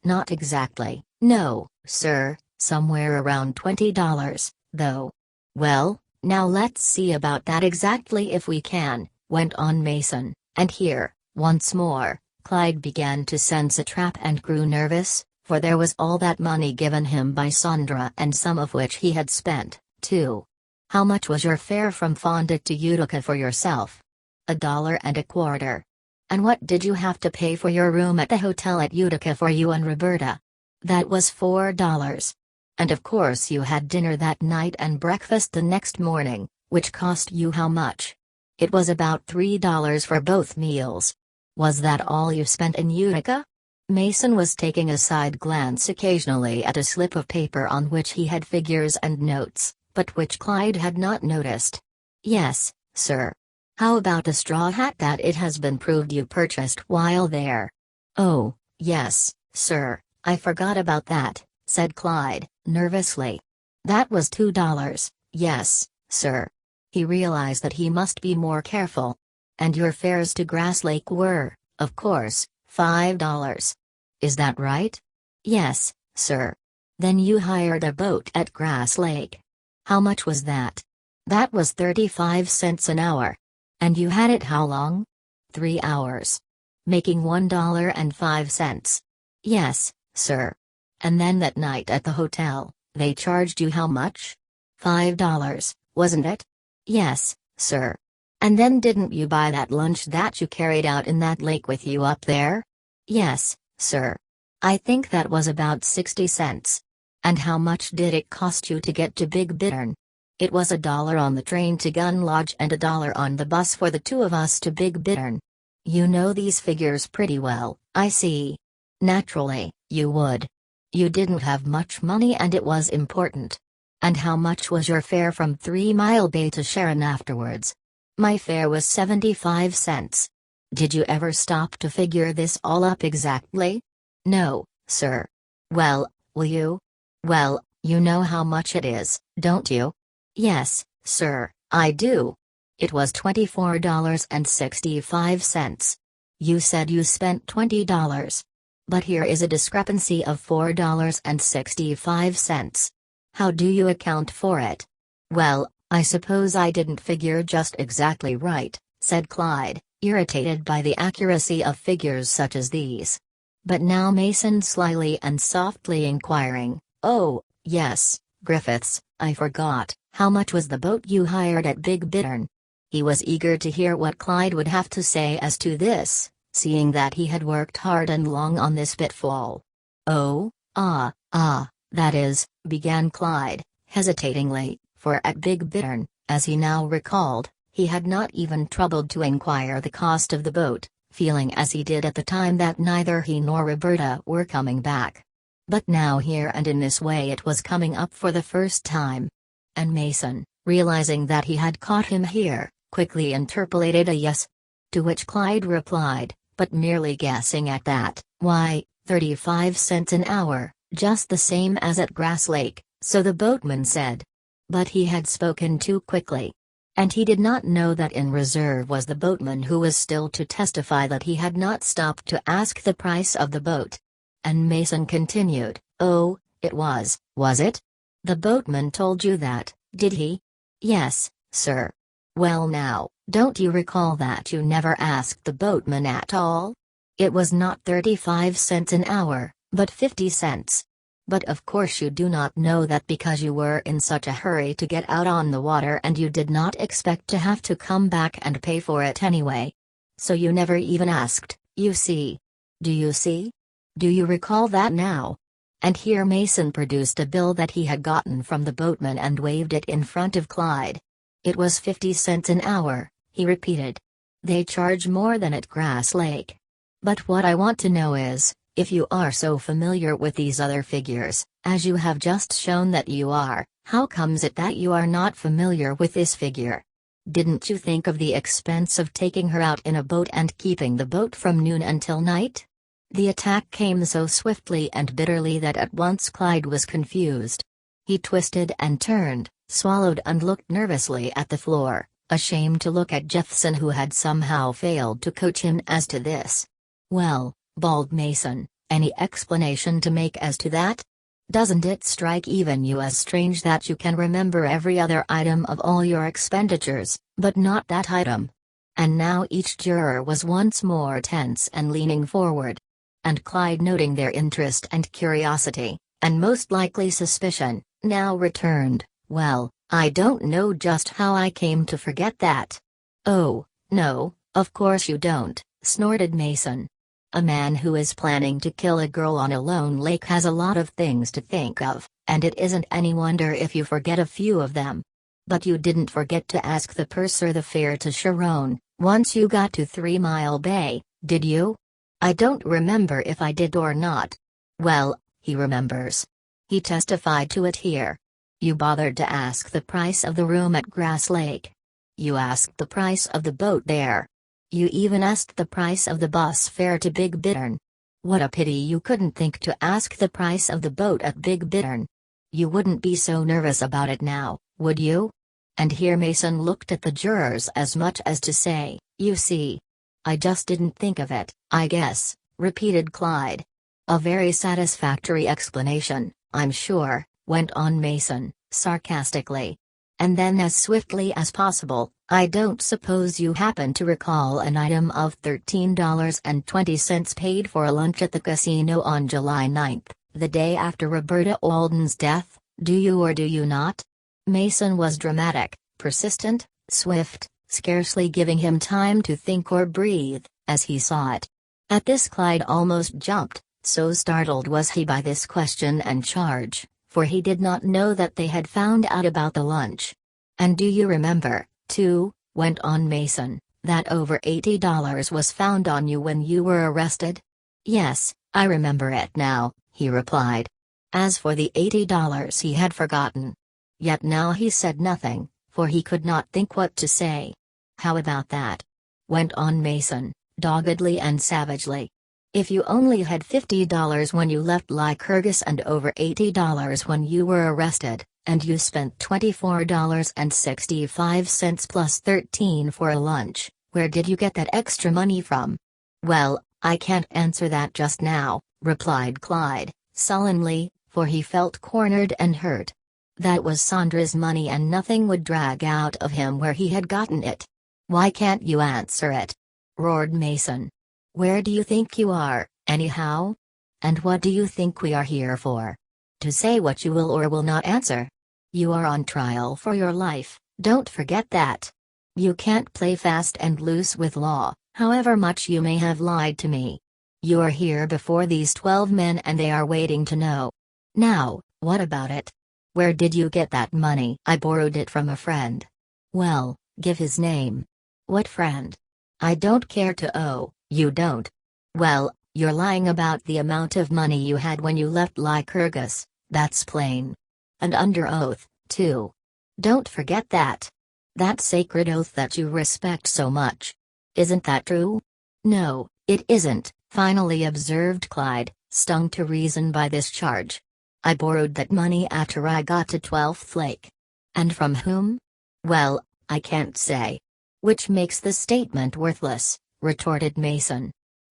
"Not exactly, no, sir. Somewhere around $20, though." "Well, now let's see about that exactly if we can," went on Mason, and here, once more, Clyde began to sense a trap and grew nervous, for there was all that money given him by Sondra and some of which he had spent, too. "How much was your fare from Fondant to Utica for yourself?" $1.25. "And what did you have to pay for your room at the hotel at Utica for you and Roberta?" "That was $4. "And of course you had dinner that night and breakfast the next morning, which cost you how much?" "It was about $3 for both meals." "Was that all you spent in Utica?" Mason was taking a side glance occasionally at a slip of paper on which he had figures and notes, but which Clyde had not noticed. "Yes, sir." "How about the straw hat that it has been proved you purchased while there?" "Oh, yes, sir, I forgot about that," said Clyde, nervously. "That was $2, yes, sir." He realized that he must be more careful. "And your fares to Grass Lake were, of course, $5. Is that right?" "Yes, sir." "Then you hired a boat at Grass Lake. How much was that?" "That was 35 cents an hour." "And you had it how long?" 3 hours. "Making $1.05. "Yes, sir." "And then that night at the hotel, they charged you how much?" $5, wasn't it?" "Yes, sir." "And then didn't you buy that lunch that you carried out in that lake with you up there?" "Yes, sir." I think that was about 60 cents. And how much did it cost you to get to Big Bittern? It was $1 on the train to Gun Lodge and $1 on the bus for the two of us to Big Bittern. You know these figures pretty well, I see. Naturally, you would. You didn't have much money and it was important. And how much was your fare from 3 Mile Bay to Sharon afterwards? My fare was 75 cents. Did you ever stop to figure this all up exactly? No, sir. Well, will you? Well, you know how much it is, don't you? Yes, sir, I do. It was $24.65. You said you spent $20. But here is a discrepancy of $4.65. How do you account for it? Well, I suppose I didn't figure just exactly right, said Clyde, irritated by the accuracy of figures such as these. But now Mason slyly and softly inquiring, oh, yes, Griffiths, I forgot, how much was the boat you hired at Big Bittern? He was eager to hear what Clyde would have to say as to this, seeing that he had worked hard and long on this pitfall. Oh, that is, began Clyde, hesitatingly, for at Big Bittern, as he now recalled, he had not even troubled to inquire the cost of the boat, feeling as he did at the time that neither he nor Roberta were coming back. But now here and in this way it was coming up for the first time. And Mason, realizing that he had caught him here, quickly interpolated a yes. To which Clyde replied, but merely guessing at that, why, 35 cents an hour, just the same as at Grass Lake, so the boatman said. But he had spoken too quickly. And he did not know that in reserve was the boatman who was still to testify that he had not stopped to ask the price of the boat. And Mason continued, oh, it was it? The boatman told you that, did he? Yes, sir. Well now, don't you recall that you never asked the boatman at all? It was not 35 cents an hour, but 50 cents. But of course you do not know that because you were in such a hurry to get out on the water and you did not expect to have to come back and pay for it anyway. So you never even asked, you see. Do you see? Do you recall that now? And here Mason produced a bill that he had gotten from the boatman and waved it in front of Clyde. It was 50 cents an hour, he repeated. They charge more than at Grass Lake. But what I want to know is, if you are so familiar with these other figures, as you have just shown that you are, how comes it that you are not familiar with this figure? Didn't you think of the expense of taking her out in a boat and keeping the boat from noon until night? The attack came so swiftly and bitterly that at once Clyde was confused. He twisted and turned, swallowed and looked nervously at the floor, ashamed to look at Jeffson who had somehow failed to coach him as to this. Well, bawled Mason, any explanation to make as to that? Doesn't it strike even you as strange that you can remember every other item of all your expenditures, but not that item? And now each juror was once more tense and leaning forward. And Clyde, noting their interest and curiosity, and most likely suspicion, now returned, well, I don't know just how I came to forget that. Oh, no, of course you don't, snorted Mason. A man who is planning to kill a girl on a lone lake has a lot of things to think of, and it isn't any wonder if you forget a few of them. But you didn't forget to ask the purser the fare to Sharon, once you got to 3 Mile Bay, did you? I don't remember if I did or not. Well, he remembers. He testified to it here. You bothered to ask the price of the room at Grass Lake. You asked the price of the boat there. You even asked the price of the bus fare to Big Bittern. What a pity you couldn't think to ask the price of the boat at Big Bittern. You wouldn't be so nervous about it now, would you? And here Mason looked at the jurors as much as to say, you see. I just didn't think of it, I guess, repeated Clyde. A very satisfactory explanation, I'm sure, went on Mason, sarcastically. And then as swiftly as possible, I don't suppose you happen to recall an item of $13.20 paid for a lunch at the casino on July 9th, the day after Roberta Alden's death, do you or do you not? Mason was dramatic, persistent, swift, scarcely giving him time to think or breathe, as he saw it. At this Clyde almost jumped, So startled was he by this question and charge, for he did not know that they had found out about the lunch. "And do you remember, too," went on Mason, "that over $80 was found on you when you were arrested?" "Yes, I remember it now," he replied. As for the $80 he had forgotten. Yet now he said nothing, for he could not think what to say. "How about that?" went on Mason, doggedly and savagely. "If you only had $50 when you left Lycurgus and over $80 when you were arrested, and you spent $24.65 plus 13 for a lunch, where did you get that extra money from?" "Well, I can't answer that just now," replied Clyde, sullenly, for he felt cornered and hurt. That was Sandra's money and nothing would drag out of him where he had gotten it. "Why can't you answer it?" roared Mason. "Where do you think you are, anyhow? And what do you think we are here for? To say what you will or will not answer? You are on trial for your life, don't forget that. You can't play fast and loose with law, however much you may have lied to me. You are here before these 12 men and they are waiting to know. Now, what about it? Where did you get that money?" "I borrowed it from a friend." "Well, give his name." "What friend?" "I don't care to." "Oh, you don't? Well, you're lying about the amount of money you had when you left Lycurgus, that's plain. And under oath, too. Don't forget that. That sacred oath that you respect so much. Isn't that true?" "No, it isn't," finally observed Clyde, stung to reason by this charge. "I borrowed that money after I got to 12th Lake." "And from whom?" "Well, I can't say." "Which makes the statement worthless," retorted Mason.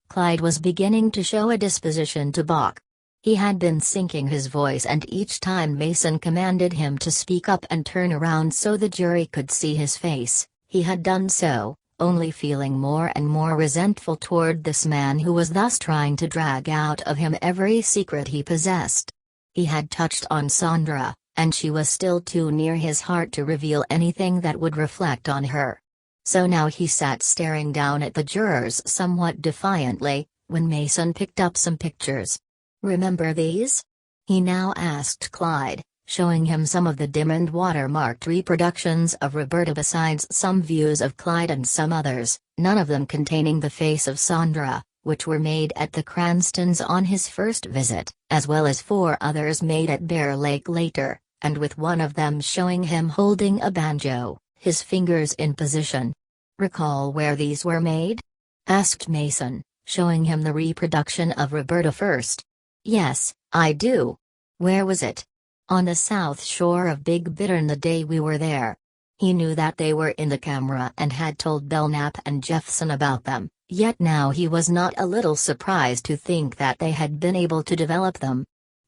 Clyde was beginning to show a disposition to balk. He had been sinking his voice and each time Mason commanded him to speak up and turn around so the jury could see his face, he had done so, only feeling more and more resentful toward this man who was thus trying to drag out of him every secret he possessed. He had touched on Sandra, and she was still too near his heart to reveal anything that would reflect on her. So now he sat staring down at the jurors somewhat defiantly, when Mason picked up some pictures. "Remember these?" he now asked Clyde, showing him some of the dim and watermarked reproductions of Roberta besides some views of Clyde and some others, none of them containing the face of Sandra, which were made at the Cranstons on his first visit, as well as 4 others made at Bear Lake later, and with one of them showing him holding a banjo, his fingers in position. "Recall where these were made?" asked Mason, showing him the reproduction of Roberta first. "Yes, I do." "Where was it?" "On the south shore of Big Bittern the day we were there." He knew that they were in the camera and had told Belknap and Jeffson about them, yet now he was not a little surprised to think that they had been able to develop them.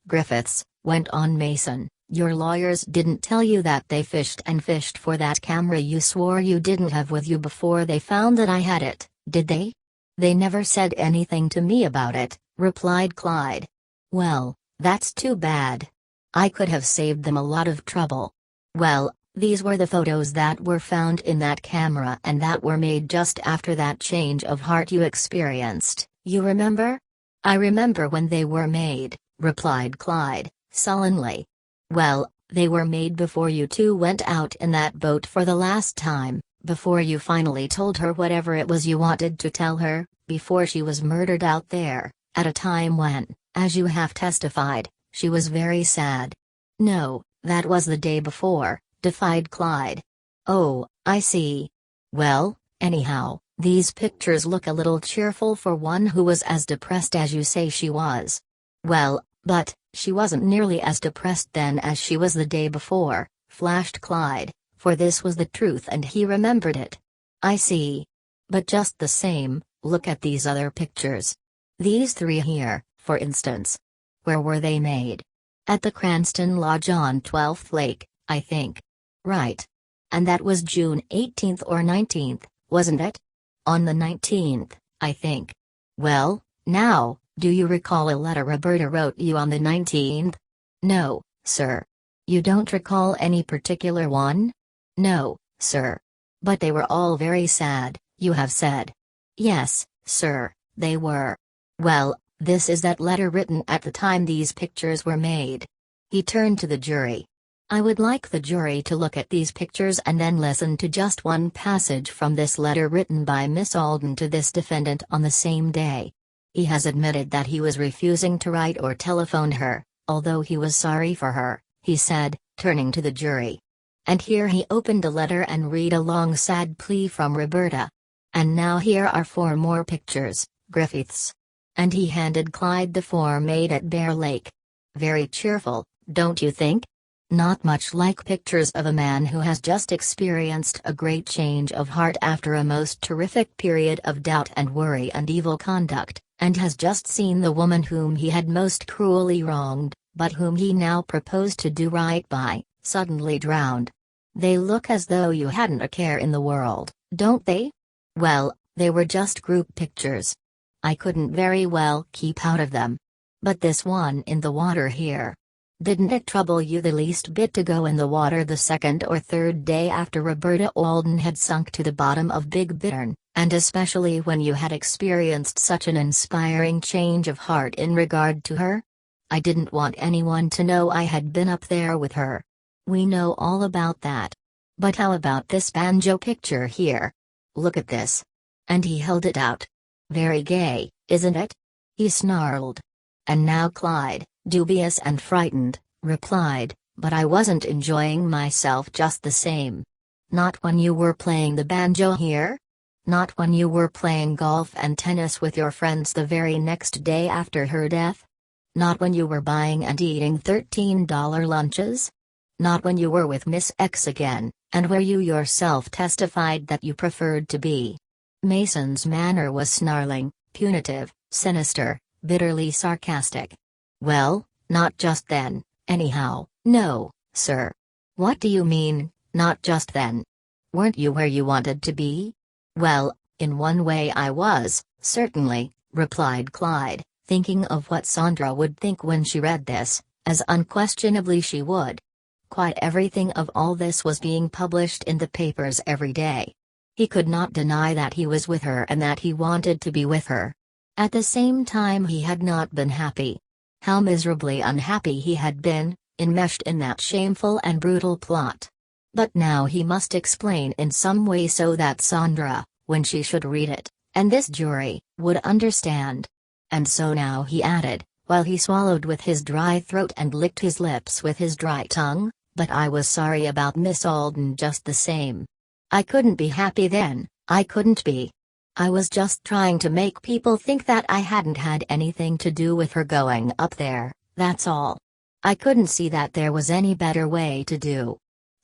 "Griffiths," went on Mason, "your lawyers didn't tell you that they fished and fished for that camera you swore you didn't have with you before they found that I had it, did they?" "They never said anything to me about it," replied Clyde. "Well, that's too bad. I could have saved them a lot of trouble. Well, these were the photos that were found in that camera and that were made just after that change of heart you experienced, you remember?" "I remember when they were made," replied Clyde, sullenly. "Well, they were made before you two went out in that boat for the last time, before you finally told her whatever it was you wanted to tell her, before she was murdered out there, at a time when, as you have testified, she was very sad." "No, that was the day before," defied Clyde. "Oh, I see. Well, anyhow, these pictures look a little cheerful for one who was as depressed as you say she was." "Well, but she wasn't nearly as depressed then as she was the day before," flashed Clyde, for this was the truth and he remembered it. "I see. But just the same, look at these other pictures. These 3 here, for instance. Where were they made?" "At the Cranston Lodge on 12th Lake, I think." "Right. And that was June 18th or 19th, wasn't it?" "On the 19th, I think." "Well, now, do you recall a letter Roberta wrote you on the 19th? "No, sir." "You don't recall any particular one?" "No, sir. But they were all very sad, you have said." "Yes, sir, they were." "Well, This is that letter written at the time these pictures were made. He turned to the jury. I would like the jury to look at these pictures and then listen to just one passage from this letter written by Miss Alden to this defendant on the same day. He has admitted that he was refusing to write or telephone her, although he was sorry for her, he said, turning to the jury. And here he opened a letter and read a long sad plea from Roberta. And now here are 4 more pictures, Griffiths. And he handed Clyde the 4 made at Bear Lake. Very cheerful, don't you think? Not much like pictures of a man who has just experienced a great change of heart after a most terrific period of doubt and worry and evil conduct, and has just seen the woman whom he had most cruelly wronged, but whom he now proposed to do right by, suddenly drowned. They look as though you hadn't a care in the world, don't they? Well, they were just group pictures. I couldn't very well keep out of them. But this one in the water here. Didn't it trouble you the least bit to go in the water the 2nd or 3rd day after Roberta Alden had sunk to the bottom of Big Bittern, and especially when you had experienced such an inspiring change of heart in regard to her? I didn't want anyone to know I had been up there with her. We know all about that. But how about this banjo picture here? Look at this. And he held it out. Very gay, isn't it? He snarled. And now Clyde, dubious and frightened, replied, but I wasn't enjoying myself just the same. Not when you were playing the banjo here? Not when you were playing golf and tennis with your friends the very next day after her death? Not when you were buying and eating $13 lunches? Not when you were with Miss X again, and where you yourself testified that you preferred to be? Mason's manner was snarling, punitive, sinister, bitterly sarcastic. Well, not just then, anyhow, no, sir. What do you mean, not just then? Weren't you where you wanted to be? Well, in one way I was, certainly, replied Clyde, thinking of what Sandra would think when she read this, as unquestionably she would. Quite everything of all this was being published in the papers every day. He could not deny that he was with her and that he wanted to be with her. At the same time he had not been happy. How miserably unhappy he had been, enmeshed in that shameful and brutal plot. But now he must explain in some way so that Sandra, when she should read it, and this jury, would understand. And so now he added, while he swallowed with his dry throat and licked his lips with his dry tongue, but I was sorry about Miss Alden just the same. I couldn't be happy then, I couldn't be. I was just trying to make people think that I hadn't had anything to do with her going up there, that's all. I couldn't see that there was any better way to do.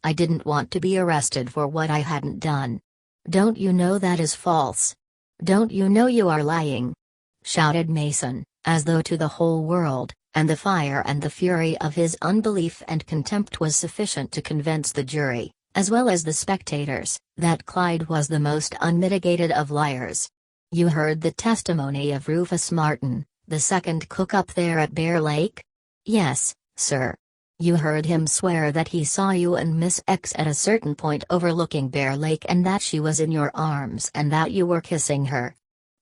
I didn't want to be arrested for what I hadn't done. Don't you know that is false? Don't you know you are lying? Shouted Mason, as though to the whole world, and the fire and the fury of his unbelief and contempt was sufficient to convince the jury, as well as the spectators, that Clyde was the most unmitigated of liars. You heard the testimony of Rufus Martin, the second cook up there at Bear Lake? Yes, sir. You heard him swear that he saw you and Miss X at a certain point overlooking Bear Lake and that she was in your arms and that you were kissing her.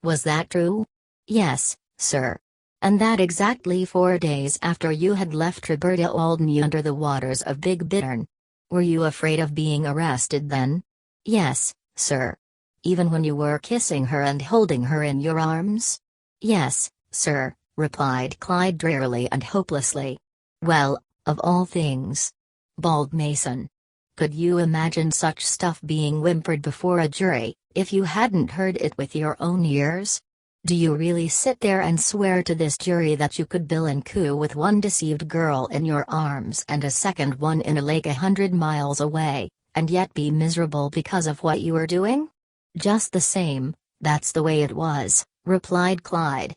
Was that true? Yes, sir. And that exactly 4 days after you had left Roberta Alden under the waters of Big Bittern. Were you afraid of being arrested then? Yes, sir. Even when you were kissing her and holding her in your arms? Yes, sir, replied Clyde drearily and hopelessly. Well, of all things. Bawled Mason. Could you imagine such stuff being whimpered before a jury, if you hadn't heard it with your own ears? Do you really sit there and swear to this jury that you could bill and coo with one deceived girl in your arms and a second one in a lake 100 miles away, and yet be miserable because of what you were doing? Just the same, that's the way it was, replied Clyde.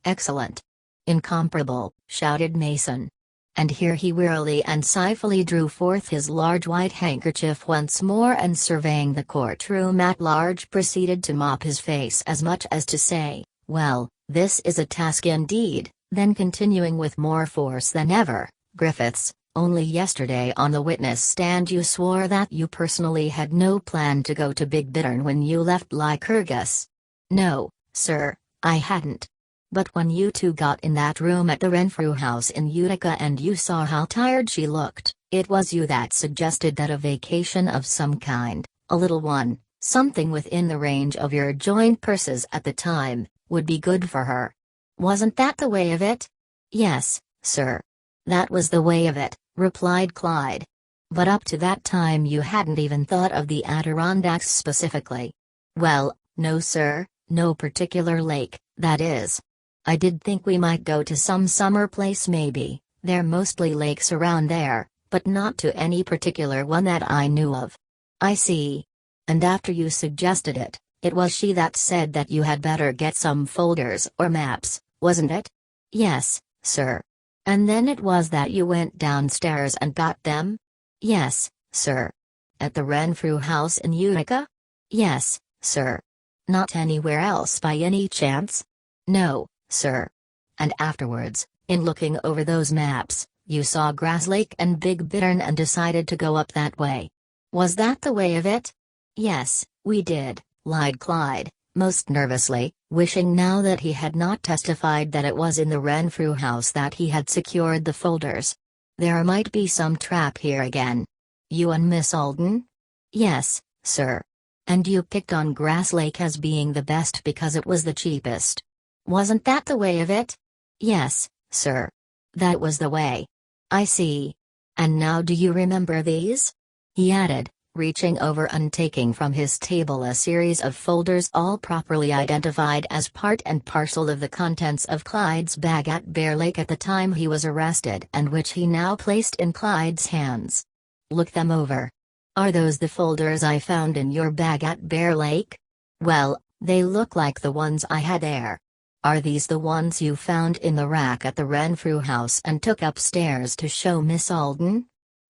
Excellent. Incomparable, shouted Mason. And here he wearily and sighfully drew forth his large white handkerchief once more and surveying the courtroom at large proceeded to mop his face as much as to say, well, this is a task indeed, then continuing with more force than ever, Griffiths, only yesterday on the witness stand you swore that you personally had no plan to go to Big Bittern when you left Lycurgus. No, sir, I hadn't. But when you two got in that room at the Renfrew house in Utica and you saw how tired she looked, it was you that suggested that a vacation of some kind, a little one, something within the range of your joint purses at the time, would be good for her. Wasn't that the way of it? Yes, sir. That was the way of it, replied Clyde. But up to that time you hadn't even thought of the Adirondacks specifically. Well, no sir, no particular lake, that is. I did think we might go to some summer place maybe, there mostly lakes around there, but not to any particular one that I knew of. I see. And after you suggested it, it was she that said that you had better get some folders or maps, wasn't it? Yes, sir. And then it was that you went downstairs and got them? Yes, sir. At the Renfrew house in Utica? Yes, sir. Not anywhere else by any chance? No, sir. And afterwards, in looking over those maps, you saw Grass Lake and Big Bittern and decided to go up that way. Was that the way of it? Yes, we did, lied Clyde, most nervously, wishing now that he had not testified that it was in the Renfrew house that he had secured the folders. There might be some trap here again. You and Miss Alden? Yes, sir. And you picked on Grass Lake as being the best because it was the cheapest. Wasn't that the way of it? Yes, sir. That was the way. I see. And now do you remember these? He added, reaching over and taking from his table a series of folders all properly identified as part and parcel of the contents of Clyde's bag at Bear Lake at the time he was arrested and which he now placed in Clyde's hands. Look them over. Are those the folders I found in your bag at Bear Lake? Well, they look like the ones I had there. Are these the ones you found in the rack at the Renfrew house and took upstairs to show Miss Alden?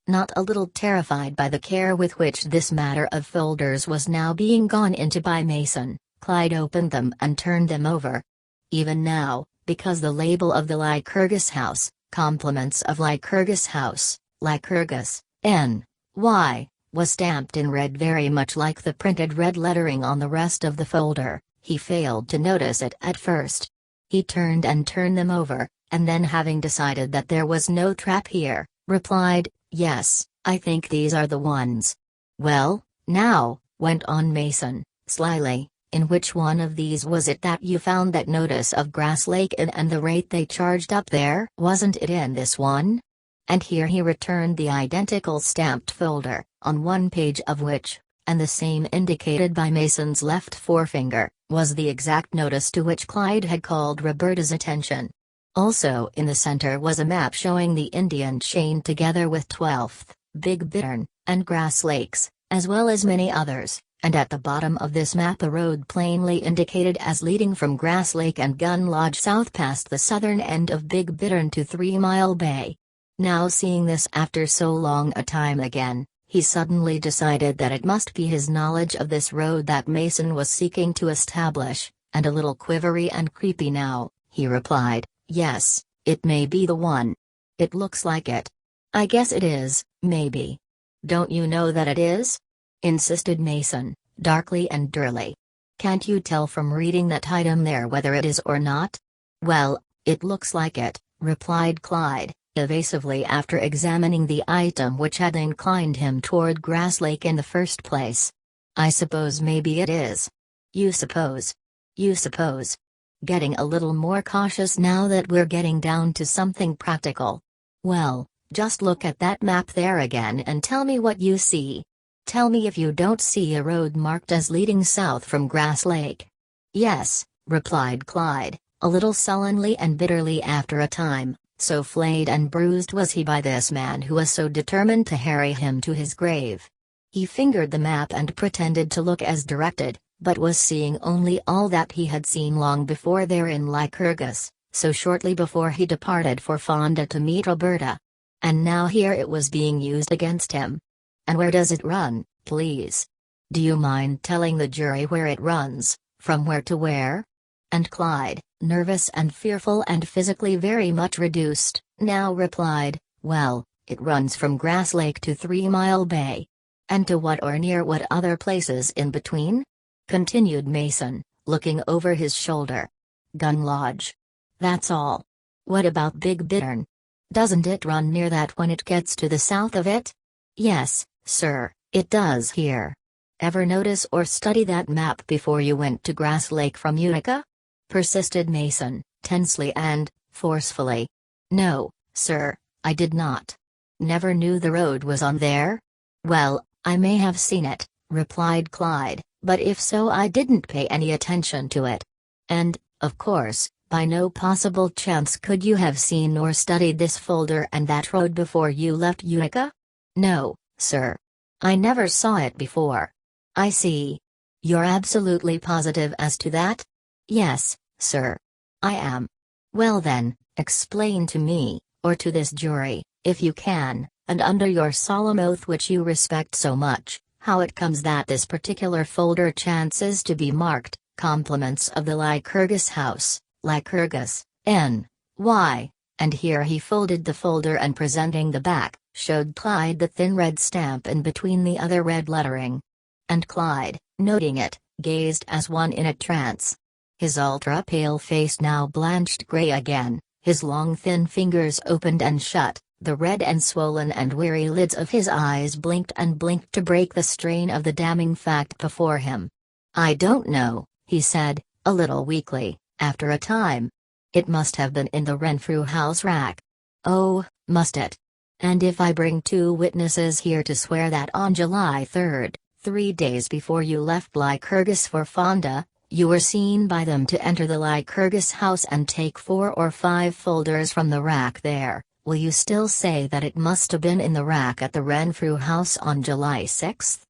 Not a little terrified by the care with which this matter of folders was now being gone into by Mason, Clyde opened them and turned them over. Even now, because the label of the Lycurgus house, compliments of Lycurgus house, Lycurgus, N.Y., was stamped in red very much like the printed red lettering on the rest of the folder, he failed to notice it at first. He turned them over, and then having decided that there was no trap here, replied, "Yes, I think these are the ones." "Well, now," went on Mason, slyly, "in which one of these was it that you found that notice of Grass Lake Inn and the rate they charged up there? Wasn't it in this one?" And here he returned the identical stamped folder, on one page of which, and the same indicated by Mason's left forefinger, was the exact notice to which Clyde had called Roberta's attention. Also in the center was a map showing the Indian chain together with 12th, Big Bittern, and Grass Lakes, as well as many others, and at the bottom of this map a road plainly indicated as leading from Grass Lake and Gun Lodge south past the southern end of Big Bittern to 3 Mile Bay. Now seeing this after so long a time again, he suddenly decided that it must be his knowledge of this road that Mason was seeking to establish, and a little quivery and creepy now, he replied, "Yes, it may be the one. It looks like it. I guess it is, maybe." "Don't you know that it is?" insisted Mason, darkly and dirly. "Can't you tell from reading that item there whether it is or not?" "Well, it looks like it," replied Clyde, evasively after examining the item which had inclined him toward Grass Lake in the first place. "I suppose maybe it is." "You suppose? You suppose?" Getting a little more cautious now that we're getting down to something practical. "Well, just look at that map there again and tell me what you see. Tell me if you don't see a road marked as leading south from Grass Lake." "Yes," replied Clyde, a little sullenly and bitterly after a time, so flayed and bruised was he by this man who was so determined to harry him to his grave. He fingered the map and pretended to look as directed, but was seeing only all that he had seen long before there in Lycurgus, so shortly before he departed for Fonda to meet Roberta. And now here it was being used against him. "And where does it run, please? Do you mind telling the jury where it runs, from where to where?" And Clyde, nervous and fearful and physically very much reduced, now replied, "Well, it runs from Grass Lake to 3 Mile Bay." "And to what or near what other places in between?" continued Mason, looking over his shoulder. "Gun Lodge. That's all. What about Big Bittern? Doesn't it run near that when it gets to the south of it? Yes, sir, it does here. Ever notice or study that map before you went to Grass Lake from Utica? Persisted Mason, tensely and forcefully. No, sir, I did not. Never knew the road was on there? Well, I may have seen it, replied Clyde, but if so I didn't pay any attention to it. And, of course, by no possible chance could you have seen or studied this folder and that road before you left Utica? No, sir. I never saw it before. I see. You're absolutely positive as to that? Yes, sir. I am. Well then, explain to me, or to this jury, if you can, and under your solemn oath which you respect so much, how it comes that this particular folder chances to be marked, Compliments of the Lycurgus House, Lycurgus, N.Y., and here he folded the folder and presenting the back, showed Clyde the thin red stamp in between the other red lettering. And Clyde, noting it, gazed as one in a trance. His ultra-pale face now blanched gray again, his long thin fingers opened and shut, the red and swollen and weary lids of his eyes blinked and blinked to break the strain of the damning fact before him. I don't know, he said, a little weakly, after a time. It must have been in the Renfrew house rack. Oh, must it? And if I bring 2 witnesses here to swear that on July 3rd, 3 days before you left Lycurgus for Fonda, you were seen by them to enter the Lycurgus house and take 4 or 5 folders from the rack there, will you still say that it must have been in the rack at the Renfrew house on July 6th?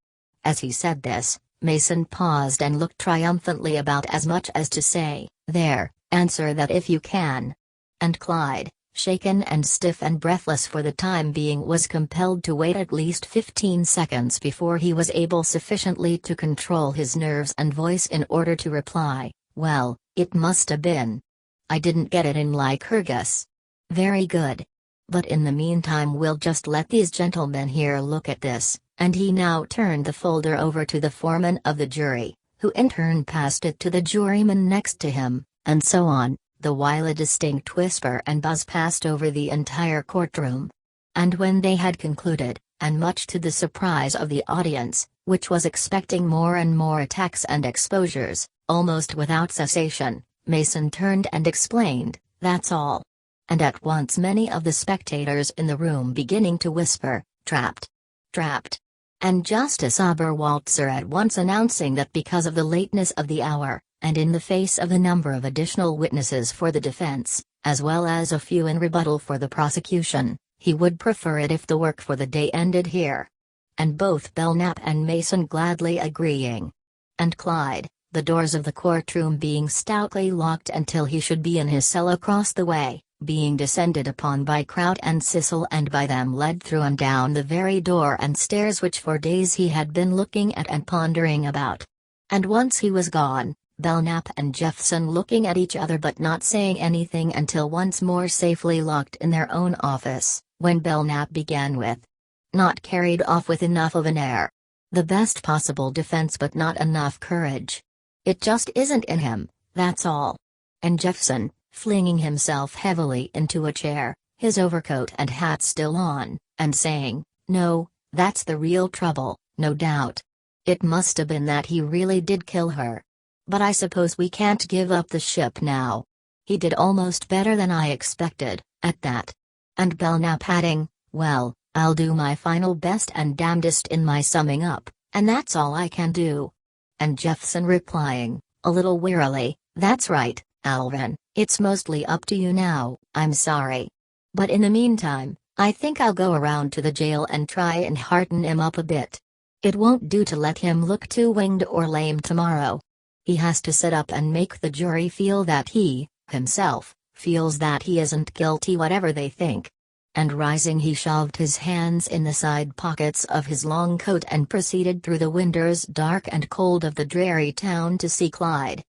As he said this, Mason paused and looked triumphantly about as much as to say, there, answer that if you can. And Clyde, shaken and stiff and breathless for the time being, was compelled to wait at least 15 seconds before he was able sufficiently to control his nerves and voice in order to reply, well, it must have been. I didn't get it in Lycurgus. Very good. But in the meantime we'll just let these gentlemen here look at this, and he now turned the folder over to the foreman of the jury, who in turn passed it to the juryman next to him, and so on, the while a distinct whisper and buzz passed over the entire courtroom. And when they had concluded, and much to the surprise of the audience, which was expecting more and more attacks and exposures, almost without cessation, Mason turned and explained, that's all. And at once many of the spectators in the room beginning to whisper, trapped. Trapped. And Justice Oberwalzer at once announcing that because of the lateness of the hour, and in the face of a number of additional witnesses for the defense, as well as a few in rebuttal for the prosecution, he would prefer it if the work for the day ended here. And both Belknap and Mason gladly agreeing. And Clyde, the doors of the courtroom being stoutly locked until he should be in his cell across the way, being descended upon by Kraut and Sissel and by them led through and down the very door and stairs which for days he had been looking at and pondering about. And once he was gone, Belknap and Jeffson looking at each other but not saying anything until once more safely locked in their own office, when Belknap began with, not carried off with enough of an air. The best possible defense but not enough courage. It just isn't in him, that's all. And Jeffson, flinging himself heavily into a chair, his overcoat and hat still on, and saying, no, that's the real trouble, no doubt. It must have been that he really did kill her. But I suppose we can't give up the ship now. He did almost better than I expected, at that. And Belknap adding, well, I'll do my final best and damnedest in my summing up, and that's all I can do. And Jeffson replying, a little wearily, that's right, Alvin, it's mostly up to you now, I'm sorry. But in the meantime, I think I'll go around to the jail and try and hearten him up a bit. It won't do to let him look too winged or lame tomorrow. He has to sit up and make the jury feel that he, himself, feels that he isn't guilty whatever they think. And rising he shoved his hands in the side pockets of his long coat and proceeded through the winters dark and cold of the dreary town to see Clyde,